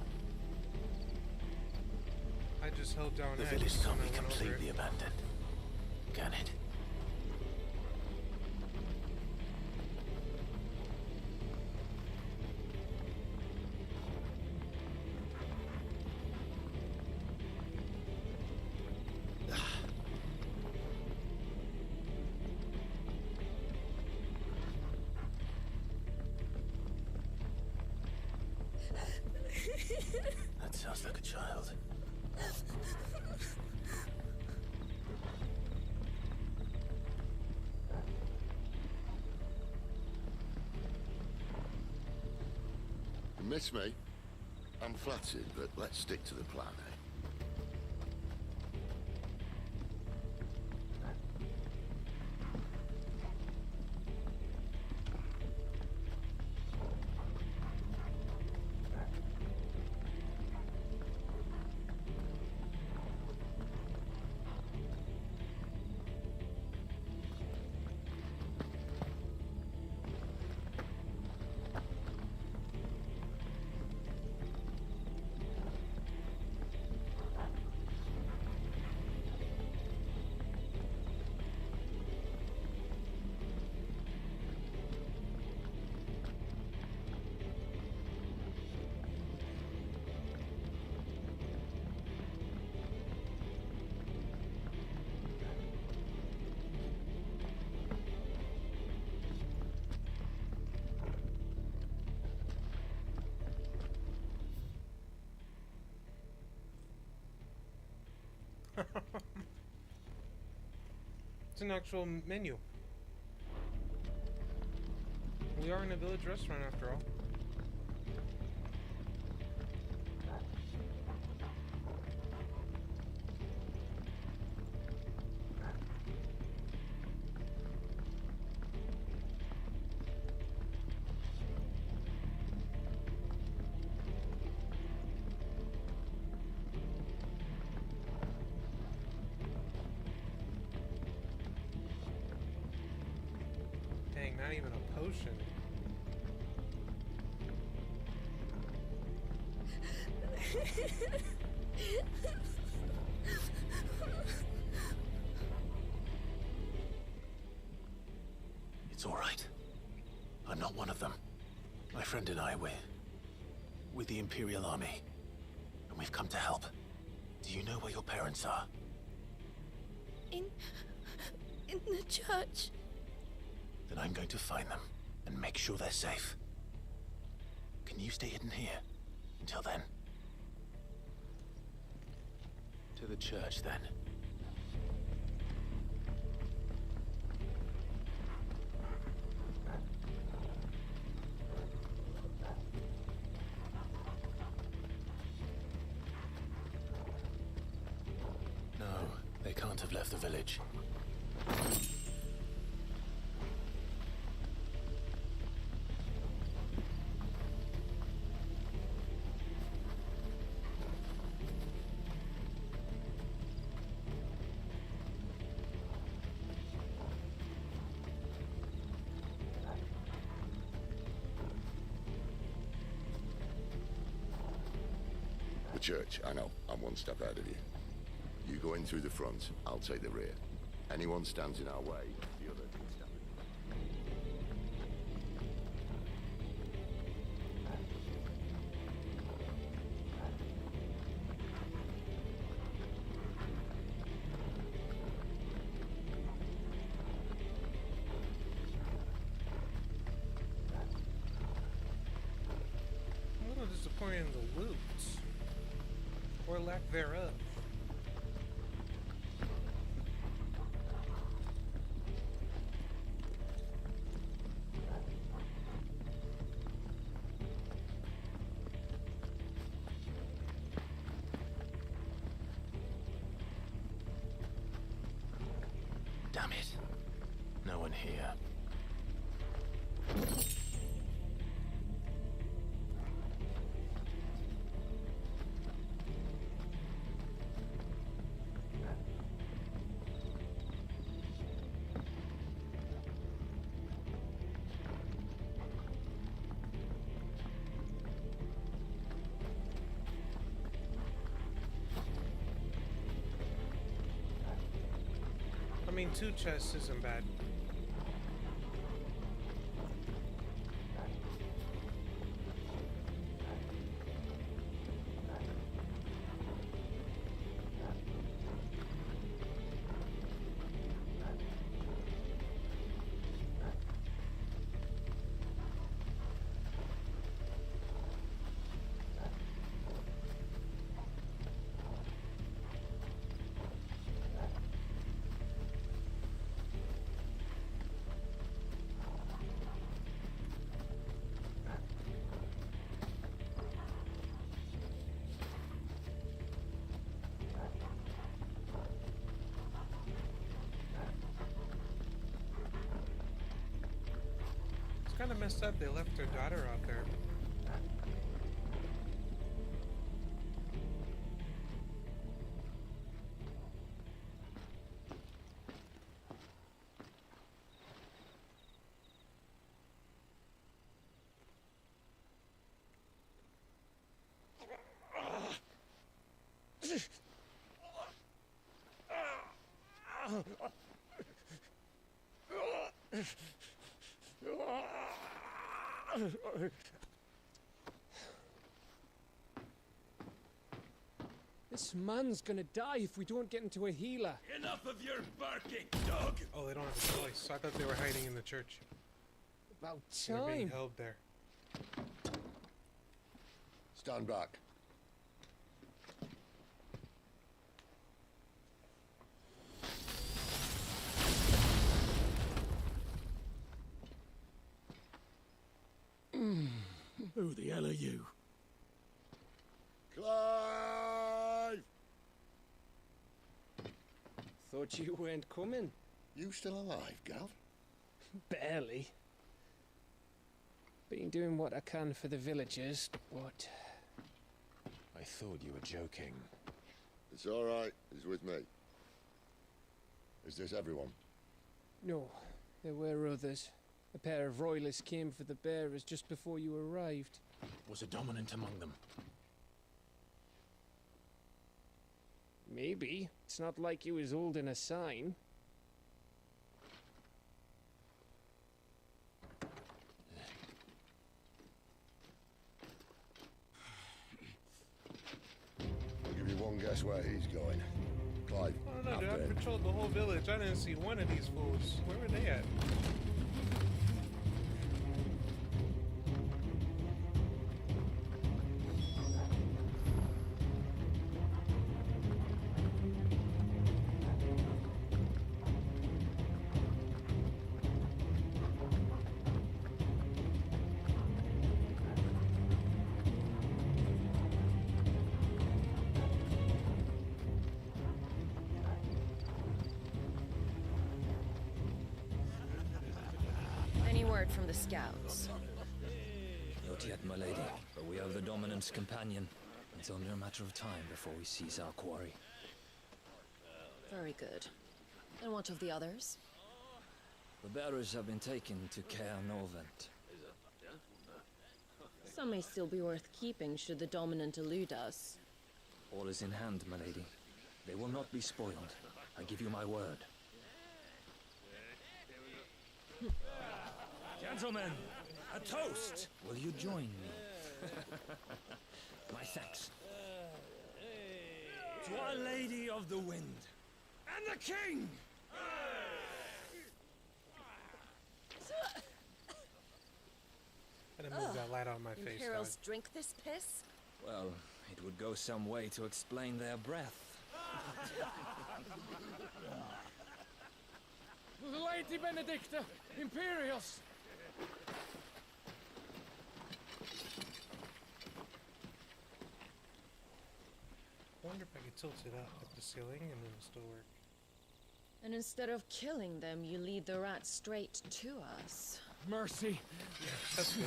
I just held down The X village and can't I be went over completely it. abandoned, can it? That sounds like a child. You miss me? I'm flattered, but let's stick to the plan, eh? It's an actual menu. We are in a village restaurant after all. Dang, not even a potion. It's all right. I'm not one of them. My friend and I, we're with the Imperial Army, and we've come to help. Do you know where your parents are? In the church. Then I'm going to find them and make sure they're safe. Can you stay hidden here until then? To the church, then. No, they can't have left the village. The church, I know. I'm one step ahead of you. You go in through the front, I'll take the rear. Anyone stands in our way, the other can step in. I'm a little disappointed in the loot. Or lack thereof. Damn it. No one here. I mean, 2 chests isn't bad. Kind of messed up. They left their daughter out there. This man's gonna die if we don't get into a healer. Enough of your barking, dog! Oh, they don't have a choice. I thought they were hiding in the church. About They're being time. held there. Stand back. Who the hell are you? Clive! Thought you weren't coming. You still alive, Gav? Barely. Been doing what I can for the villagers, but... I thought you were joking. It's all right. He's with me. Is this everyone? No, there were others. A pair of royalists came for the bearers just before you arrived. Was a dominant among them? Maybe. It's not like he was holding a sign. Guess where he's going. Clive, I don't know, dude. after I him. patrolled the whole village. I didn't see one of these fools. Where were they at? Any word from the scouts? Not yet, my lady, but we have the Dominant's companion. It's only a matter of time before we seize our quarry. Very good. And what of the others? The bearers have been taken to Caer Norvent. Some may still be worth keeping should the Dominant elude us. All is in hand, my lady. They will not be spoiled. I give you my word. Gentlemen, a toast! Will you join me? My thanks. To Our Lady of the Wind and the King! I didn't move that light on my face. Imperials drink this piss? Well, it would go some way to explain their breath. Lady Benedicta, Imperials! I wonder if I could tilt it up at the ceiling and then it'll still work. And instead of killing them, you lead the rats straight to us. Mercy. That's good.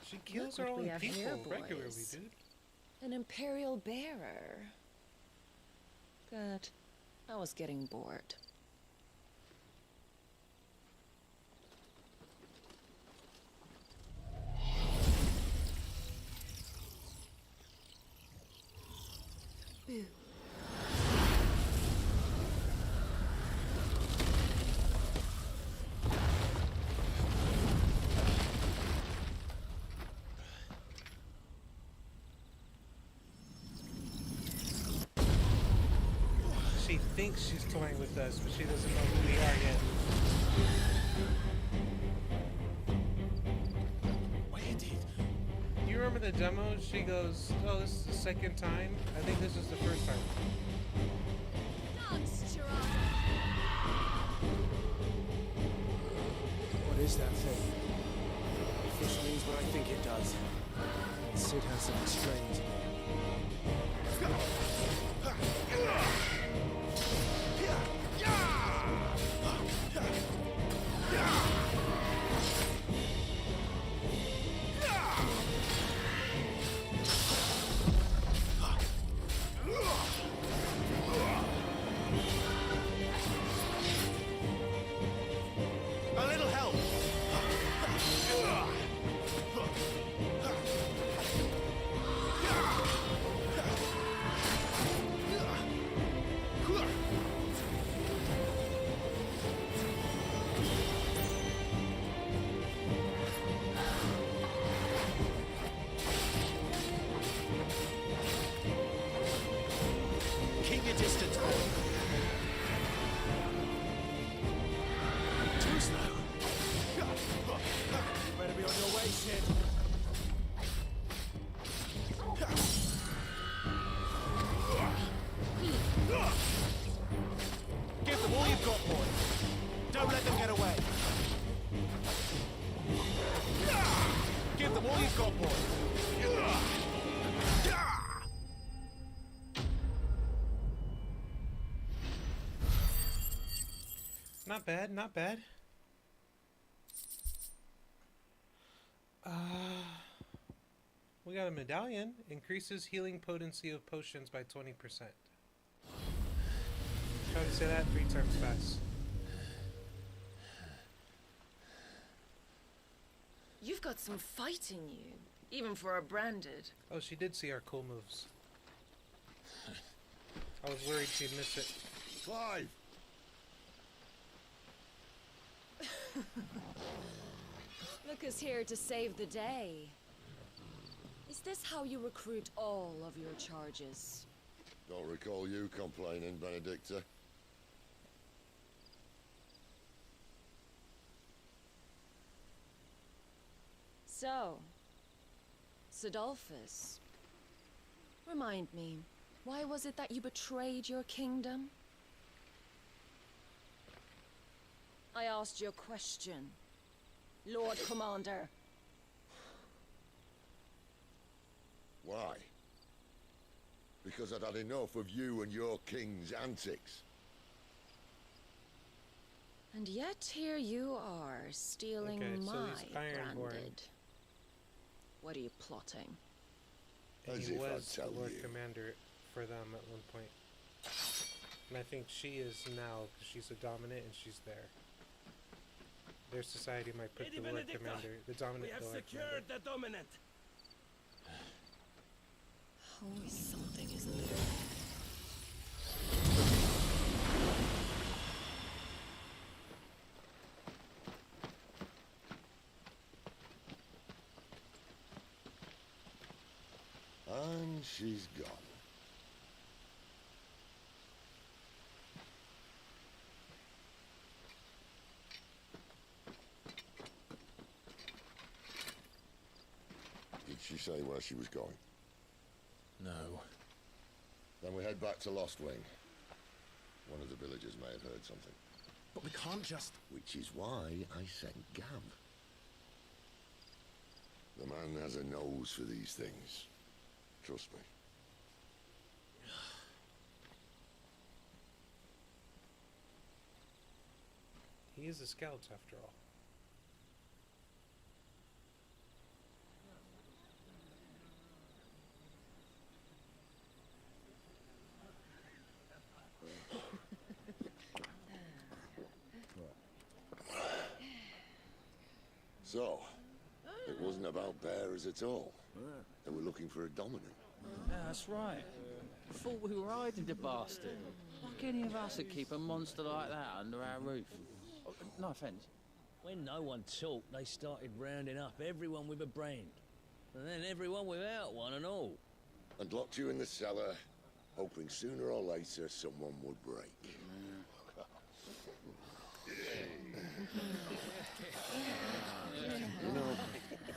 She kills her Look what own we have people here, regularly, boys. dude. An Imperial bearer. Good. I was getting bored. Boo. She thinks she's toying with us, but she doesn't know who we are yet. You remember the demo? She goes, "Oh, this is the second time. I think this is the first time." What is that thing? If this means what I think it does, Sid has something strange in A little help! Keep your distance, boy. Too slow. You better be on your way, Sid. Give them all you've got, boy. Don't let them get away. Give them all you've got, boy. Not bad, not bad. We got a medallion. Increases healing potency of potions by 20%. Try to say that 3 times fast. You've got some fight in you, even for a branded. Oh, she did see our cool moves. I was worried she'd miss it. Clive! Look who's here to save the day. Is this how you recruit all of your charges? Don't recall you complaining, Benedicta. So, Sidolphus, remind me, why was it that you betrayed your kingdom? I asked you a question, Lord Commander. Why? Because I'd had enough of you and your king's antics. And yet here you are, stealing Okay, so my he's Ironborn. branded. What are you plotting? And As he if I'd was the tell Lord you. Commander for them at one point. And I think she is now, because she's a dominant and she's there. Their society might put Lady the Lord Benedicta, Commander, the dominant we have the Lord secured Commander. the dominant. Always something, isn't it? And she's gone. Did she say where she was going? No. Then we head back to Lost Wing. One of the villagers may have heard something. But we can't just... Which is why I sent Gab. The man has a nose for these things. Trust me. He is a scout after all. So, it wasn't about bearers at all. They were looking for a dominant. Yeah, that's right. Thought we were hiding the bastard. Like any of us would keep a monster like that under our roof. Oh, no offence. When no one talked, they started rounding up everyone with a brand. And then everyone without one and all. And locked you in the cellar, hoping sooner or later someone would break. You know,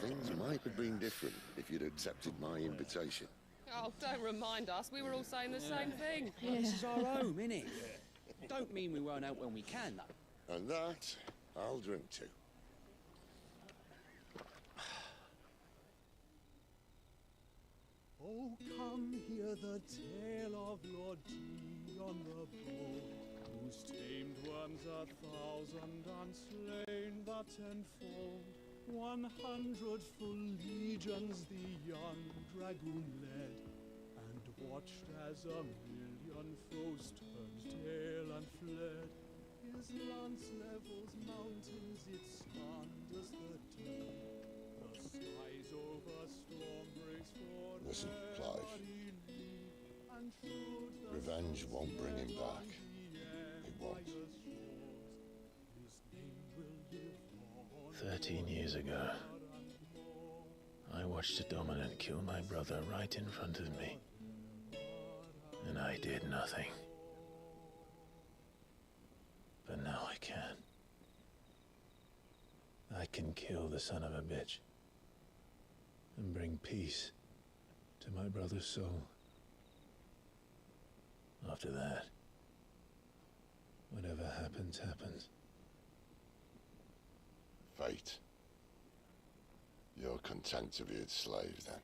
things might have been different if you'd accepted my invitation. Oh, don't remind us. We were all saying the same thing. This is our home, innit? Don't mean we won't out when we can, though. And that, I'll drink to. Oh, come hear the tale of Lord G on the bow, whose tamed worms 1,000 unslain but tenfold. 100 full legions the young dragoon led, and watched as 1,000,000 foes turned tail and fled. His lance levels mountains, it slanders the deep. The skies over storm breaks for Listen, Clive. and through the Revenge won't bring him back. It won't. 13 years ago, I watched a dominant kill my brother right in front of me. And I did nothing. But now I can. I can kill the son of a bitch and bring peace to my brother's soul. After that, whatever happens, happens. Fate. You're content to be its slave, then?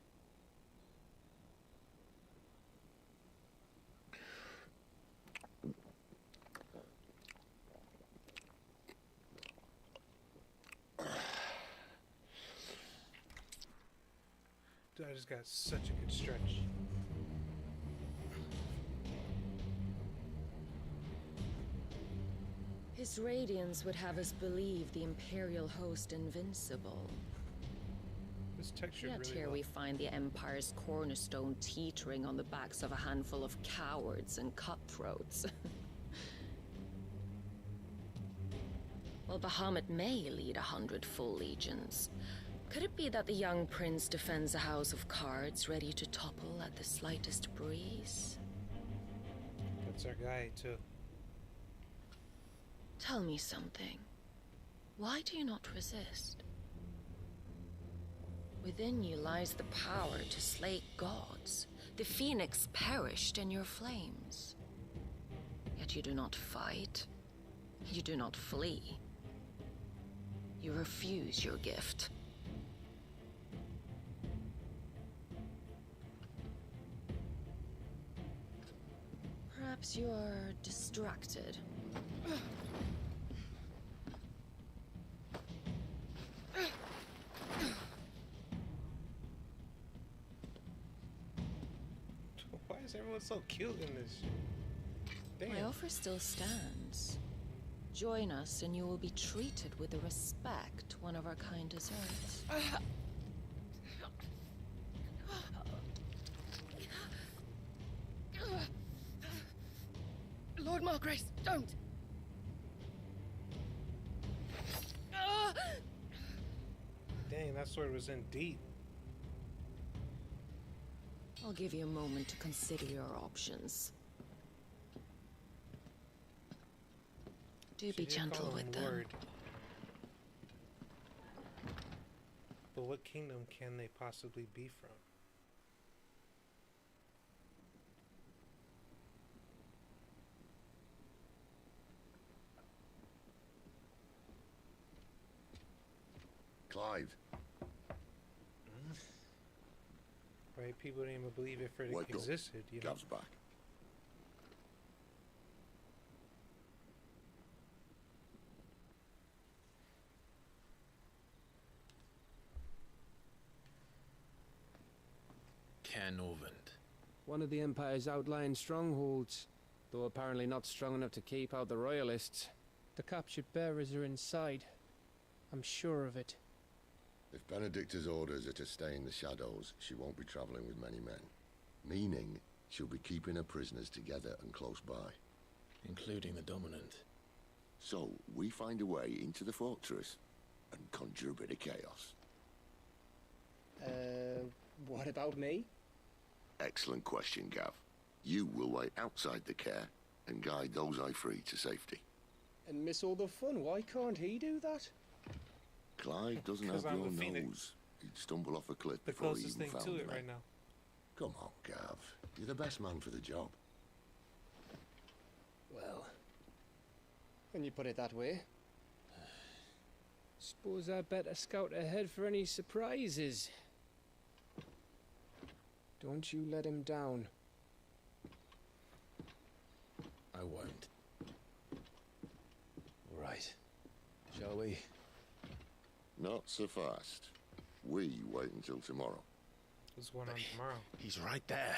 Dude, I just got such a good stretch. His radiance would have us believe the Imperial host invincible. This texture Yet really here well. we find the Empire's cornerstone teetering on the backs of a handful of cowards and cutthroats. Well, Bahamut may lead 100 full legions. Could it be that the young prince defends a house of cards ready to topple at the slightest breeze? That's our guy, too. Tell me something. Why do you not resist? Within you lies the power to slay gods. The phoenix perished in your flames. Yet you do not fight. You do not flee. You refuse your gift. Perhaps you are distracted. Why is everyone so cute in this? Damn. My offer still stands. Join us and you will be treated with the respect one of our kind deserves. Lord Margrace, don't! Dang, that sword was in deep. I'll give you a moment to consider your options. Do be gentle with them. Word. But what kingdom can they possibly be from? Clive. Right, people didn't even believe it for it existed, you know. Gav's back. Canovant. One of the Empire's outlying strongholds, though apparently not strong enough to keep out the Royalists. The captured bearers are inside. I'm sure of it. If Benedicta's orders are to stay in the shadows, she won't be traveling with many men. Meaning, she'll be keeping her prisoners together and close by. Including the Dominant. So, we find a way into the fortress and conjure a bit of chaos. What about me? Excellent question, Gav. You will wait outside the care and guide those I free to safety. And miss all the fun. Why can't he do that? Clive doesn't have your nose. He'd stumble off a cliff before he even found the right now. Come on, Gav. You're the best man for the job. Well, when you put it that way. Suppose I'd better scout ahead for any surprises. Don't you let him down. I won't. Right. Shall we? Not so fast. We wait until tomorrow. What's going on tomorrow? He's right there.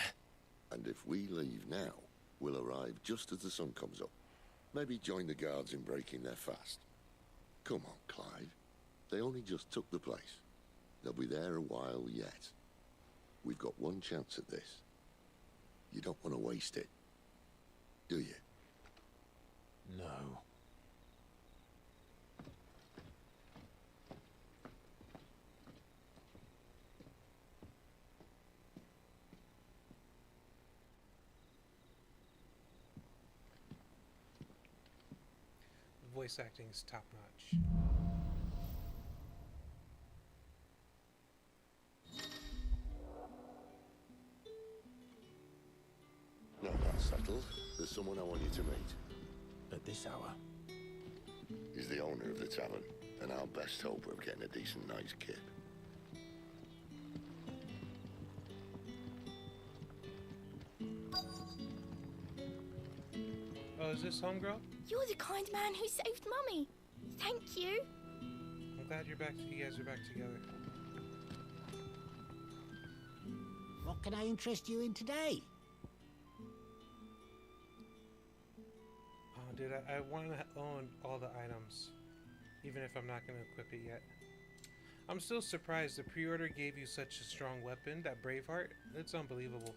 And if we leave now, we'll arrive just as the sun comes up. Maybe join the guards in breaking their fast. Come on, Clive. They only just took the place. They'll be there a while yet. We've got one chance at this. You don't want to waste it, do you? No. Voice acting is top notch. Now that's settled. There's someone I want you to meet. At this hour? He's the owner of the tavern, and our best hope of getting a decent night's kip. Oh, is this homegirl? You're the kind man who saved Mummy. Thank you. I'm glad you're back. You guys are back together. What can I interest you in today? Oh, dude, I want to own all the items, even if I'm not going to equip it yet. I'm still surprised the pre-order gave you such a strong weapon, that Braveheart. It's unbelievable.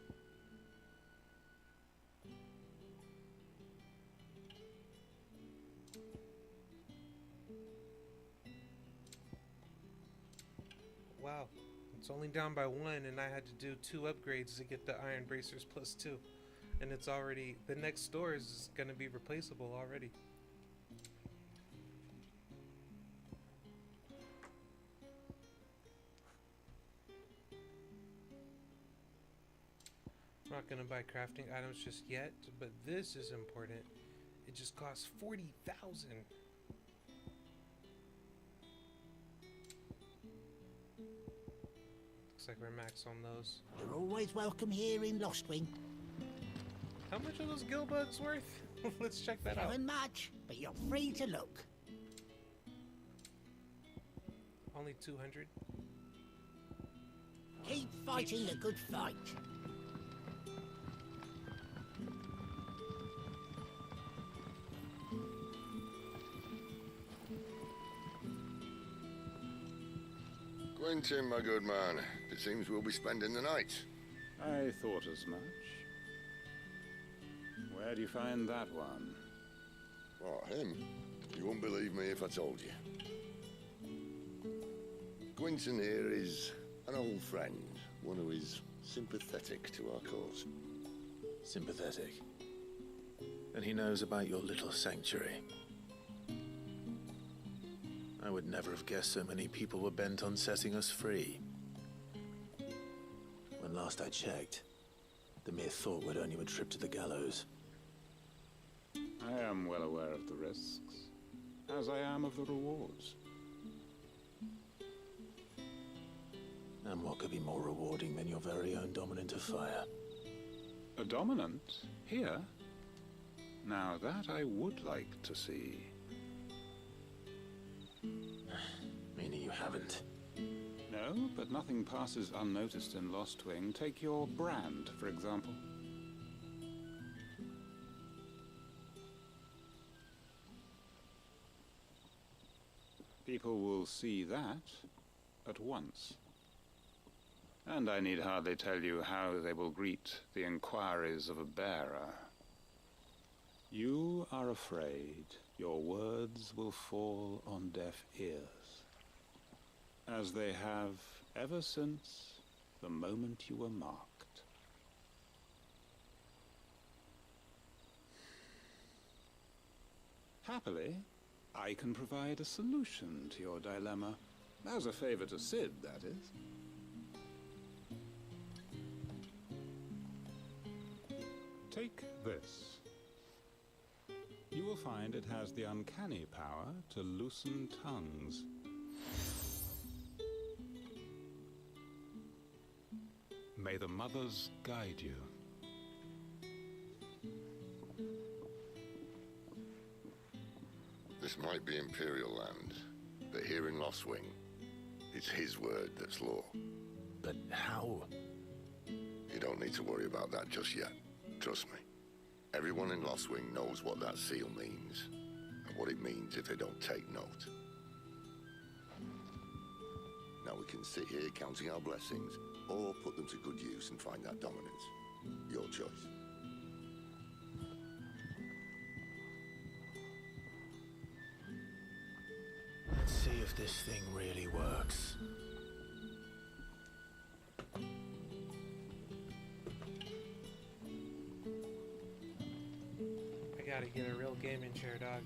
It's only down by 1, and I had to do 2 upgrades to get the iron bracers +2. And it's already, the next store is going to be replaceable already. I'm not going to buy crafting items just yet, but this is important. It just costs 40,000. Looks like we're max on those. You're always welcome here in Lostwing. How much are those gill bugs worth? Let's check that out. Not much, but you're free to look. Only 200. Keep fighting the good fight. Quentin, my good man. It seems we'll be spending the night. I thought as much. Where do you find that one? What, him? You wouldn't believe me if I told you. Quentin here is an old friend, one who is sympathetic to our cause. Sympathetic. And he knows about your little sanctuary. I would never have guessed so many people were bent on setting us free. When last I checked, the mere thought would earn you a trip to the gallows. I am well aware of the risks, as I am of the rewards. And what could be more rewarding than your very own dominant of fire? A dominant? Here? Now that I would like to see. Meaning you haven't? No, but nothing passes unnoticed in Lostwing. Take your brand, for example. People will see that at once. And I need hardly tell you how they will greet the inquiries of a bearer. You are afraid your words will fall on deaf ears, as they have ever since the moment you were marked. Happily, I can provide a solution to your dilemma. As a favor to Sid, that is. Take this. You will find it has the uncanny power to loosen tongues. May the mothers guide you. This might be Imperial land, but here in Lostwing, it's his word that's law. But how? You don't need to worry about that just yet. Trust me. Everyone in Lostwing knows what that seal means, and what it means if they don't take note. Now we can sit here counting our blessings, or put them to good use and find that dominance. Your choice. Let's see if this thing really works. I gotta get a real gaming chair, dog.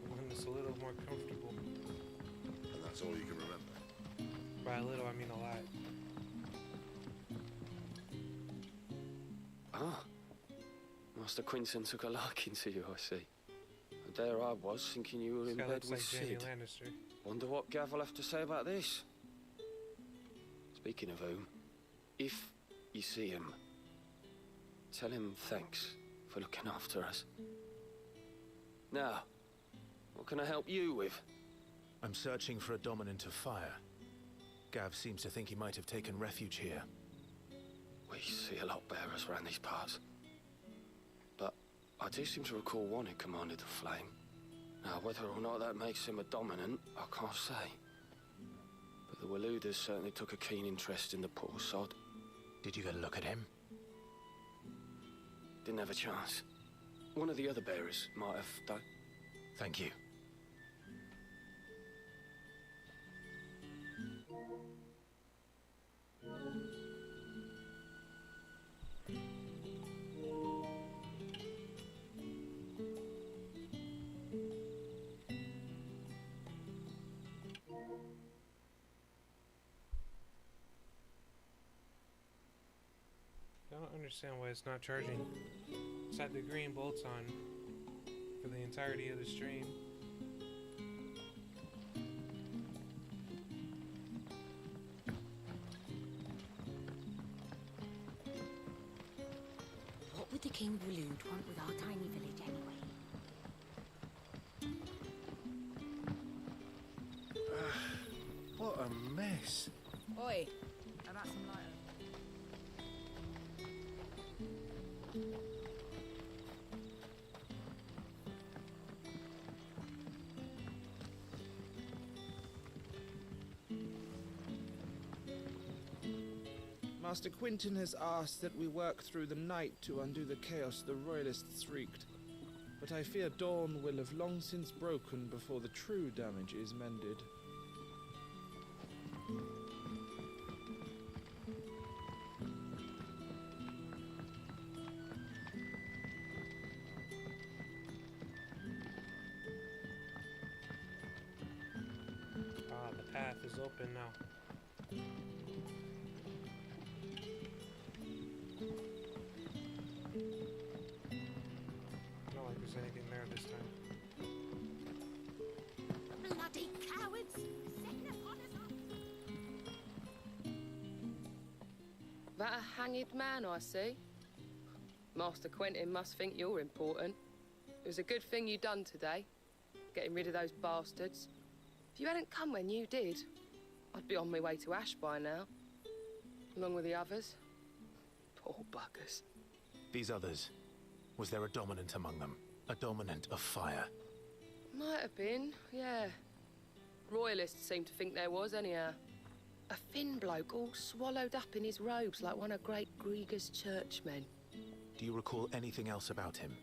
One that's a little more comfortable. And that's all you can remember? By a little, I mean a lot. Ah, Master Quinton took a liking to you, I see. And there I was, thinking you were in bed with Sid. Wonder what Gav will have to say about this. Speaking of whom, if you see him, tell him thanks for looking after us. Now, what can I help you with? I'm searching for a dominant of fire. Gav seems to think he might have taken refuge here. We see a lot bearers around these parts. But I do seem to recall one who commanded the flame. Now, whether or not that makes him a dominant, I can't say. But the Waluders certainly took a keen interest in the poor sod. Did you get a look at him? Didn't have a chance. One of the other bearers might have done. Thank you. don't understand why it's not charging. It's had the green bolts on for the entirety of the stream. What would the King of Waloed want with our tiny village anyway? What a mess. Oi, how about some lighter? Master Quinton has asked that we work through the night to undo the chaos the Royalists wreaked. But I fear dawn will have long since broken before the true damage is mended. Ah, the path is open now. Not like there's anything there this time. Bloody cowards! Setting upon us all. That a hanged man I see? Master Quentin must think you're important. It was a good thing you done today, getting rid of those bastards. If you hadn't come when you did, I'd be on my way to Ash by now, along with the others. Poor buggers. These others, was there a dominant among them? A dominant of fire? Might have been, yeah. Royalists seem to think there was, anyhow. A thin bloke all swallowed up in his robes like one of Great Grieger's churchmen. Do you recall anything else about him?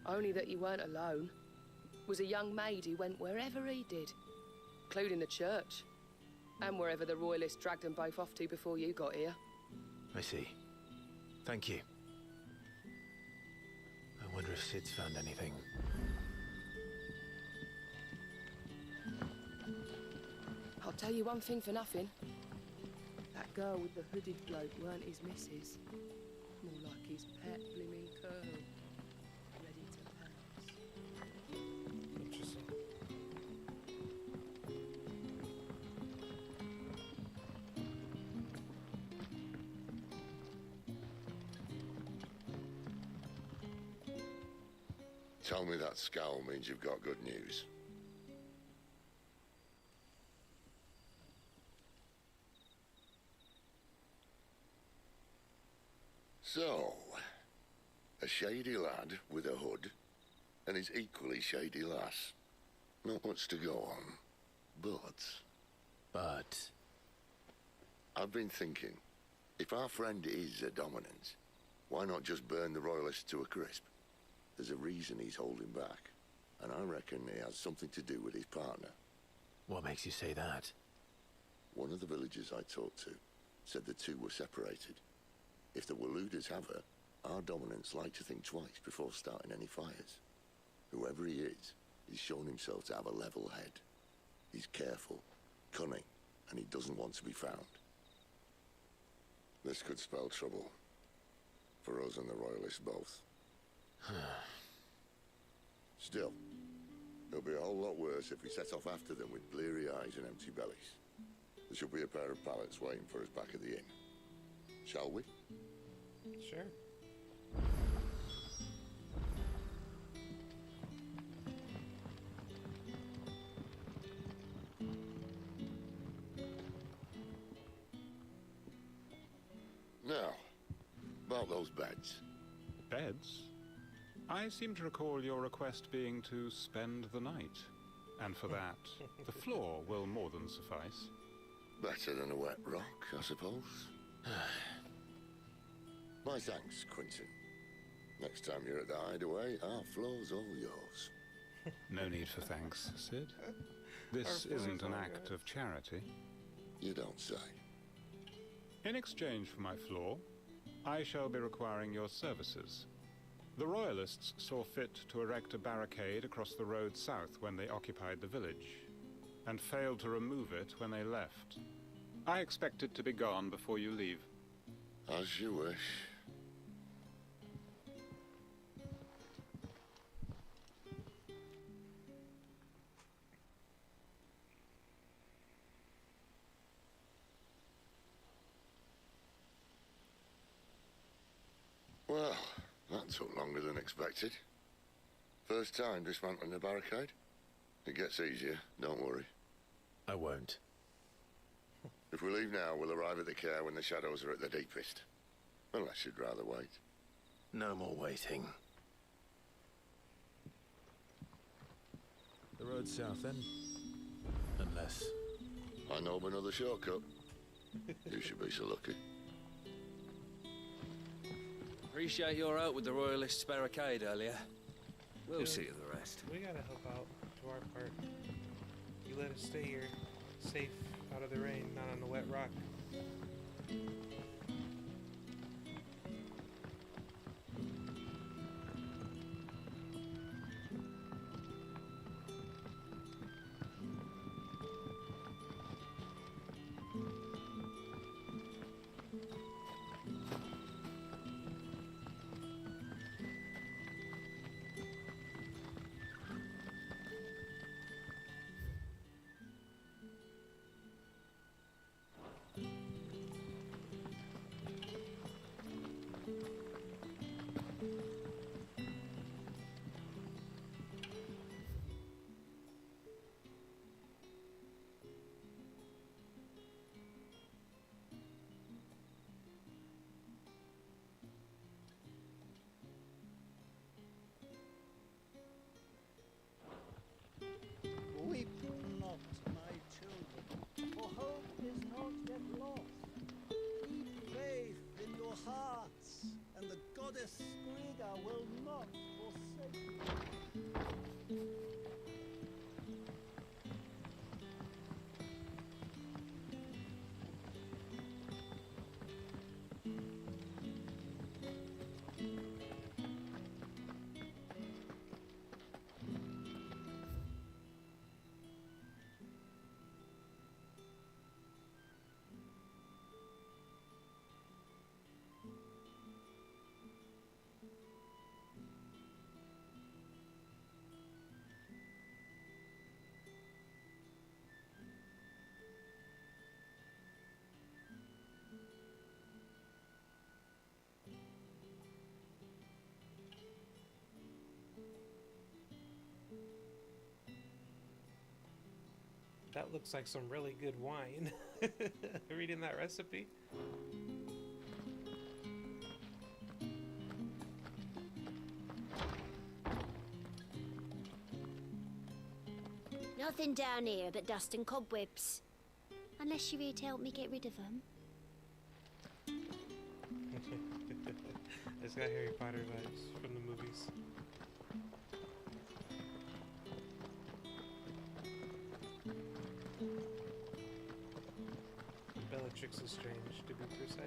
Only that he weren't alone. Was a young maid who went wherever he did, including the church, and wherever the Royalists dragged them both off to before you got here. I see. Thank you. I wonder if Sid's found anything. I'll tell you one thing for nothing. That girl with the hooded bloke weren't his missus. More like his pet blimmin' colonel. Ready to pounce. Interesting. Tell me that scowl means you've got good news. So, a shady lad with a hood and his equally shady lass. Not much to go on, but... I've been thinking, if our friend is a dominant, why not just burn the Royalists to a crisp? There's a reason he's holding back, and I reckon it has something to do with his partner. What makes you say that? One of the villagers I talked to said the two were separated. If the Waluders have her, our dominants like to think twice before starting any fires. Whoever he is, he's shown himself to have a level head. He's careful, cunning, and he doesn't want to be found. This could spell trouble. For us and the Royalists both. Still, it'll be a whole lot worse if we set off after them with bleary eyes and empty bellies. There should be a pair of pallets waiting for us back at the inn. Shall we? Sure. Now, about those beds. Beds? I seem to recall your request being to spend the night. And for that, the floor will more than suffice. Better than a wet rock, I suppose. My thanks, Quinton. Next time you're at the hideaway, our floor's all yours. No need for thanks, Sid. This isn't an act of charity. You don't say. In exchange for my floor, I shall be requiring your services. The Royalists saw fit to erect a barricade across the road south when they occupied the village, and failed to remove it when they left. I expected to be gone before you leave. As you wish. Well, that took longer than expected. First time dismantling the barricade? It gets easier, don't worry. I won't. If we leave now, we'll arrive at the care when the shadows are at their deepest. Unless you'd rather wait. No more waiting. The road south then? Unless... I know of another shortcut. You should be so lucky. Appreciate your help with the Royalists' barricade earlier. We'll see to the rest. We gotta help out to our part. You let us stay here, safe, out of the rain, not on the wet rock. Weep not, my children, for hope is not yet lost. Keep faith in your hearts, and the goddess Skriga will not forsake you. That looks like some really good wine. Reading that recipe. Nothing down here but dust and cobwebs. Unless you're here to help me get rid of them. It's got Harry Potter vibes from the movies. Bellatrix is strange, to be precise.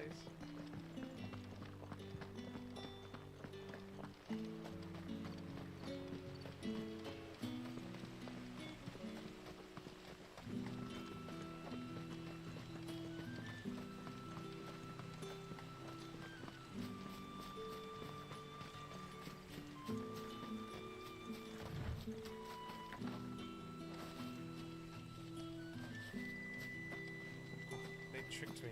They tricked me.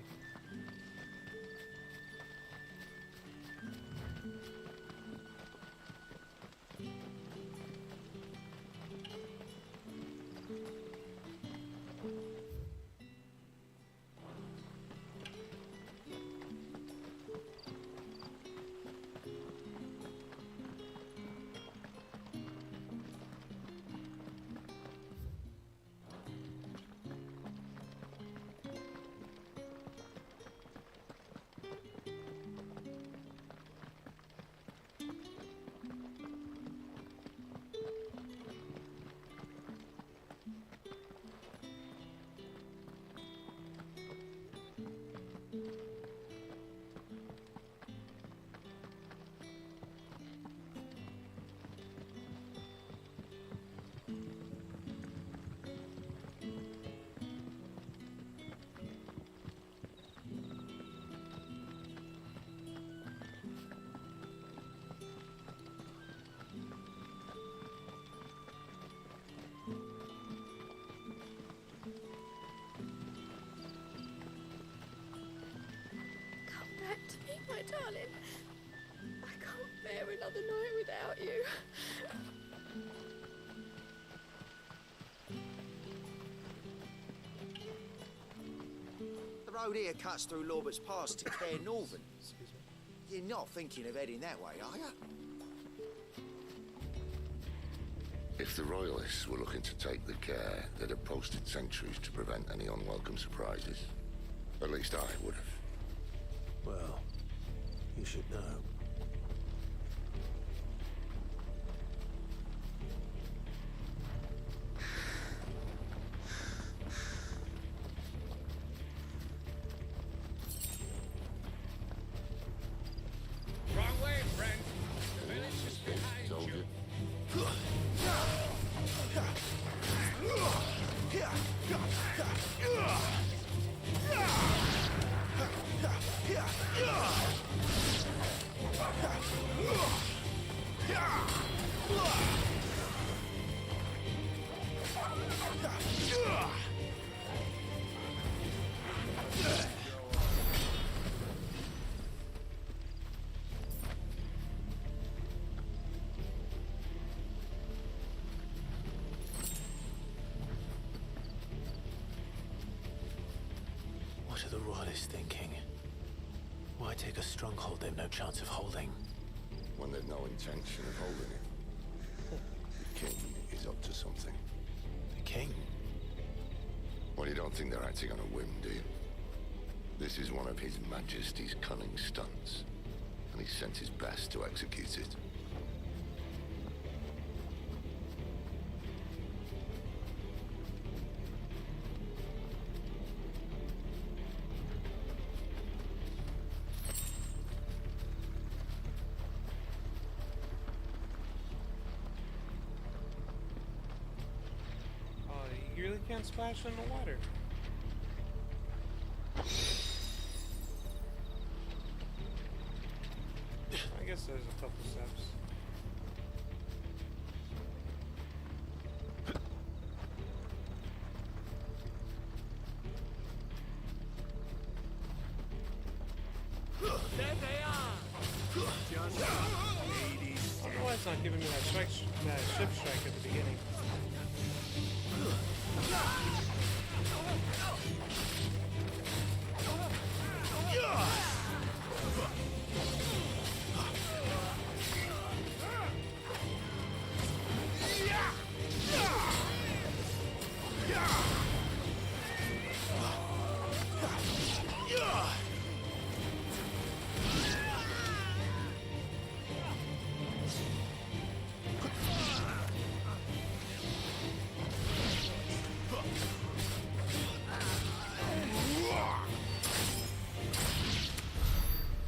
my darling. I can't bear another night without you. The road here cuts through Lorbert's Pass to Care Northern. You're not thinking of heading that way, are you? If the Royalists were looking to take the care, they'd have posted sentries to prevent any unwelcome surprises. At least I would have. Well, you should know. Wrong way, friend. The village is behind you. What are the Royalists thinking? Why take a stronghold they've no chance of holding? When they've no intention of holding it. The king is up to something. The king? Well, you don't think they're acting on a whim, do you? This is one of His Majesty's cunning stunts, and he sent his best to execute it. You really can't splash in the water. I guess there's a couple steps. There they are. Just I don't know why it's not giving me that ship strike at the beginning.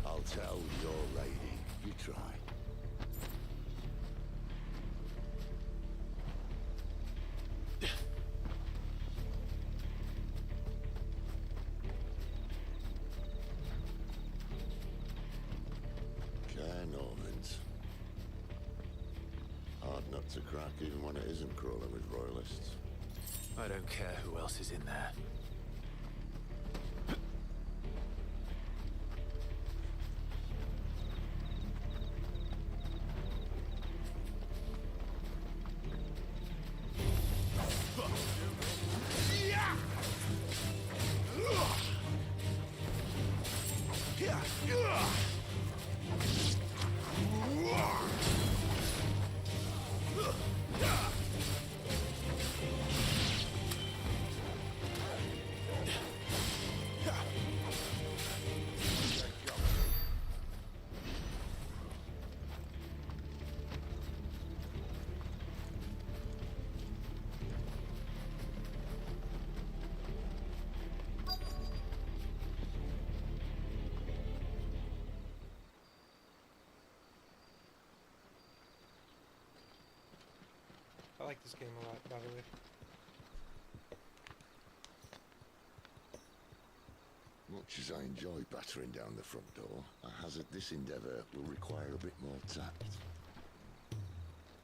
I'll tell your lady. You try. Care Normans. Hard nut to crack even when it isn't crawling with royalists. I don't care who else is in there. I like this game a lot, by the way. Much as I enjoy battering down the front door, I hazard this endeavour will require a bit more tact.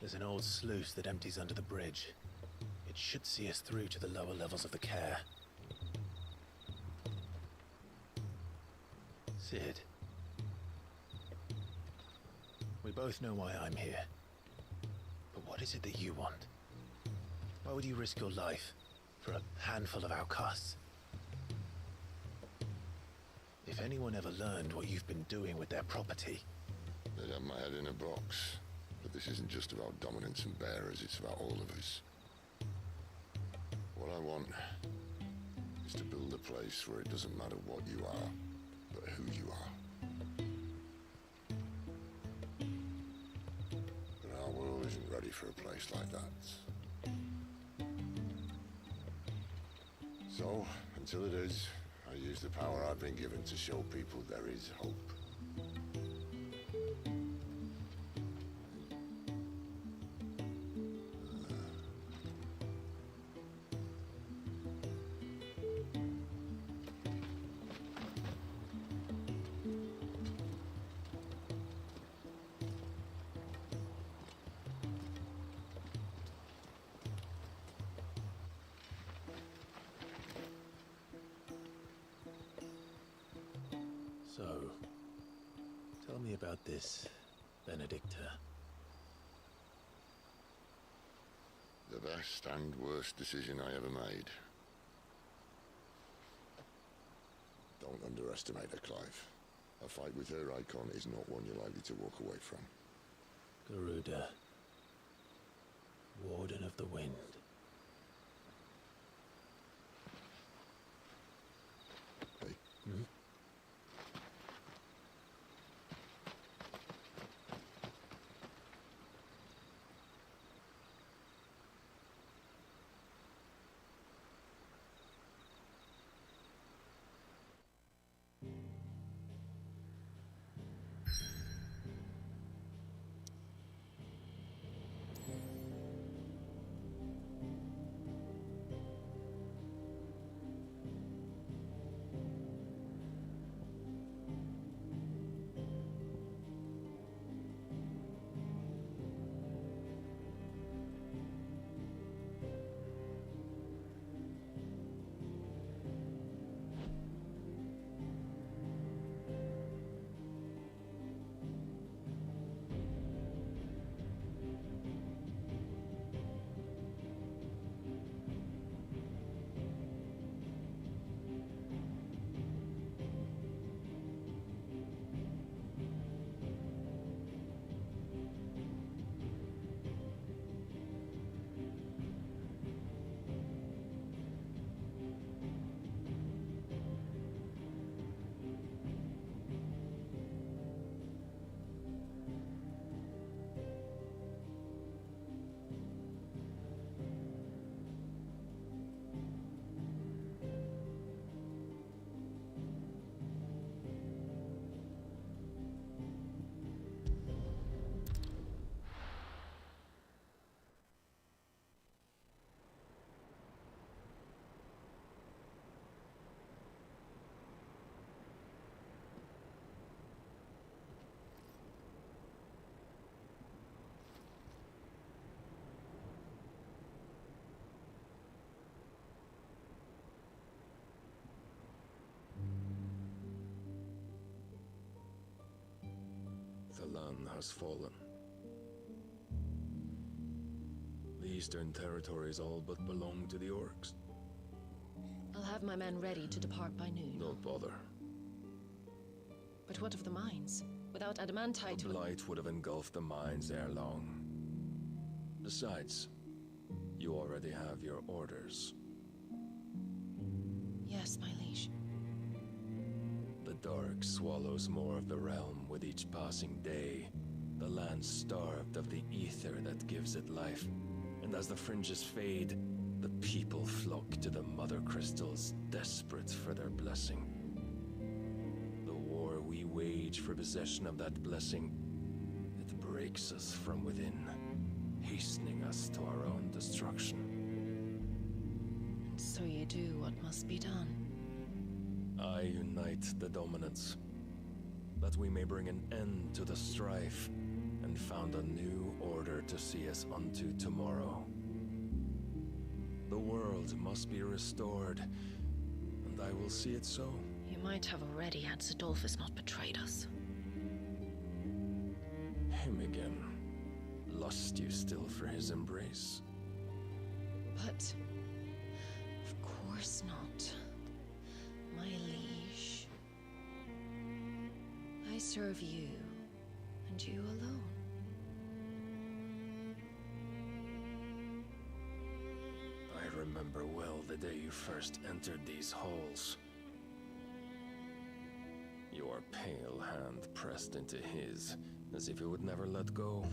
There's an old sluice that empties under the bridge. It should see us through to the lower levels of the care. Sid, We both know why I'm here. But what is it that you want? Why would you risk your life for a handful of outcasts? If anyone ever learned what you've been doing with their property... They'd have my head in a box. But this isn't just about dominance and bearers, it's about all of us. What I want is to build a place where it doesn't matter what you are, but who you are. But our world isn't ready for a place like that. So, until it is, I use the power I've been given to show people there is hope. So, tell me about this Benedicta. The best and worst decision I ever made. Don't underestimate her, Clive. A fight with her icon is not one you're likely to walk away from. Garuda, Warden of the Wind. Hey. Hmm? Lan has fallen. The Eastern Territories all but belong to the Orcs. I'll have my men ready to depart by noon. Don't bother. But what of the mines? Without adamantite... The blight would have engulfed the mines ere long. Besides, you already have your orders. Yes, my liege. The dark swallows more of the realm with each passing day. The land starved of the ether that gives it life. And as the fringes fade, the people flock to the mother crystals, desperate for their blessing. The war we wage for possession of that blessing, it breaks us from within, hastening us to our own destruction. So you do what must be done. I unite the dominants, that we may bring an end to the strife, and found a new order to see us unto tomorrow. The world must be restored, and I will see it so. You might have already had Zadolphus not betrayed us. him again. Lust you still for his embrace? But of course not, my liege. I serve you, and you alone. I remember well the day you first entered these halls. Your pale hand pressed into his, as if it would never let go.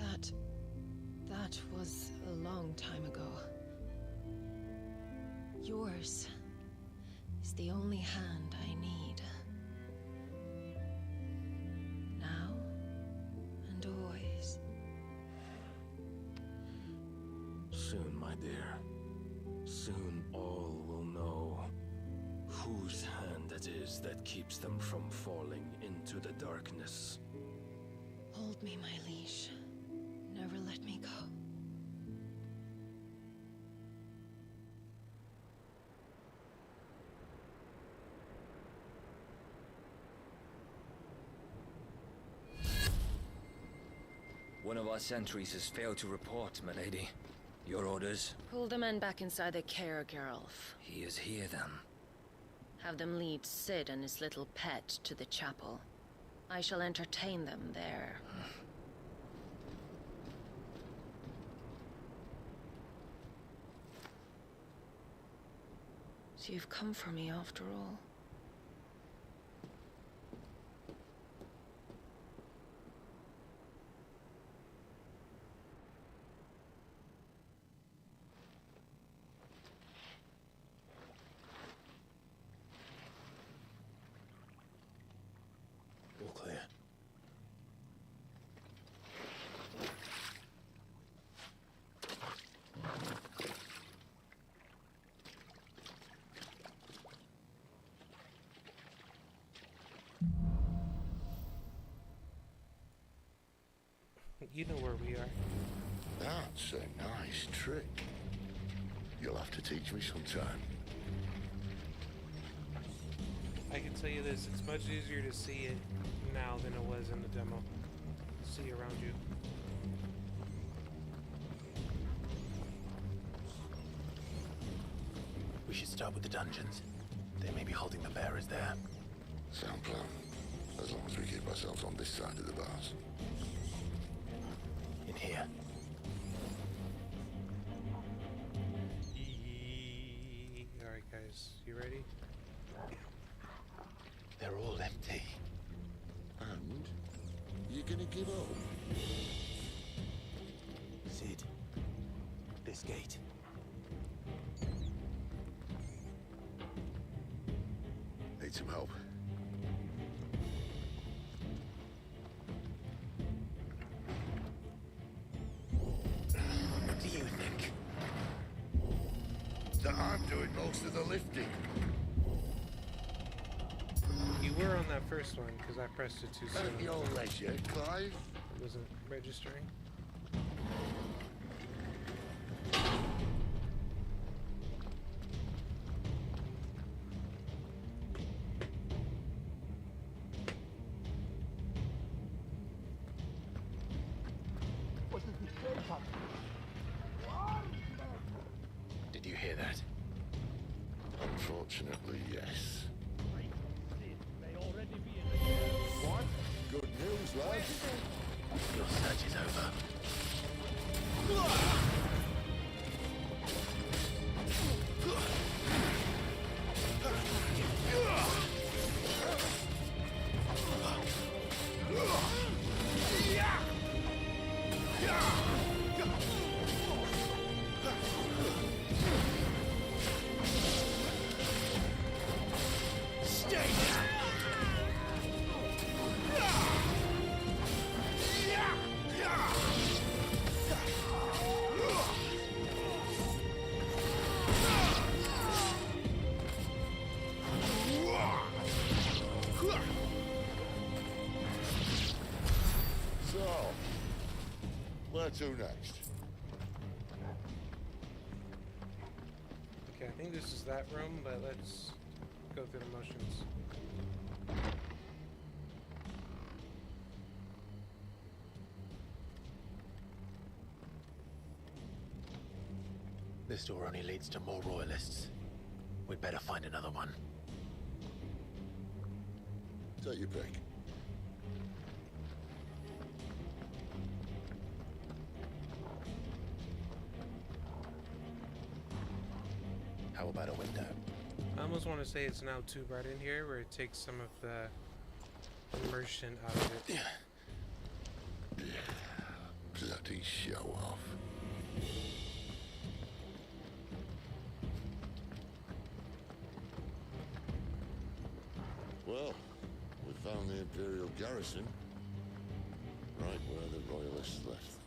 That was a long time ago. Yours is the only hand I need. Now and always. Soon, my dear. Soon all will know whose hand it is that keeps them from falling into the darkness. Hold me, my liege. Never let me go. One of our sentries has failed to report, milady. Your orders? Pull the men back inside the care, Geralf. He is here, then. Have them lead Sid and his little pet to the chapel. I shall entertain them there. So you've come for me after all. All clear. You know where we are. That's a nice trick. You'll have to teach me sometime. I can tell you this, it's much easier to see it now than it was in the demo. See around you. We should start with the dungeons. They may be holding the bearers there. Sound plan. As long as we keep ourselves on this side of the bars. In here. Alright guys, you ready? They're all empty. And? You gonna give up? Sid. This gate. Need some help. What do you think? That I'm doing most of the lifting. You were on that first one because I pressed it too soon. At your leisure, Clive. It wasn't registering. Did you hear that? Unfortunately, yes. What? Good news, lads. Your search is over. So, where to next? Okay, I think this is that room, but let's go through the motions. This door only leads to more royalists. We'd better find another one. Take your pick. How about a window? I almost want to say it's now too bright in here, where it takes some of the immersion out of it. Bloody show off. Well, we found the Imperial garrison, right where the Royalists left them.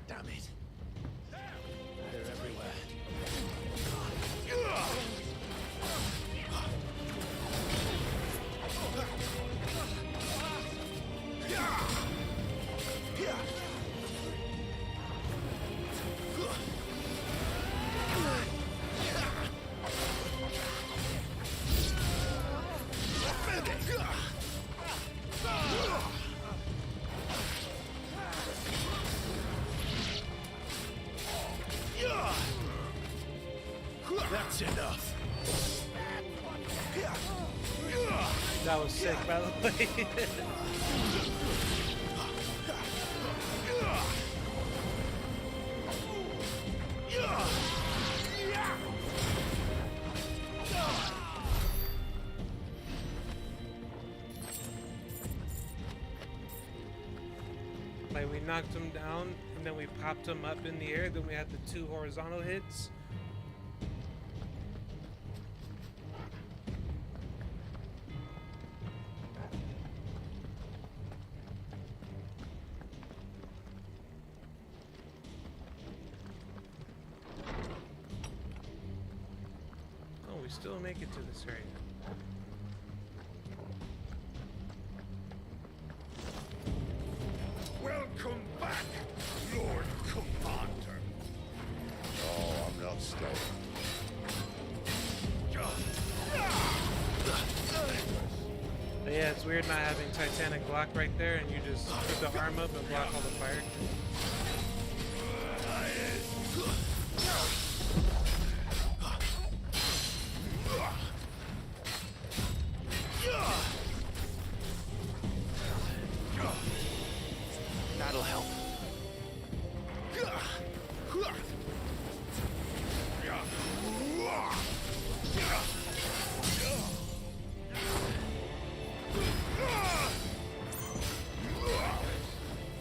Damn it. They're everywhere. That's enough. That was sick, by the way. Like, we knocked him down, and then we popped him up in the air, then we had the 2 horizontal hits. Oh, we still make it to this area. Welcome back, Lord Commander. Oh, I'm not staying. But yeah, it's weird not having Titanic block right there, and you just put the arm up and block all the fire. That'll help.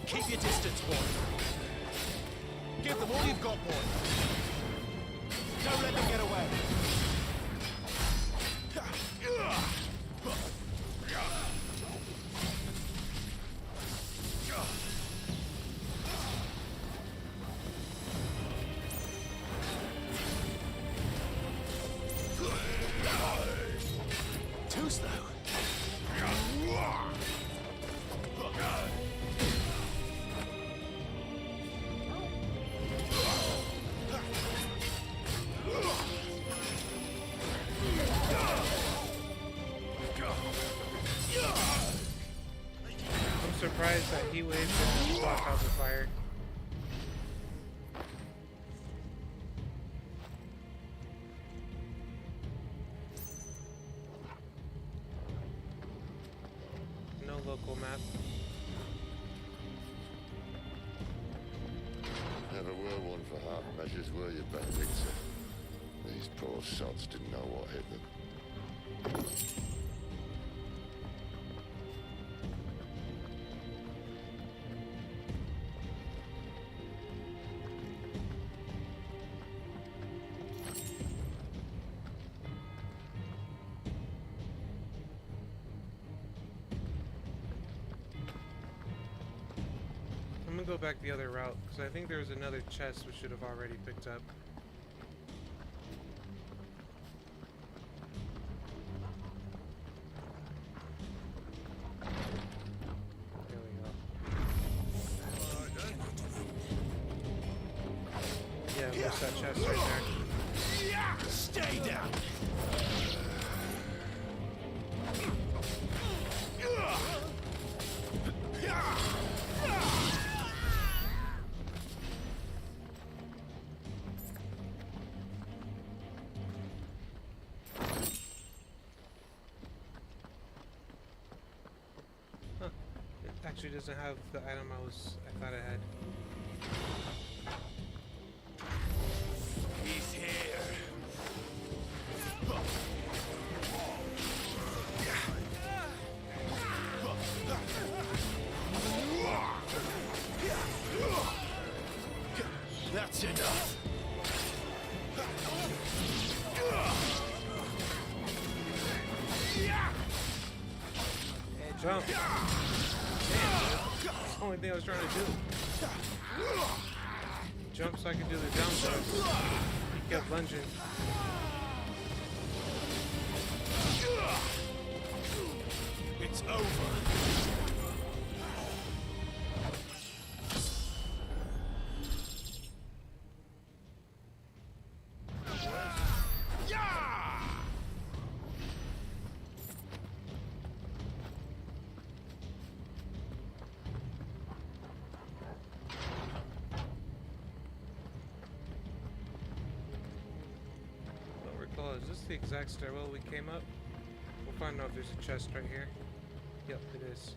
Keep your distance, boy. Give them all you've got, boy. Don't let them get away. Too slow. I'm surprised that he waves and block out the fire. No local map. Never were one for half measures, were you, Benedicta? These poor sods didn't know what hit them. I'm gonna go back the other route, because I think there was another chest we should have already picked up. just that chest right there. Stay down. Huh. It actually doesn't have the item I thought it had. He's here. That's enough. Hey, jump. Damn, that's the only thing I was trying to do. Jump so I can do the down throw. He kept lunging. It's over. Don't recall, is this the exact stairwell we came up? We'll find out if there's a chest right here. Yep, it is.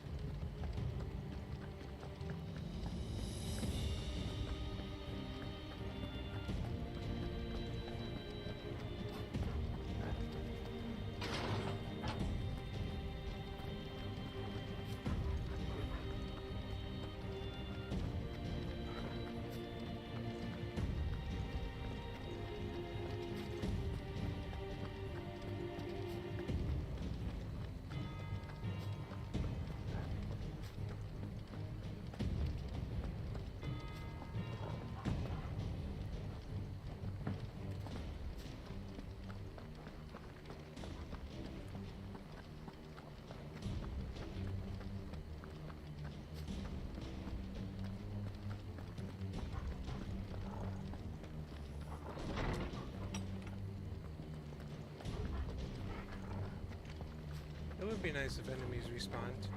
It would be nice if enemies respawned.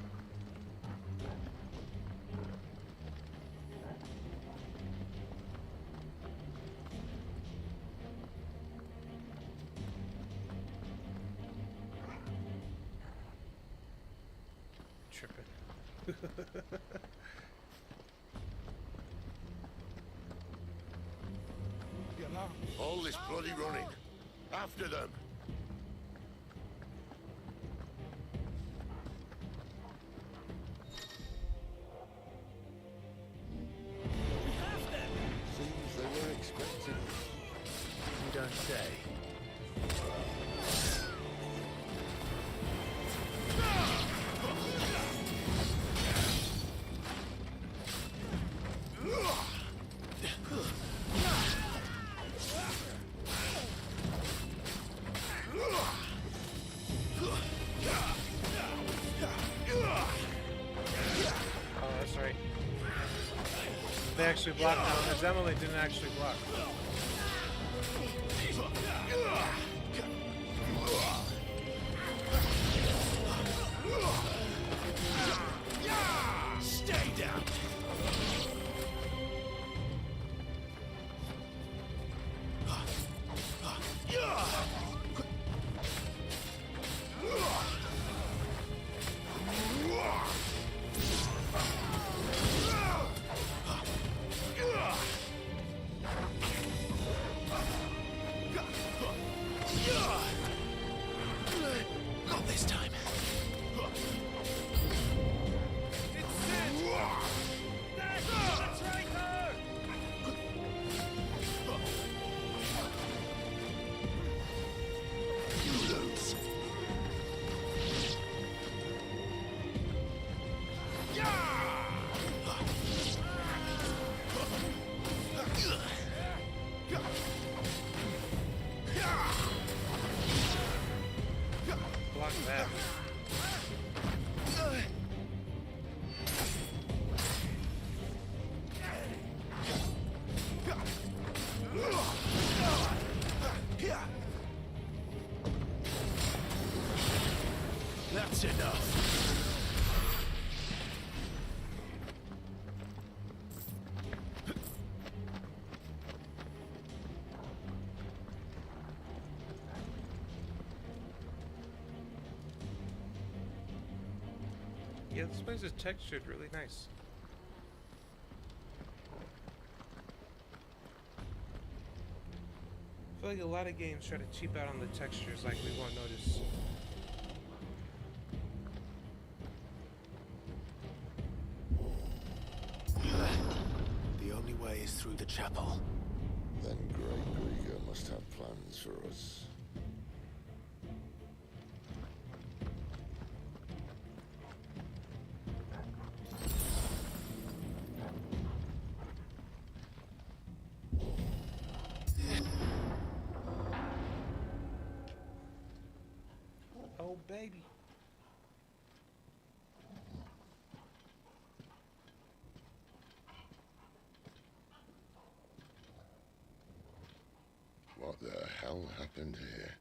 Tripping. All this bloody running. After them. Seems they were expecting us. You don't say. Oh, that's right. They actually blocked now. As Emily didn't actually block. Stay down. That's enough. Yeah, this place is textured really nice. I feel like a lot of games try to cheap out on the textures, like we won't notice. The only way is through the chapel. Then Great Grieger must have plans for us. Oh, baby. What the hell happened here?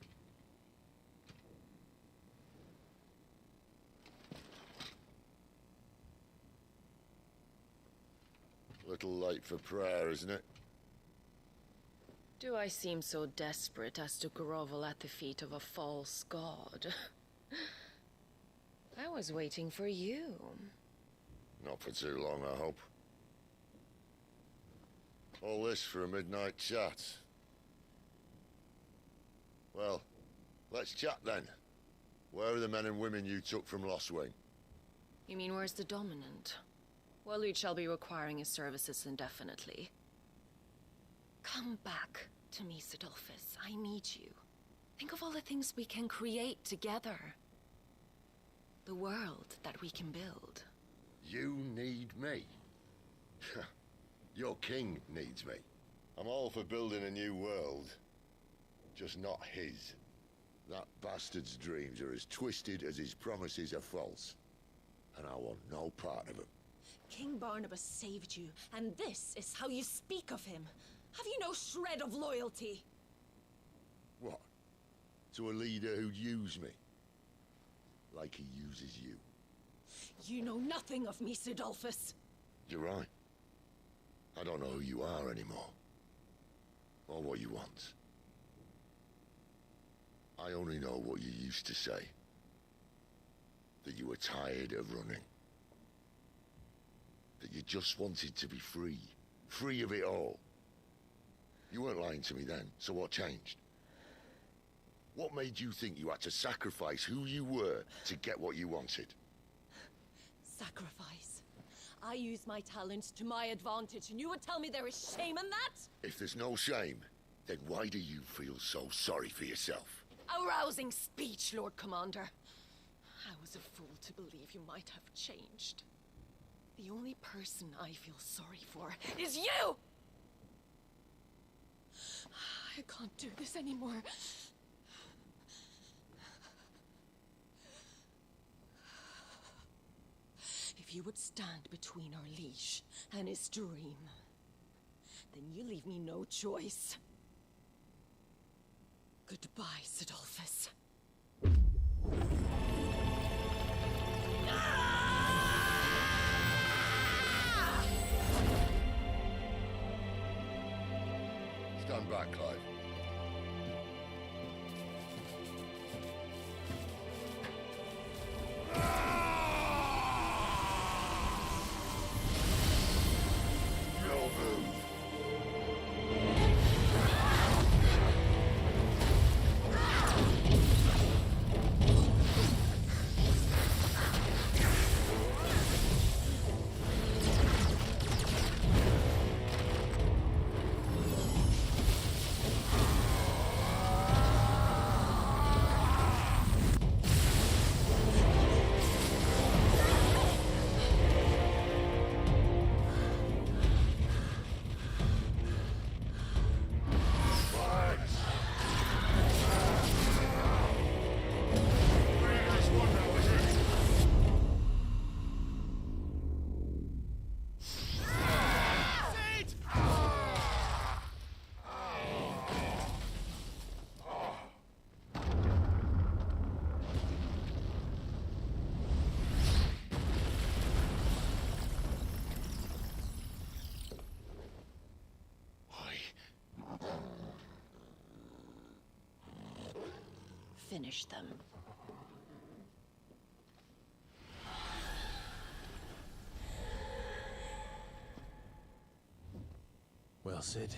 Little late for prayer, isn't it? Do I seem so desperate as to grovel at the feet of a false god? I was waiting for you. Not for too long, I hope. All this for a midnight chat. Well, let's chat then. Where are the men and women you took from Lost Wing? You mean where's the dominant? Well, we shall be requiring his services indefinitely. Come back to me, Sidolphus. I need you. Think of all the things we can create together. The world that we can build. You need me? Your king needs me. I'm all for building a new world. Just not his. That bastard's dreams are as twisted as his promises are false. And I want no part of them. King Barnabas saved you, and this is how you speak of him. Have you no shred of loyalty? What? To a leader who'd use me? Like he uses you. You know nothing of me, Sidolphus. You're right. I don't know who you are anymore. Or what you want. I only know what you used to say. That you were tired of running. That you just wanted to be free. Free of it all. You weren't lying to me then, so what changed? What made you think you had to sacrifice who you were to get what you wanted? Sacrifice. I use my talents to my advantage, and you would tell me there is shame in that? If there's no shame, then why do you feel so sorry for yourself? A rousing speech, Lord Commander. I was a fool to believe you might have changed. The only person I feel sorry for is you! I can't do this anymore. If you would stand between our liege and his dream, then you leave me no choice. Goodbye, Sidolphus. Stand back, Clive. No move. finish them. Well, Sid.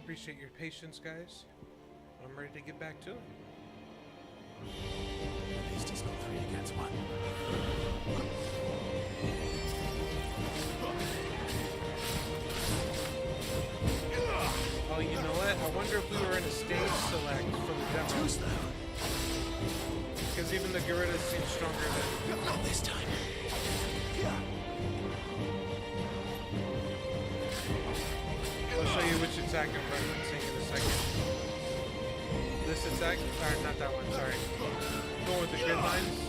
Appreciate your patience, guys. I'm ready to get back to it. At least he's not 3 against 1. Oh, you know what? I wonder if we were in a stage select for the demo. Because even the gorillas seem stronger than... Not this time. I'll show you which attack I'm referencing in a second. This attack, or not that one, sorry. Going with the grid lines.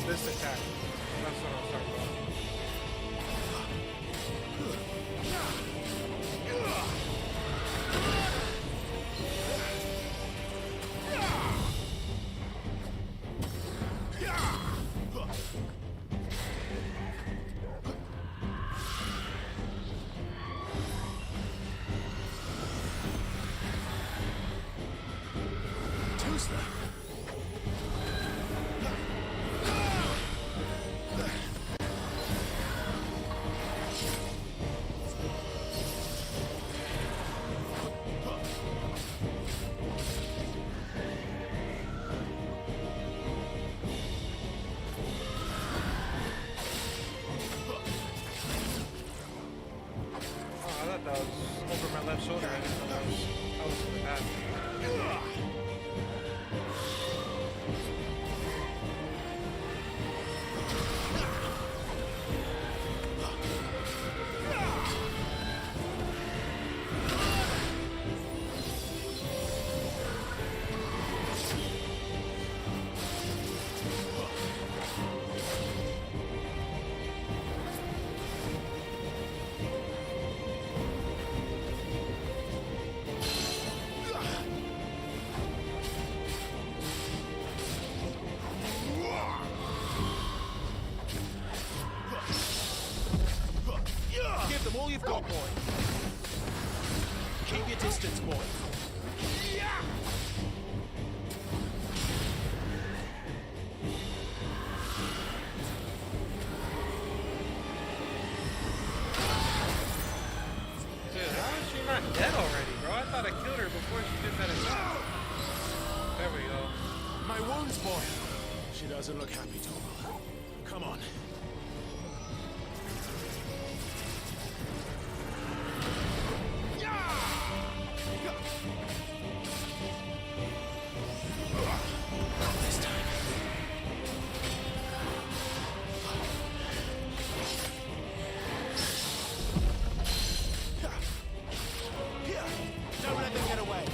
This attack. That's what I was talking about. That was over my left shoulder. I didn't know that was really bad. Give them all you've got, boy. Keep your distance, boy. Dude, how is she not dead already, bro? I thought I killed her before she did that attack. There we go. My wounds, boy. She doesn't look happy, Torval. Come on. Don't let them get away.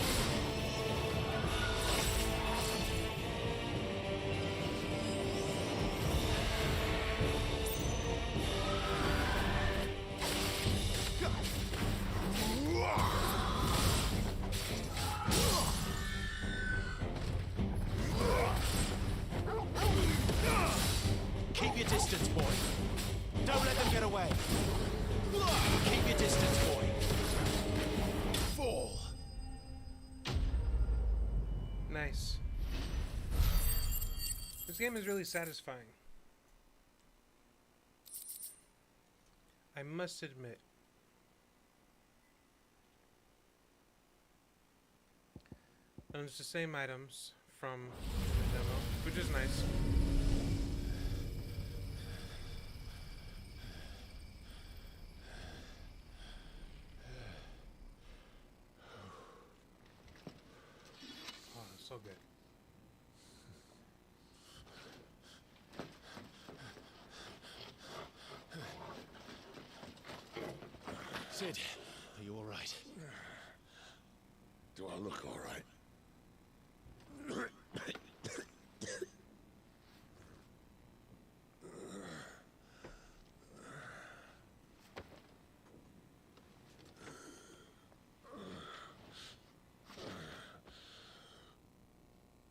Keep your distance, boy. Don't let them get away. Keep your distance, boy. Fall. Nice. This game is really satisfying. I must admit. And it's the same items from the demo, which is nice. good. Sid, are you all right? Do I look all right?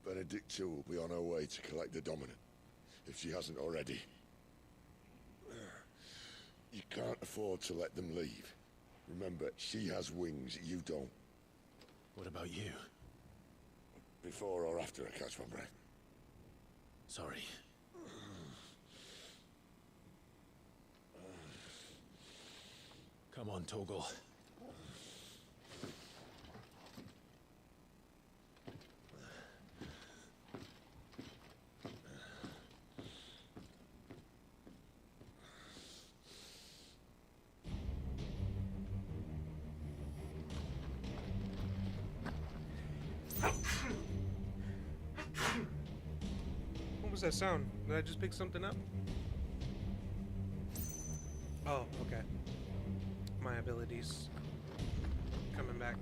Benedicta will be on her way to collect the Dominant, if she hasn't already. You can't afford to let them leave. Remember, she has wings, you don't. What about you? Before or after I catch my breath? Sorry. Come on, Torgal. What was that sound? Did I just pick something up? Oh, okay. My abilities coming back.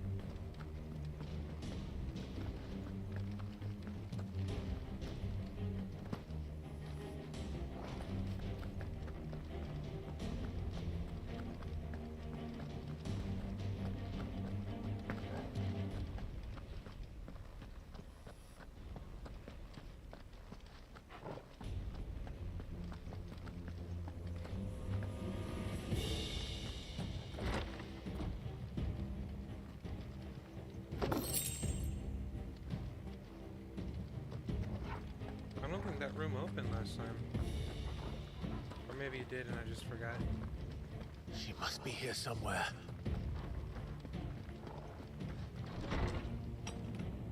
I don't think that room opened last time. Or maybe it did and I just forgot. She must be here somewhere.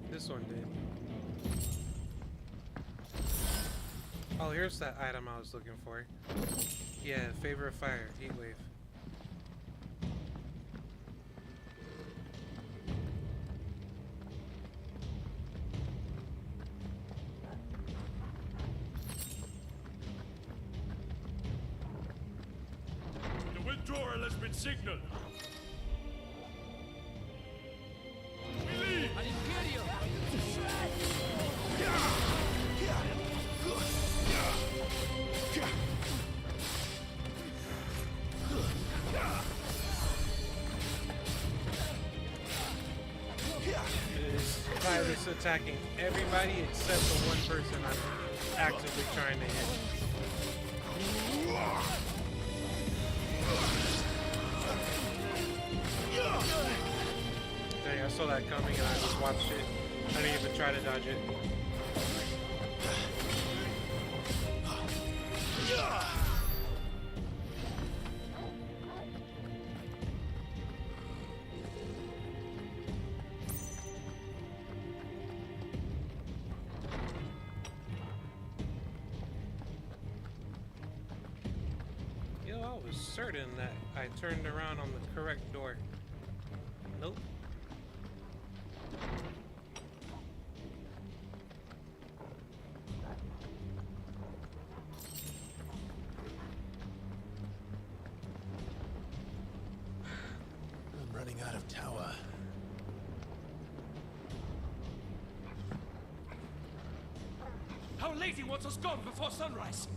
This one did. Oh, here's that item I was looking for. Yeah, favor of fire, heat wave. The withdrawal has been signaled. We leave. An Imperio! This virus attacking everybody except the one person I'm actively trying to hit. Dang, I saw that coming and I just watched it. I didn't even try to dodge it. Yo, I was certain that I turned around on the correct door. Nope. I'm running out of tower. Our lady wants us gone before sunrise.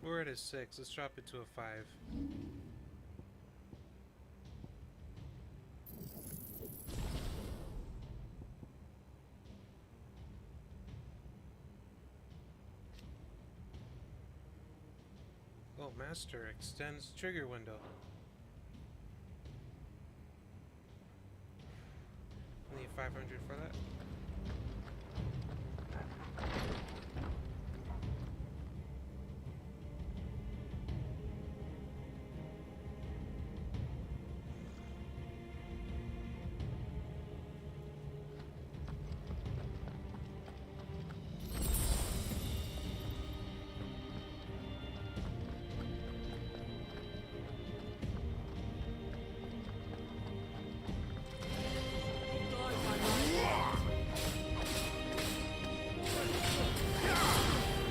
We're at a 6. Let's drop it to a 5. Oh, master extends trigger window. Need 500 for that.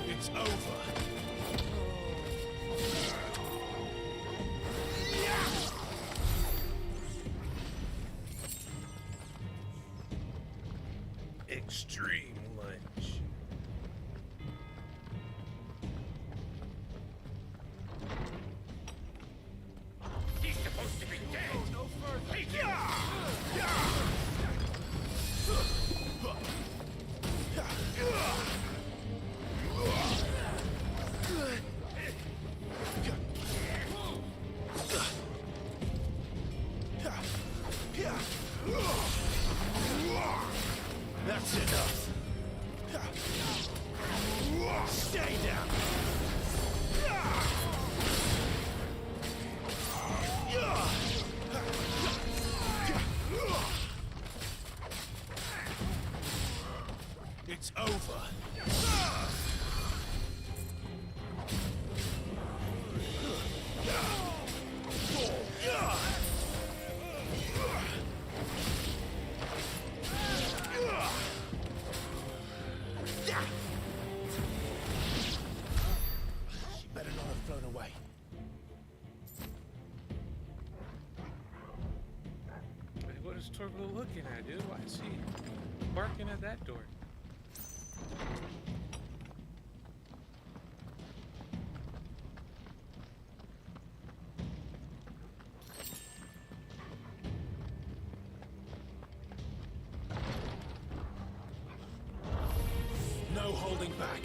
It's over. Extreme lunge. He's supposed to be dead. No further. That's enough. Stay down. It's over. She better not have flown away. Hey, what is Torgo looking at, dude? Why is he barking at that door? No holding back.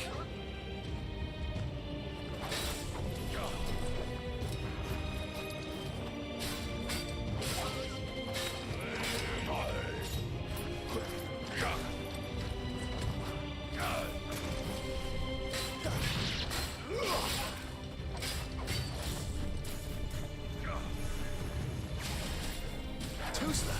Too slow.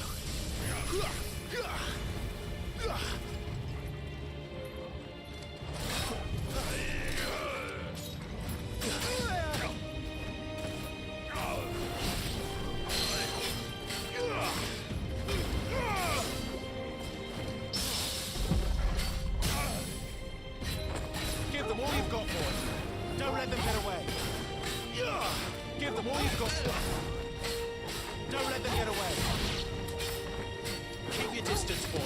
Give them all you've got, boy. Don't let them get away. Give them all you've got. Don't let them get away. Keep your distance, boy.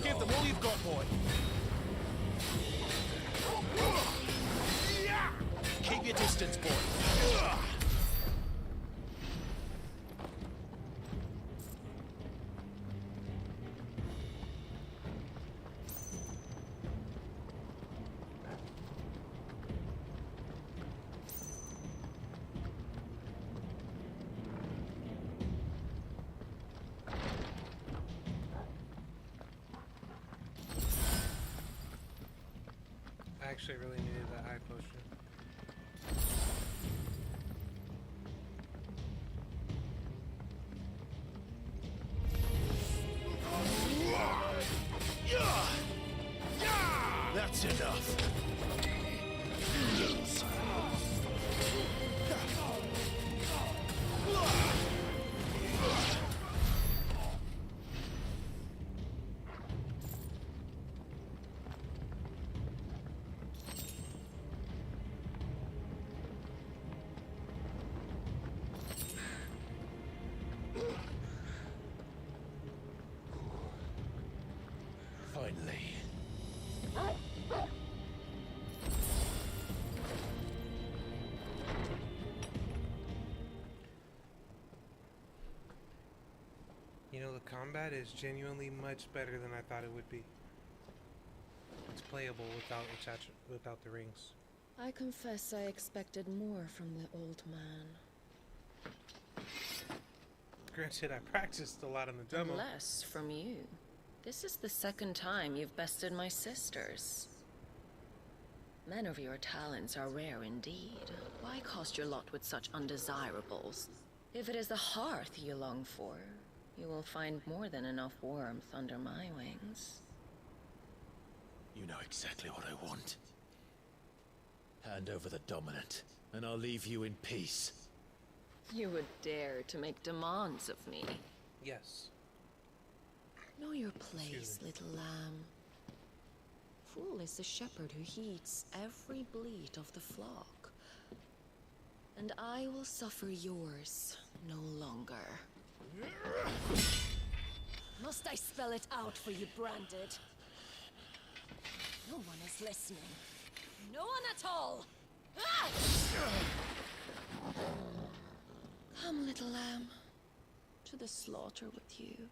Give them all you've got, boy. Keep your distance, boy. I actually really needed that high potion. the combat is genuinely much better than I thought it would be. It's playable without the rings. I confess I expected more from the old man. Granted, I practiced a lot on the demo. Less from you. This is the second time you've bested my sisters. Men of your talents are rare indeed. Why cost your lot with such undesirables? If it is the hearth you long for, you will find more than enough warmth under my wings. You know exactly what I want. Hand over the dominant, and I'll leave you in peace. You would dare to make demands of me? Yes. Know your place, little lamb. Fool is the shepherd who heeds every bleat of the flock. And I will suffer yours no longer. Must I spell it out for you, Branded? No one is listening. No one at all! Ah! Come, little lamb, to the slaughter with you.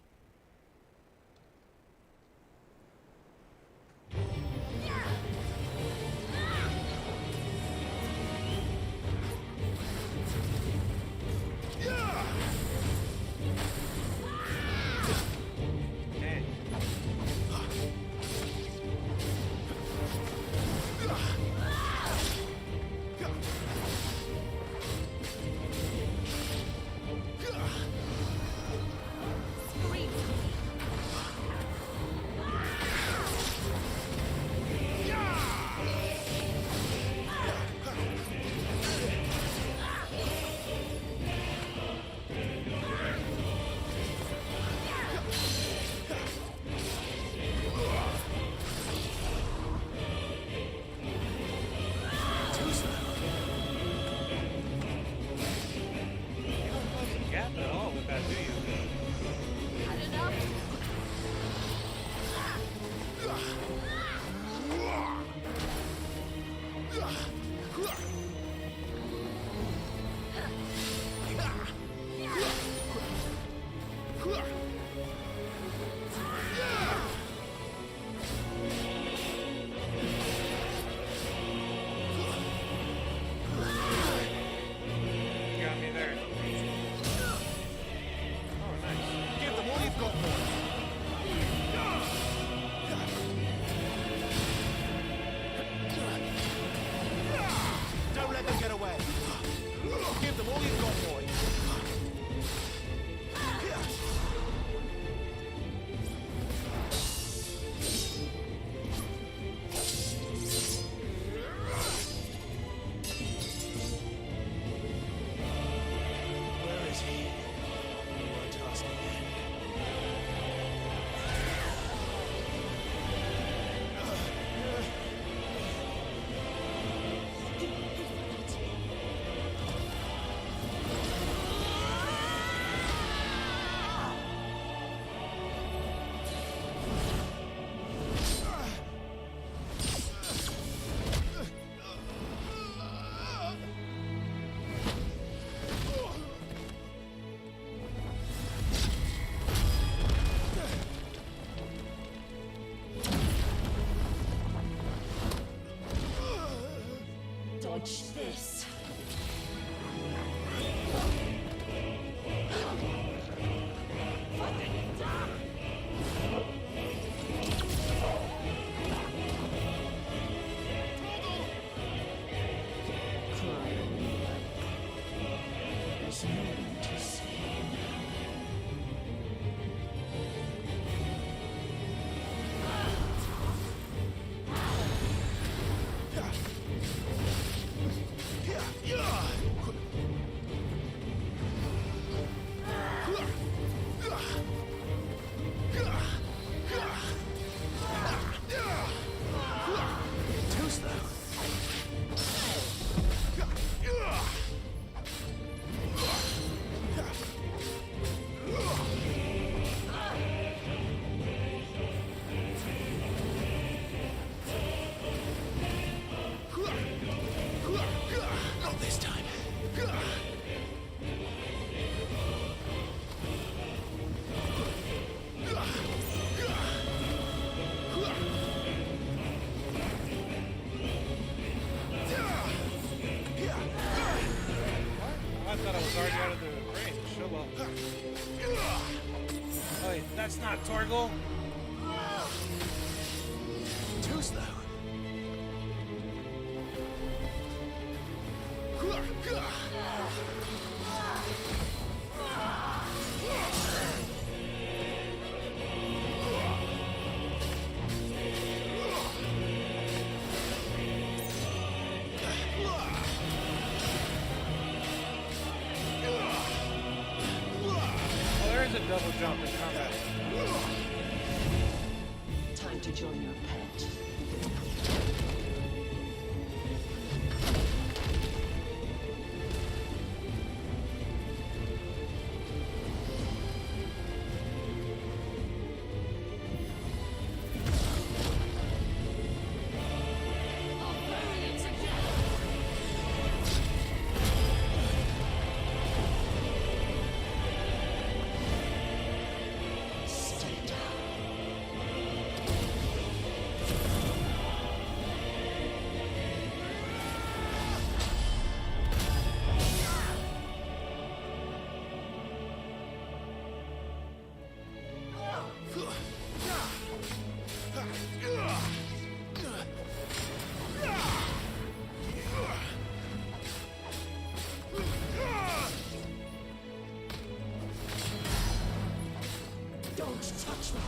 thought I was already out of the range. Oh well. Oh, wait, that's not Torgal. Too slow. Oh, there is a double jump in combat. Time to join your pet. Don't touch me!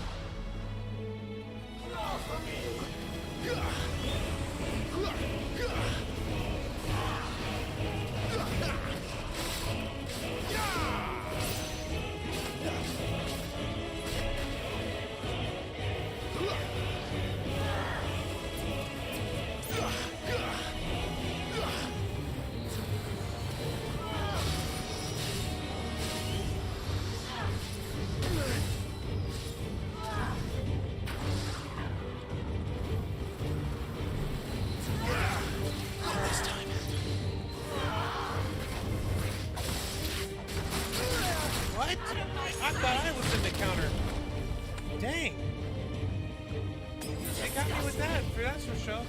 What? I thought I was in the counter. Dang. They got me with that, that's for sure.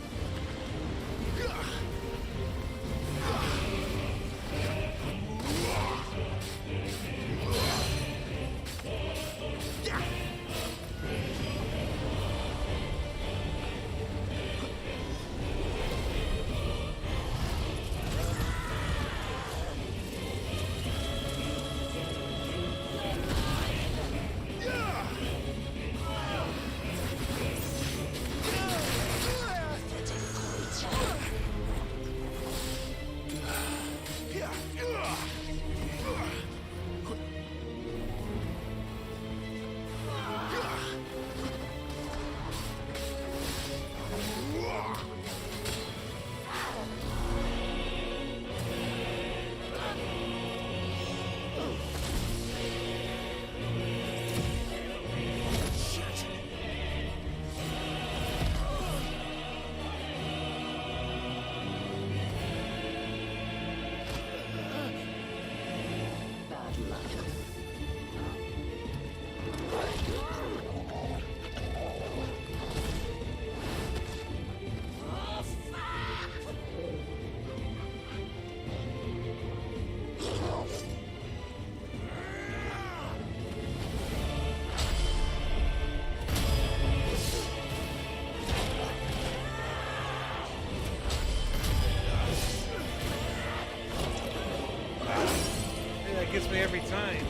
Gets me every time.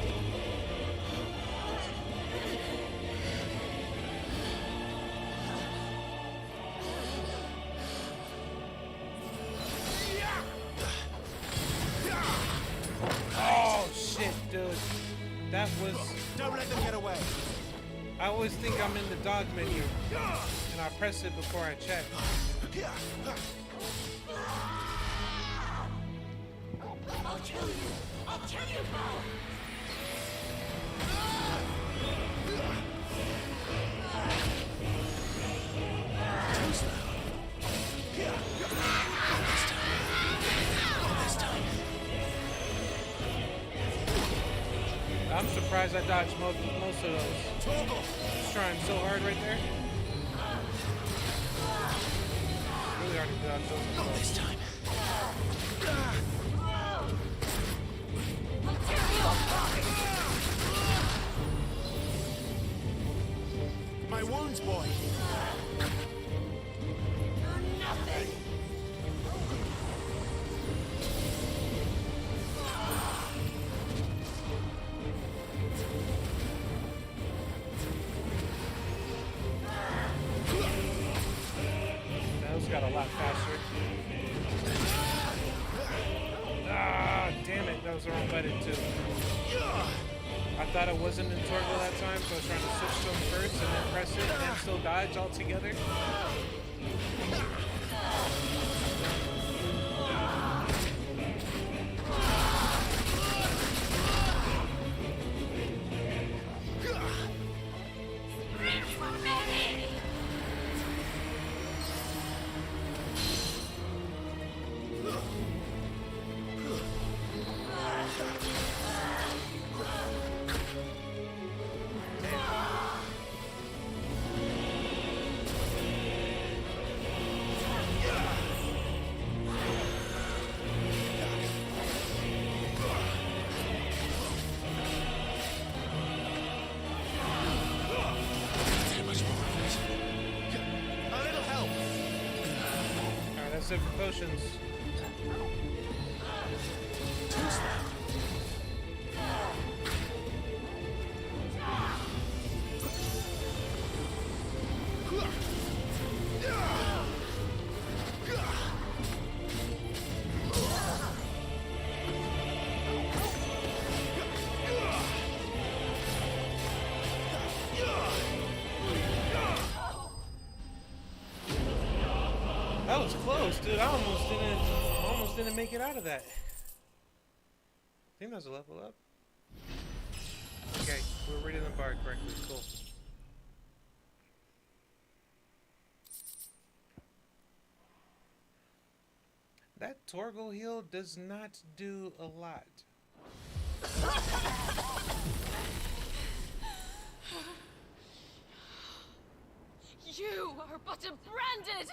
Oh shit, dude. That was... Don't let them get away. I always think I'm in the dog menu, and I press it before I check. I'll kill you. I'll kill you both. Too slow. This time. I'm surprised I dodged most of those. Just trying so hard right there. Really hard to dodge those. Not this time. boy. Nothing. Those got a lot faster. Ah, damn it, that was the wrong button too. I thought it wasn't in Torgal that time, so I was trying to switch to him first and then press it and then still dodge altogether. For potions. That was close, dude. I almost didn't make it out of that. I think that was a level up. Okay, we're reading the bar correctly. Cool. That Torgal heal does not do a lot. You are but a branded.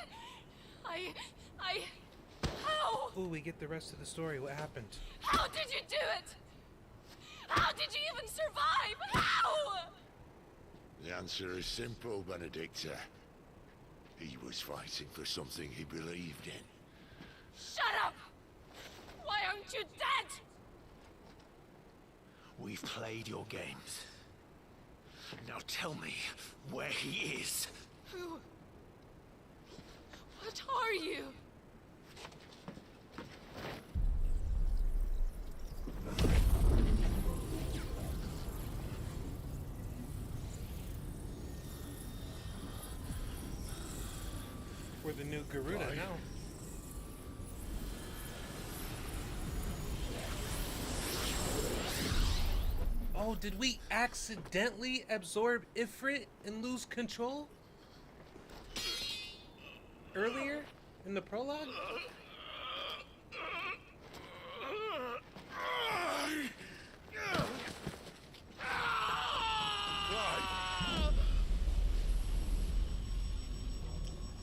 How? Ooh, we get the rest of the story. What happened? How did you do it? How did you even survive? How? The answer is simple, Benedicta. He was fighting for something he believed in. Shut up! Why aren't you dead? We've played your games. Now tell me where he is. Who? What are you? We're the new Garuda now. Oh, did we accidentally absorb Ifrit and lose control? Earlier in the prologue?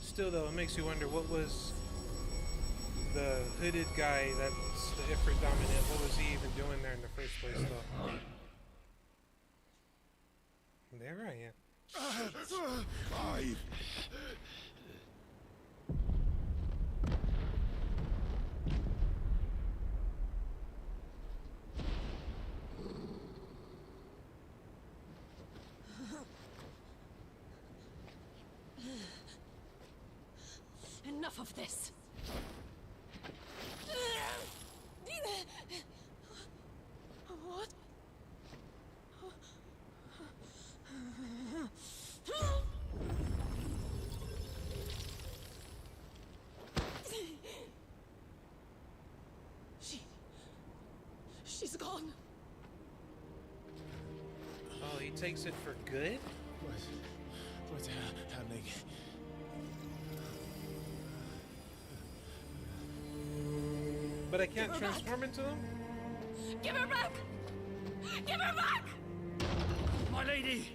Still though, it makes you wonder, what was the hooded guy that's the Ifrit dominant, what was he even doing there in the first place though? There I am. Five. Enough of this. What? She's gone. Oh, he takes it for good? What's happening? But I can't transform into them? Give her back! Give her back! My lady!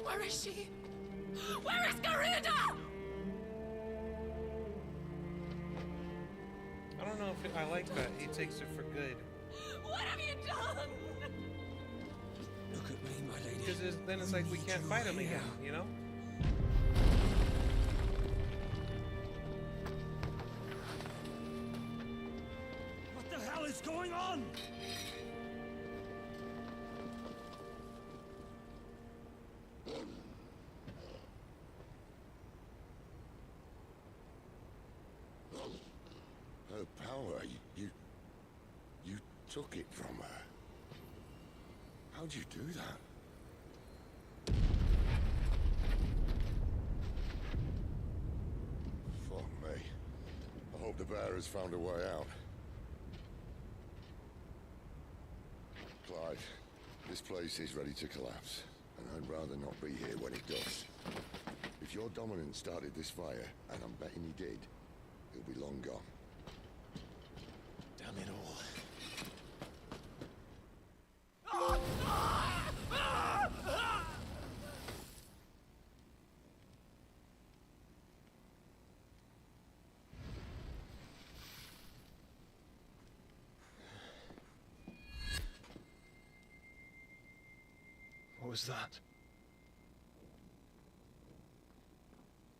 Where is she? Where is Garuda? I don't know if I like that. He takes it for good. What have you done? Because then it's like we can't fight him again, you know? What the hell is going on? Her power, you took it from her. How'd you do that? Fuck me. I hope the bear has found a way out. Clyde, this place is ready to collapse, and I'd rather not be here when it does. If your dominant started this fire, and I'm betting he did, he'll be long gone. Damn it all. What was that?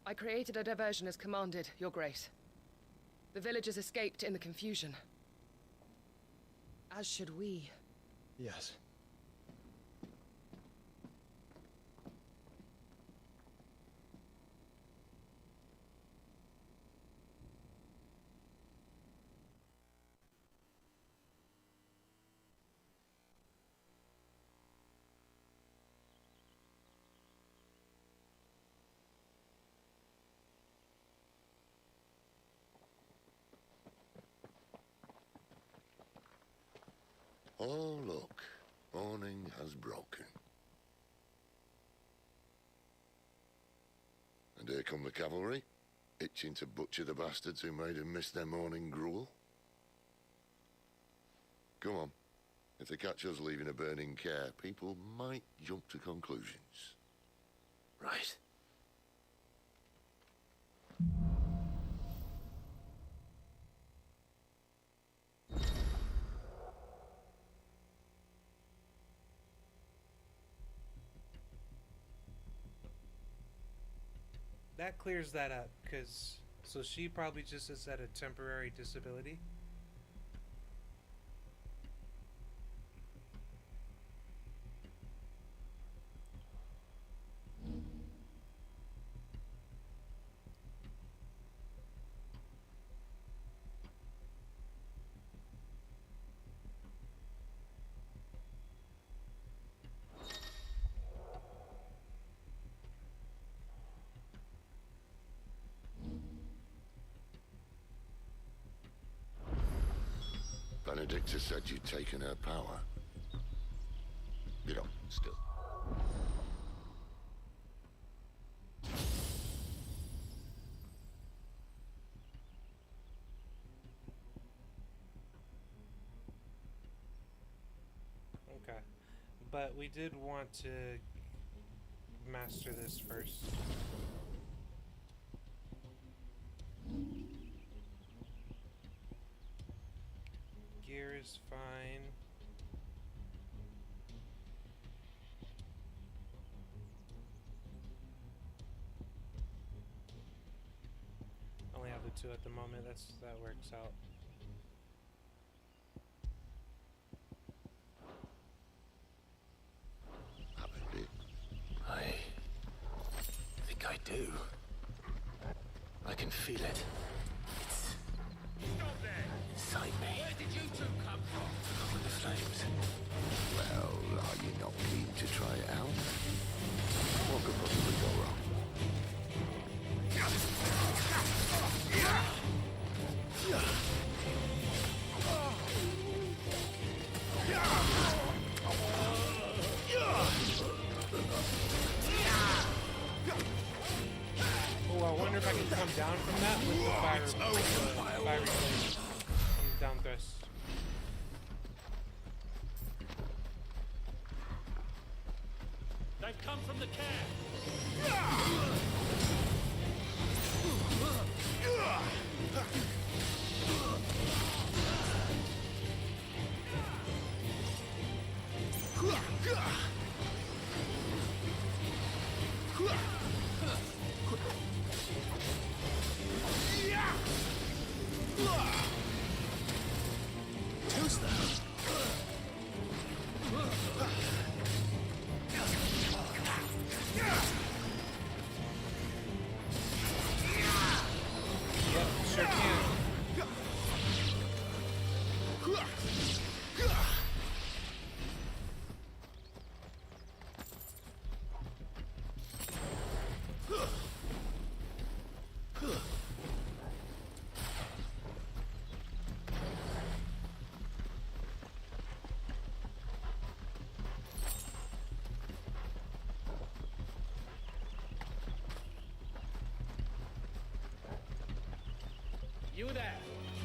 I created a diversion as commanded, Your Grace. The villagers escaped in the confusion. As should we. Yes. Oh, look. Morning has broken. And here come the cavalry, itching to butcher the bastards who made them miss their morning gruel. Come on. If they catch us leaving a burning care, people might jump to conclusions. Right. That clears that up, because so she probably just is at a temporary disability. Benedicta said you'd taken her power. You don't, still. Okay. But we did want to master this first. Gear is fine. Only have the 2 at the moment. That works out. I think I do. I can feel it. It's inside me. Where did you two come from? Along with the flames. Well, are you not keen to try it out? What could possibly go wrong? Oh, I wonder if I can come down from that with the fire flame. Down thrust. They've come from the camp. You there?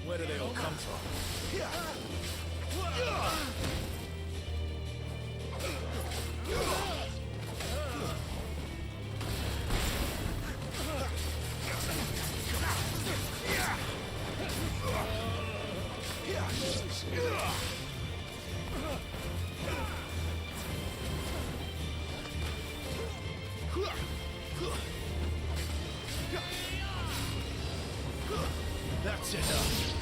Where do they all come from? That's enough.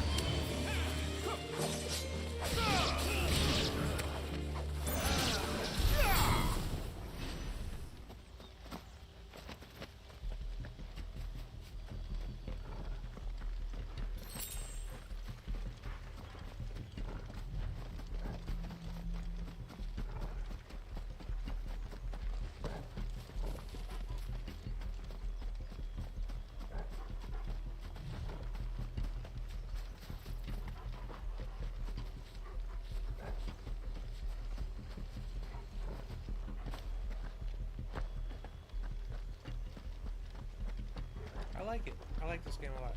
I like it. I like this game a lot.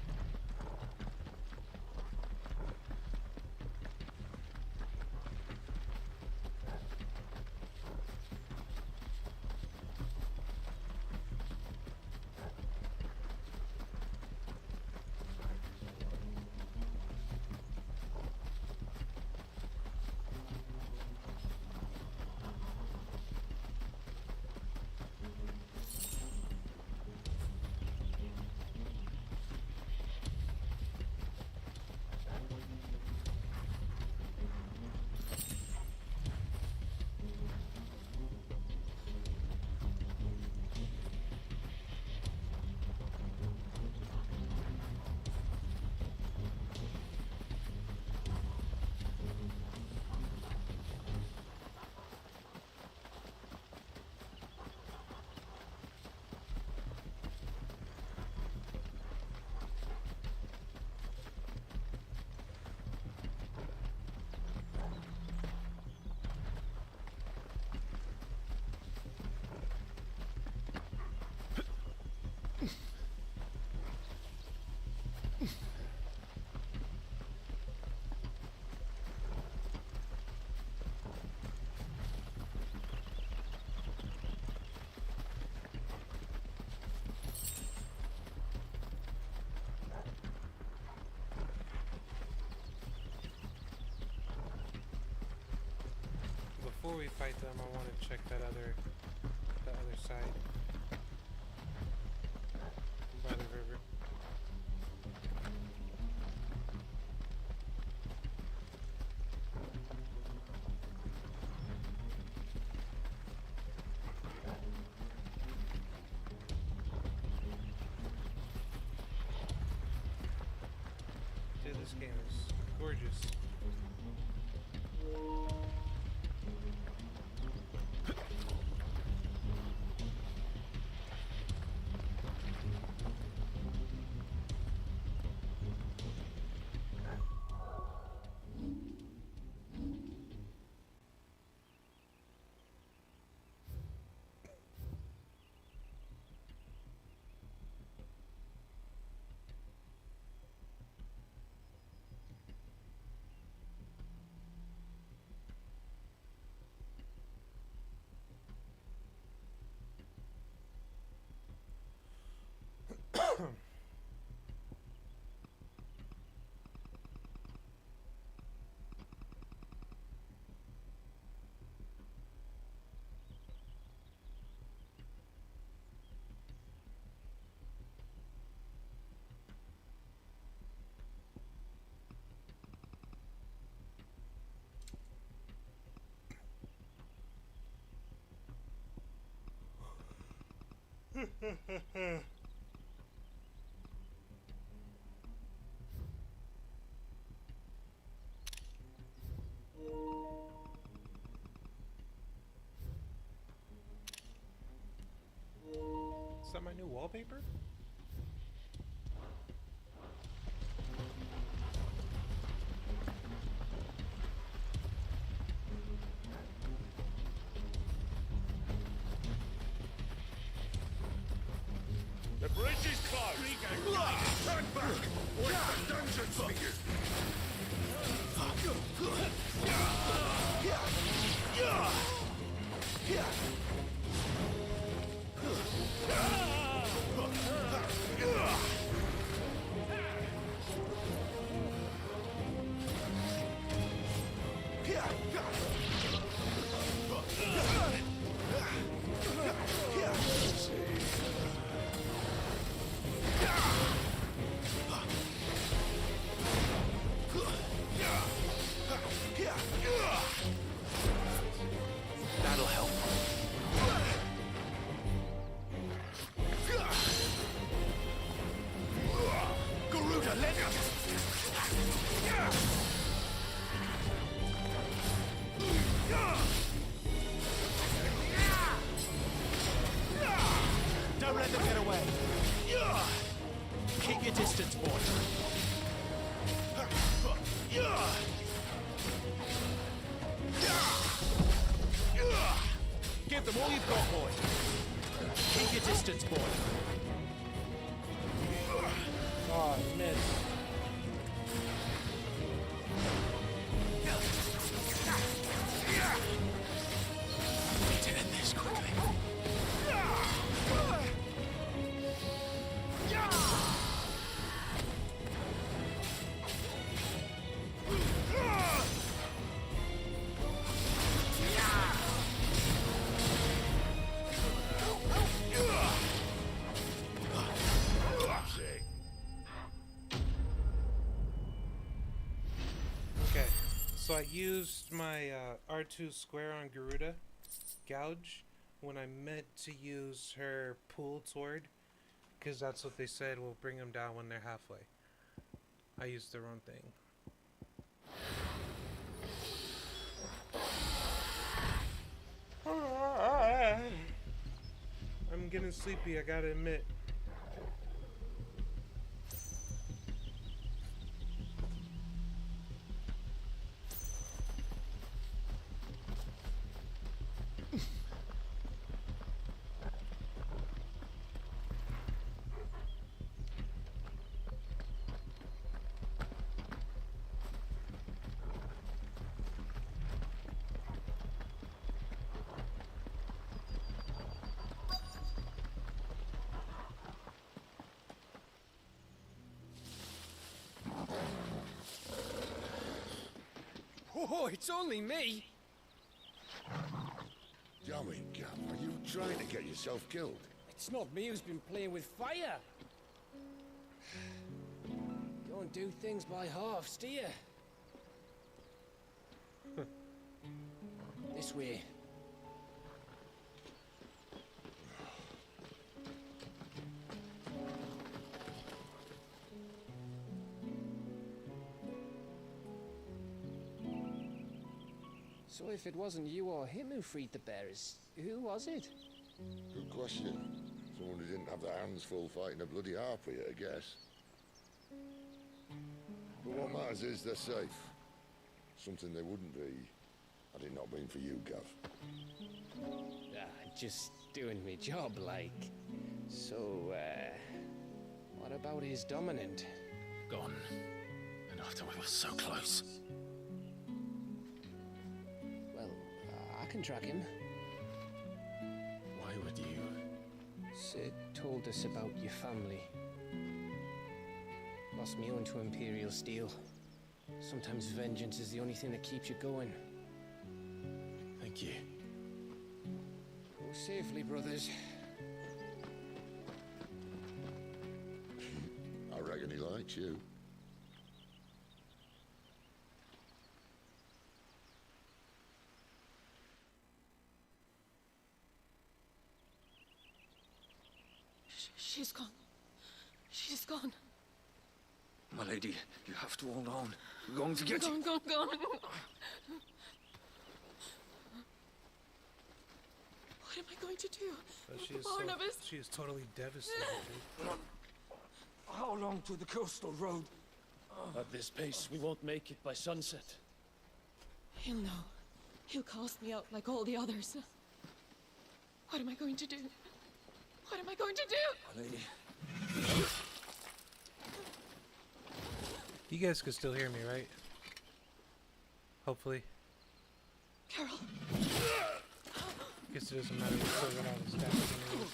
Before we fight them, I want to check that other side by the river. Dude, this game is gorgeous. Is that my new wallpaper? The bridge is closed! Turn back! Dungeons for you! That'll help. Garuda, let him! Don't let them get away. Keep your distance, boy. Give them all you've got, boy. Keep your distance, boy. Oh, miss. We need to end this quickly. Okay, so I used my R2 square on Garuda, gouge, when I meant to use her pull toward, because that's what they said will bring them down when they're halfway. I used the wrong thing. I'm getting sleepy, I gotta admit. Oh, it's only me. Damn it, Gav, are you trying to get yourself killed? It's not me who's been playing with fire. Don't do things by halves, do you? This way. So if it wasn't you or him who freed the bearers, who was it? Good question. Someone who didn't have their hands full fighting a bloody harpy, I guess. But what matters is they're safe. Something they wouldn't be had it not been for you, Gav. Just doing my job, like. So, what about his dominant? Gone. And after we were so close. Well, I can track him. Why would you? Sid told us about your family. Lost me own to Imperial Steel. Sometimes vengeance is the only thing that keeps you going. Thank you. Go safely, brothers. I reckon he likes you. She's gone. She's gone. My lady, you have to hold on. We're going to get Gone, you. gone, gone. What am I going to do? Barnabas? She is totally devastated. How long to the coastal road? At this pace, we won't make it by sunset. He'll know. He'll cast me out like all the others. What am I going to do? What am I going to do? My lady. You guys can still hear me, right? Hopefully. Carol. Guess it doesn't matter. We still got all the stats anyways.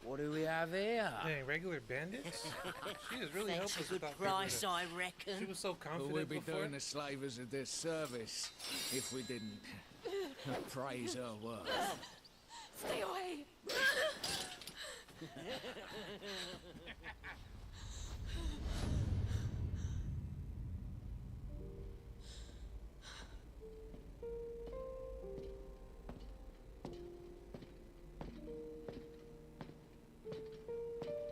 What do we have here? Dang, regular bandits? She was really That's helpful. a good price, I reckon. She was so confident We'd be before. doing the slavers a disservice if we didn't praise her work. Stay away.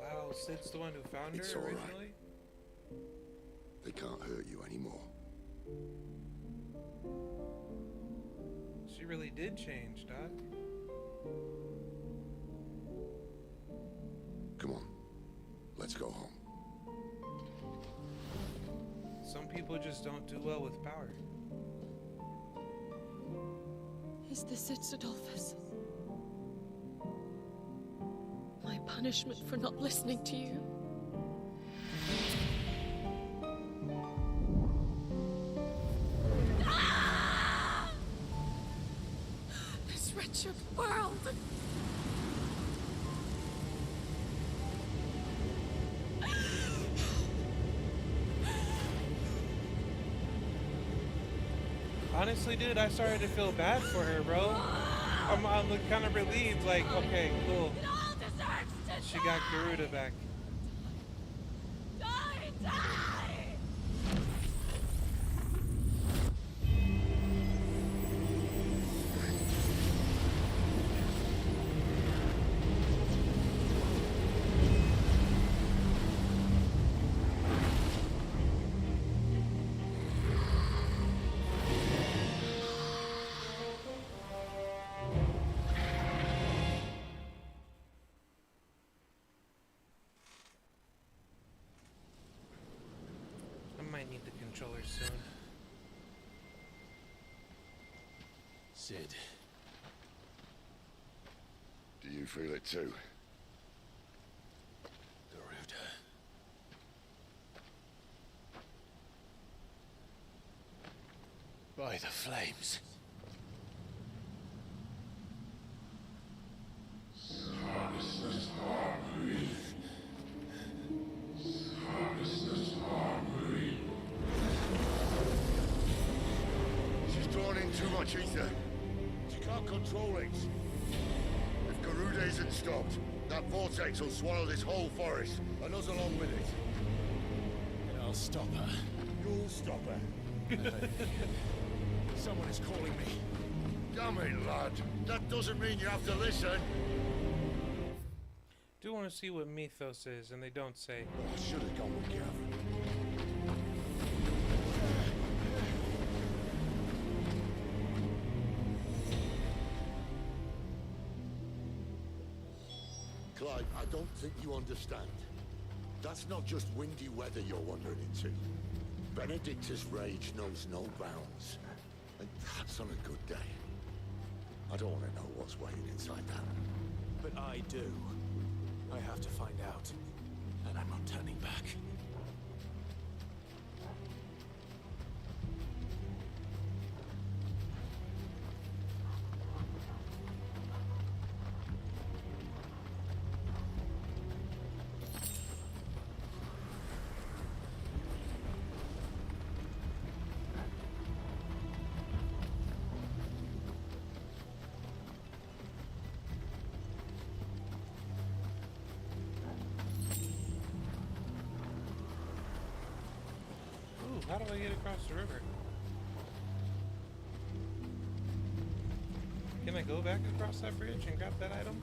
Wow, Sid's the one who found It's her all right. originally? They can't hurt you anymore. She really did change, Doc. Come on. Let's go home. Some people just don't do well with power. Is this it, Adolphus? My punishment for not listening to you? Ah! This wretched world! Honestly, dude, I started to feel bad for her, bro. I'm kind of relieved, like, okay, cool. She got Garuda back. Die! Die! I might need the controller soon. Sid. Do you feel it too? Garuda. By the flames. She's drawn in too much ether. She can't control it. If Garuda isn't stopped, that vortex will swallow this whole forest, and us along with it. And I'll stop her. You'll stop her. Someone is calling me. Damn it, lad. That doesn't mean you have to listen. Do want to see what Mythos is, and they don't say. I should have gone with Gavin. Clive, I don't think you understand. That's not just windy weather you're wandering into. Benedictus' rage knows no bounds. And that's on a good day. I don't want to know what's waiting inside that. But I do. I have to find out. And I'm not turning back. Ooh, how do I get across the river? Can I go back across that bridge and grab that item?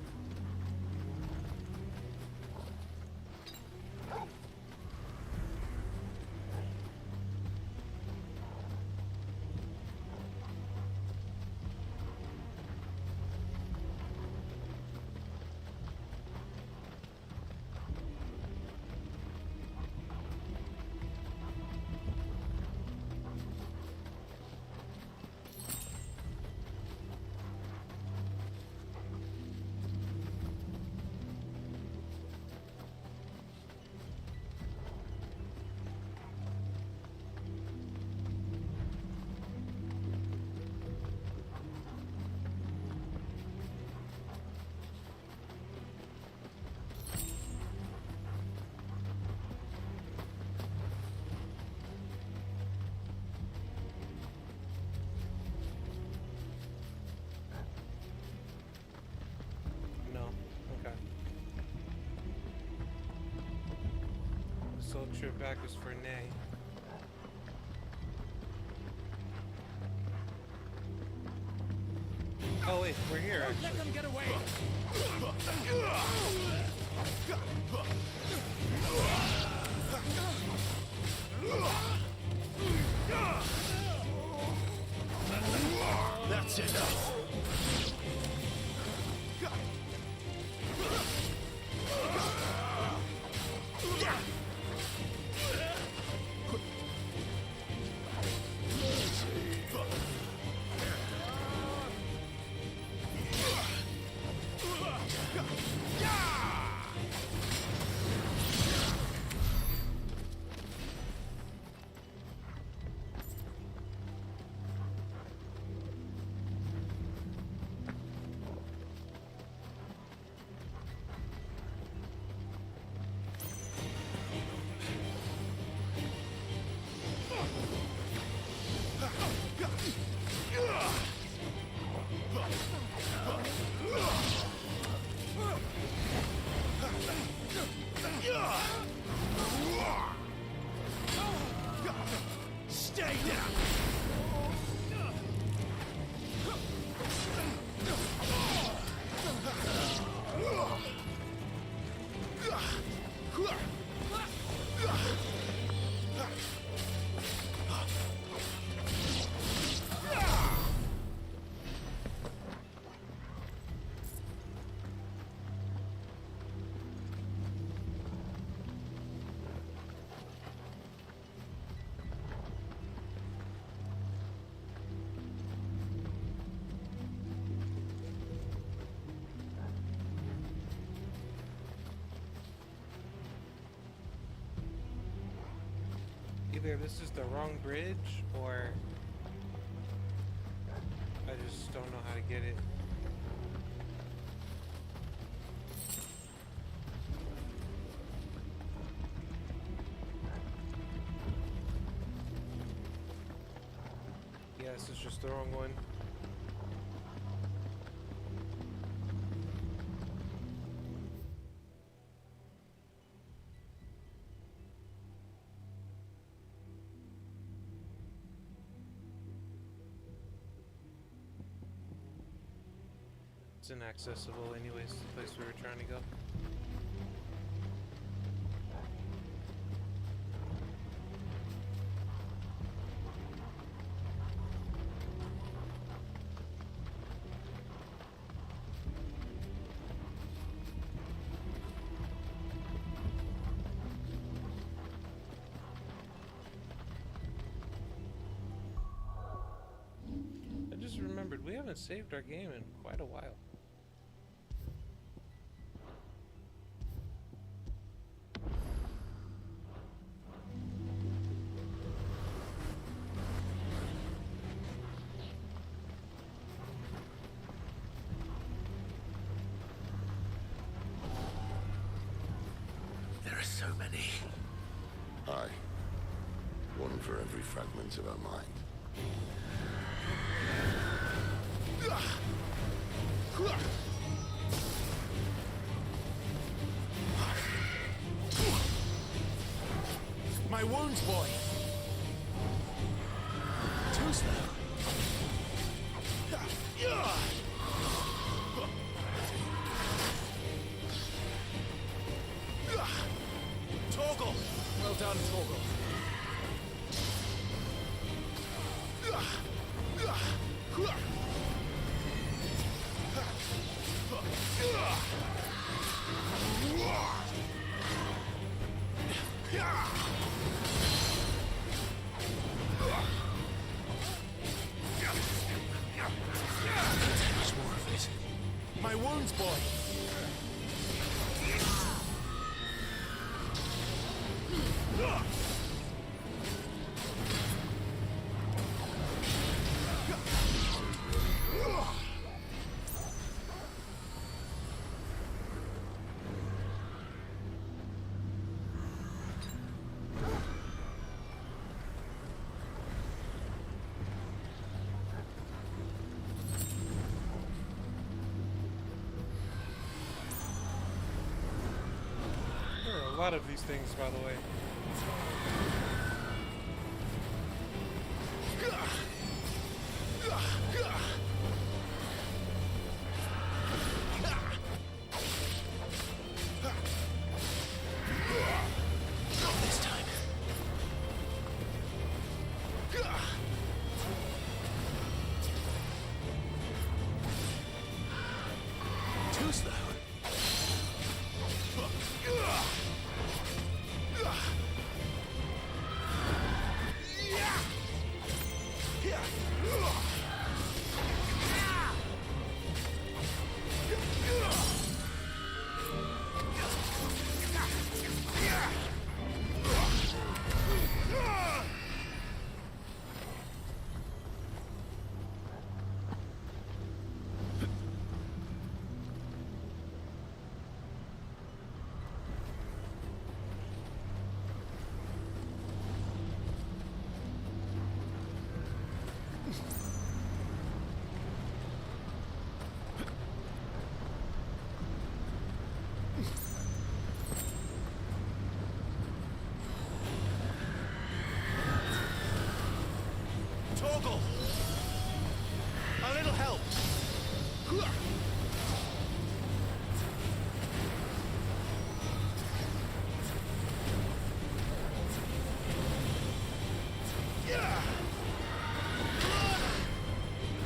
whole trip back was for Nay. Oh wait, we're here actually. Let them get away! That's enough. Stay down! Either this is the wrong bridge, or I just don't know how to get it. Yeah, this is just the wrong one. It's inaccessible anyways, the place we were trying to go. I just remembered we haven't saved our game in quite a while. There are so many. Aye. One for every fragment of our mind. My wounds, boy. Too slow. Torgal. Well done, Torgal. My wounds, boy. There are a lot of these things, by the way. Not this time. Too slow. Torgal! A little help!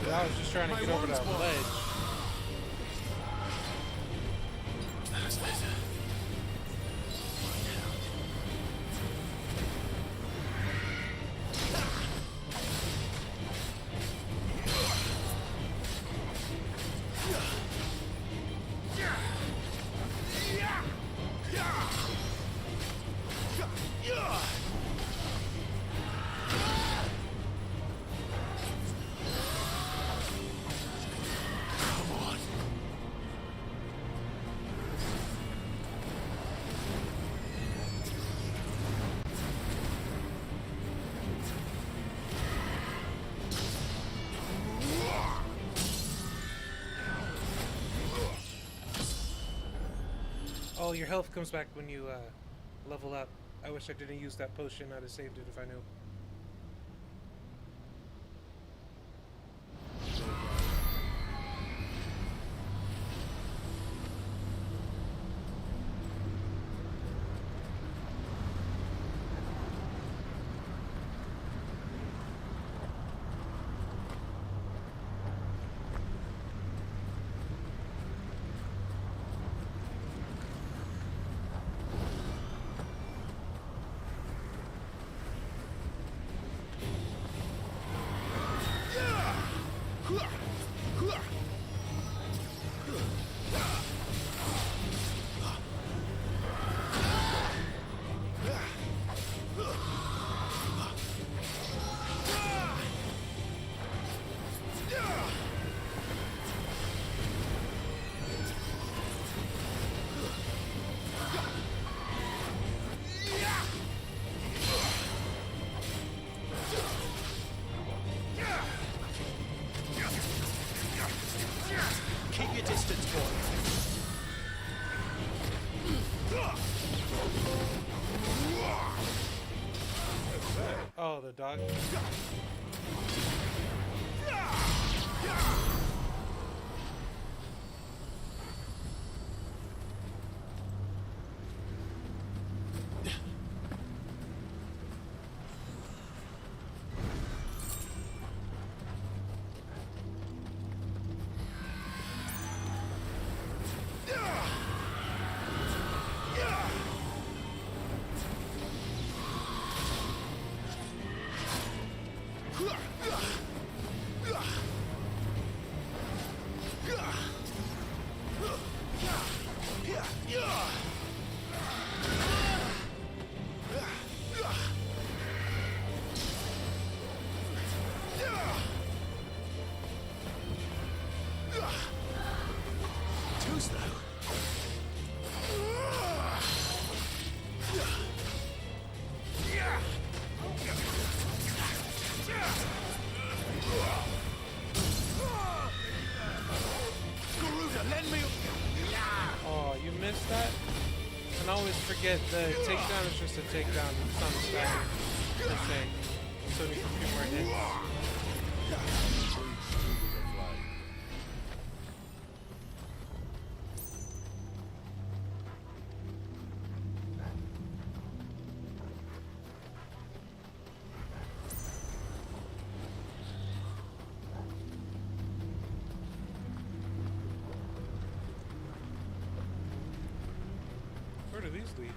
I was just trying to get over that ledge. That's better. Oh, your health comes back when you level up. I wish I didn't use that potion. I'd have saved it if I knew. Keep your distance, boy. Oh, the dog. always forget the takedown is just a takedown. It's not a stagger per se. So it needs a few more hits. Where do these lead?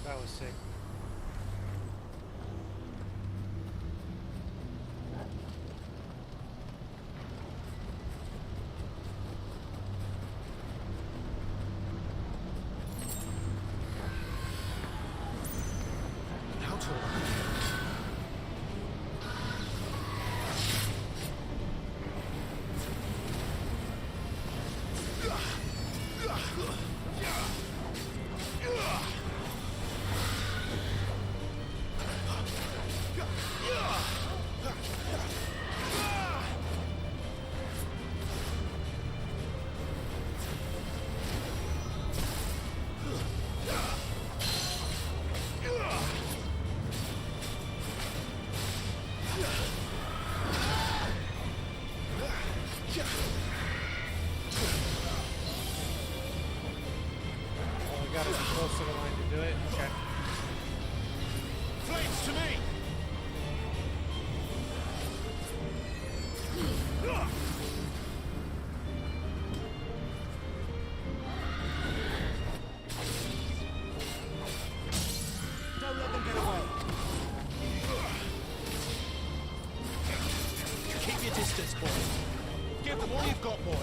That was sick. How to Gotta be close to the line to do it. Okay. Flames to me! Don't let them get away. Keep your distance, boy. Give them all you've got, boy.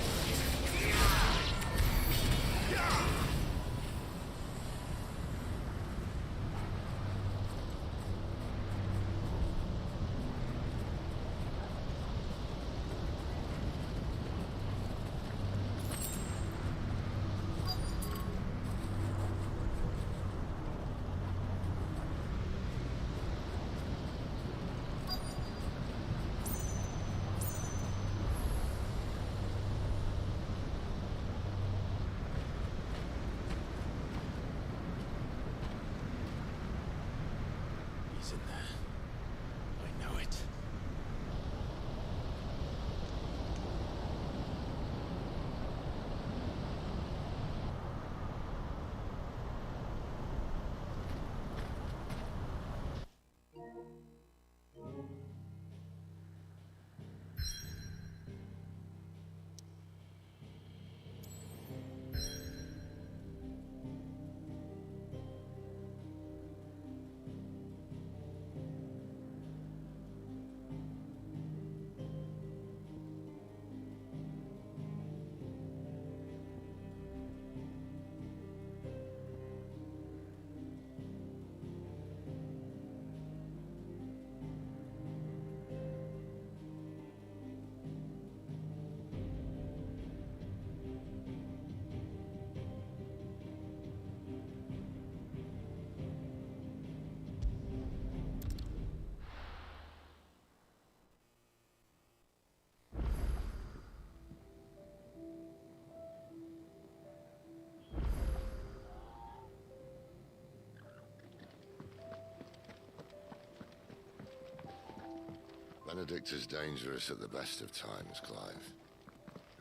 Benedict is dangerous at the best of times, Clive.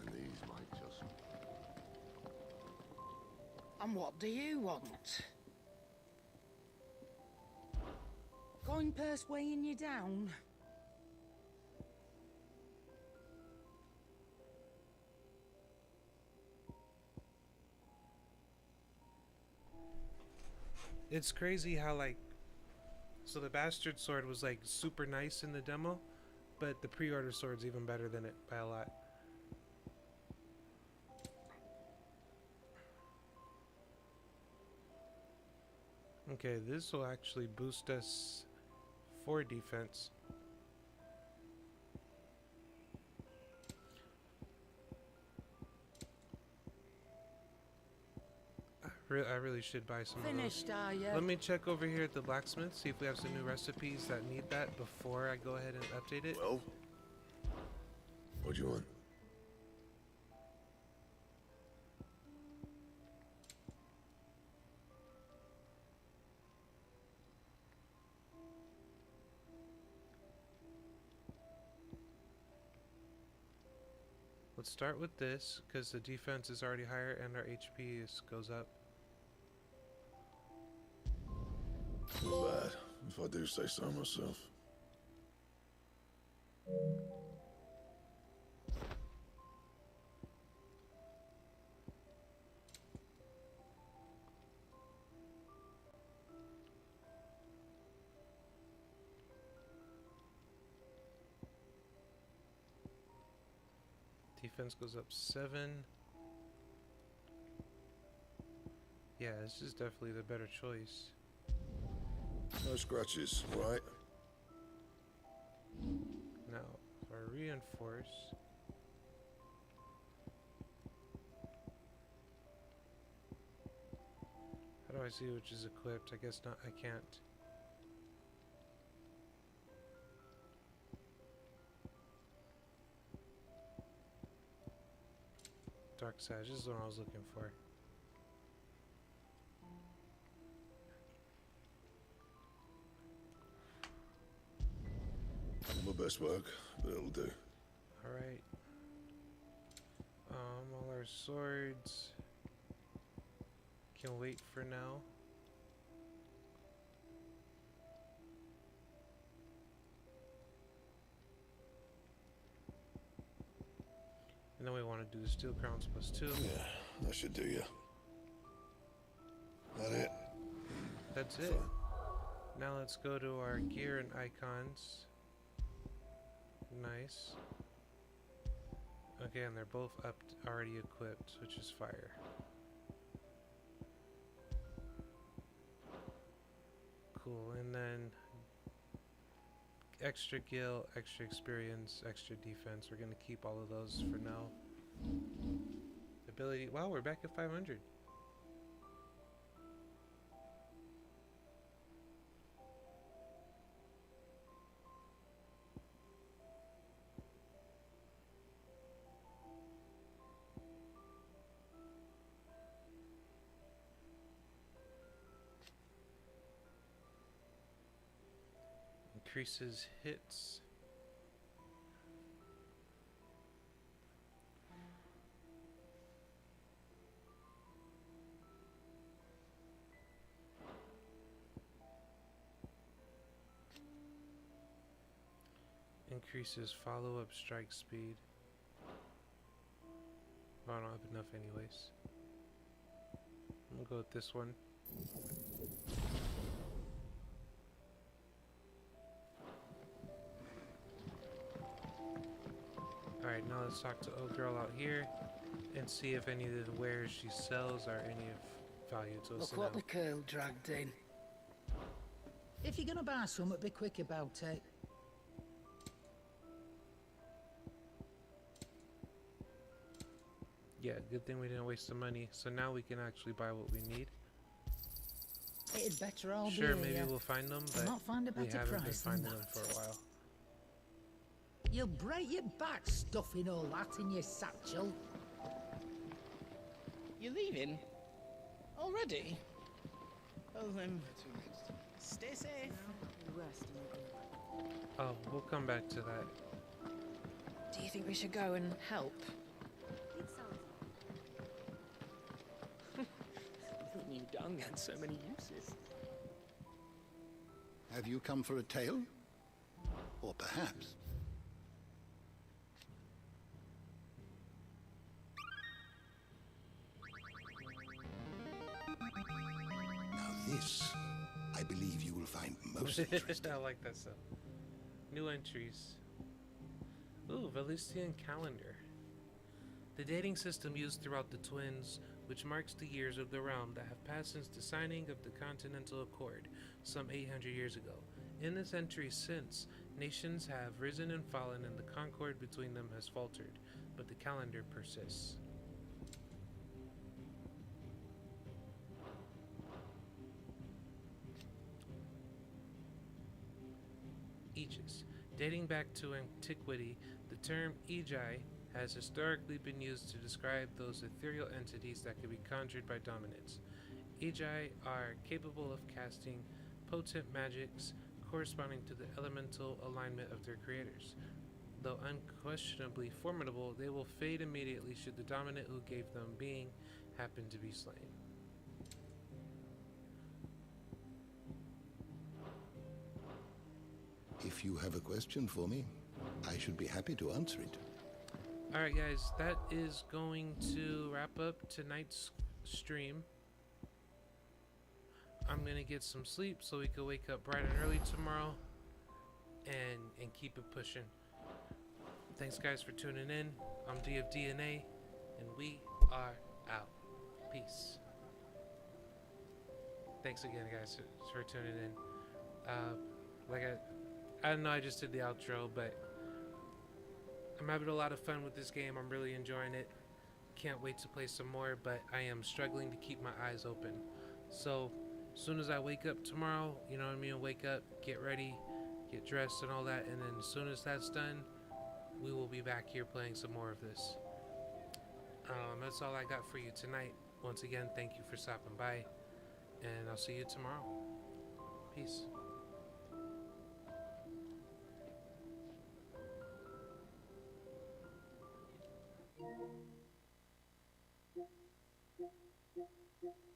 And these might just... And what do you want? Coin purse weighing you down? It's crazy how, like, so the bastard sword was like super nice in the demo, but the pre-order sword's even better than it by a lot. Okay, this will actually boost us 4 defense. I really should buy some Finished, of those. are ya? Let me check over here at the blacksmith, see if we have some new recipes that need that before I go ahead and update it. Well, what do you want? Let's start with this, because the defense is already higher and our HP goes up. Not bad, if I do say so myself. Defense goes up 7. Yeah, this is definitely the better choice. No scratches, right? Now, if I reinforce... How do I see which is equipped? I guess not, I can't. Dark Sage, this is what I was looking for. My best work, but it'll do. Alright. All our swords can wait for now. And then we want to do the steel crowns +2. Yeah, that should do you. That it? That's it. Now let's go to our gear and icons. Nice. Okay, and they're both up, already equipped, which is fire. Cool, and then extra gil, extra experience, extra defense. We're gonna keep all of those for now. Ability, wow, we're back at 500. Increases hits. Increases follow-up strike speed. Oh, I don't have enough anyways. I'm gonna go with this one. Alright, now let's talk to old girl out here and see if any of the wares she sells are any of value to us. Look what the girl dragged in. If you're gonna buy something, be quick about it. Yeah, good thing we didn't waste the money. So now we can actually buy what we need. It'd better all Sure, be maybe here. we'll find them, but Not find a we better haven't been price than finding them that. for a while. You'll break your back stuffing all that in your satchel. You're leaving? Already? Well then, stay safe. Oh, we'll come back to that. Do you think we should go and help? Who knew dung had so many uses? Have you come for a tale? Or perhaps... Now this, I believe you will find most interesting. I like that stuff. New entries. Ooh, Valustian calendar. The dating system used throughout the Twins, which marks the years of the realm that have passed since the signing of the Continental Accord some 800 years ago. In this entry since, nations have risen and fallen and the concord between them has faltered, but the calendar persists. Aegis. Dating back to antiquity, the term Aegi has historically been used to describe those ethereal entities that can be conjured by dominants. Aegi are capable of casting potent magics corresponding to the elemental alignment of their creators. Though unquestionably formidable, they will fade immediately should the dominant who gave them being happen to be slain. If you have a question for me, I should be happy to answer it. Alright guys, that is going to wrap up tonight's stream. I'm gonna get some sleep so we can wake up bright and early tomorrow and keep it pushing. Thanks guys for tuning in. I'm D of DNA and we are out. Peace. Thanks again guys for tuning in. I don't know, I just did the outro, but I'm having a lot of fun with this game. I'm really enjoying it. Can't wait to play some more, but I am struggling to keep my eyes open. So, as soon as I wake up tomorrow, you know what I mean, wake up, get ready, get dressed and all that, and then as soon as that's done, we will be back here playing some more of this. That's all I got for you tonight. Once again, thank you for stopping by, and I'll see you tomorrow. Peace. Thank you.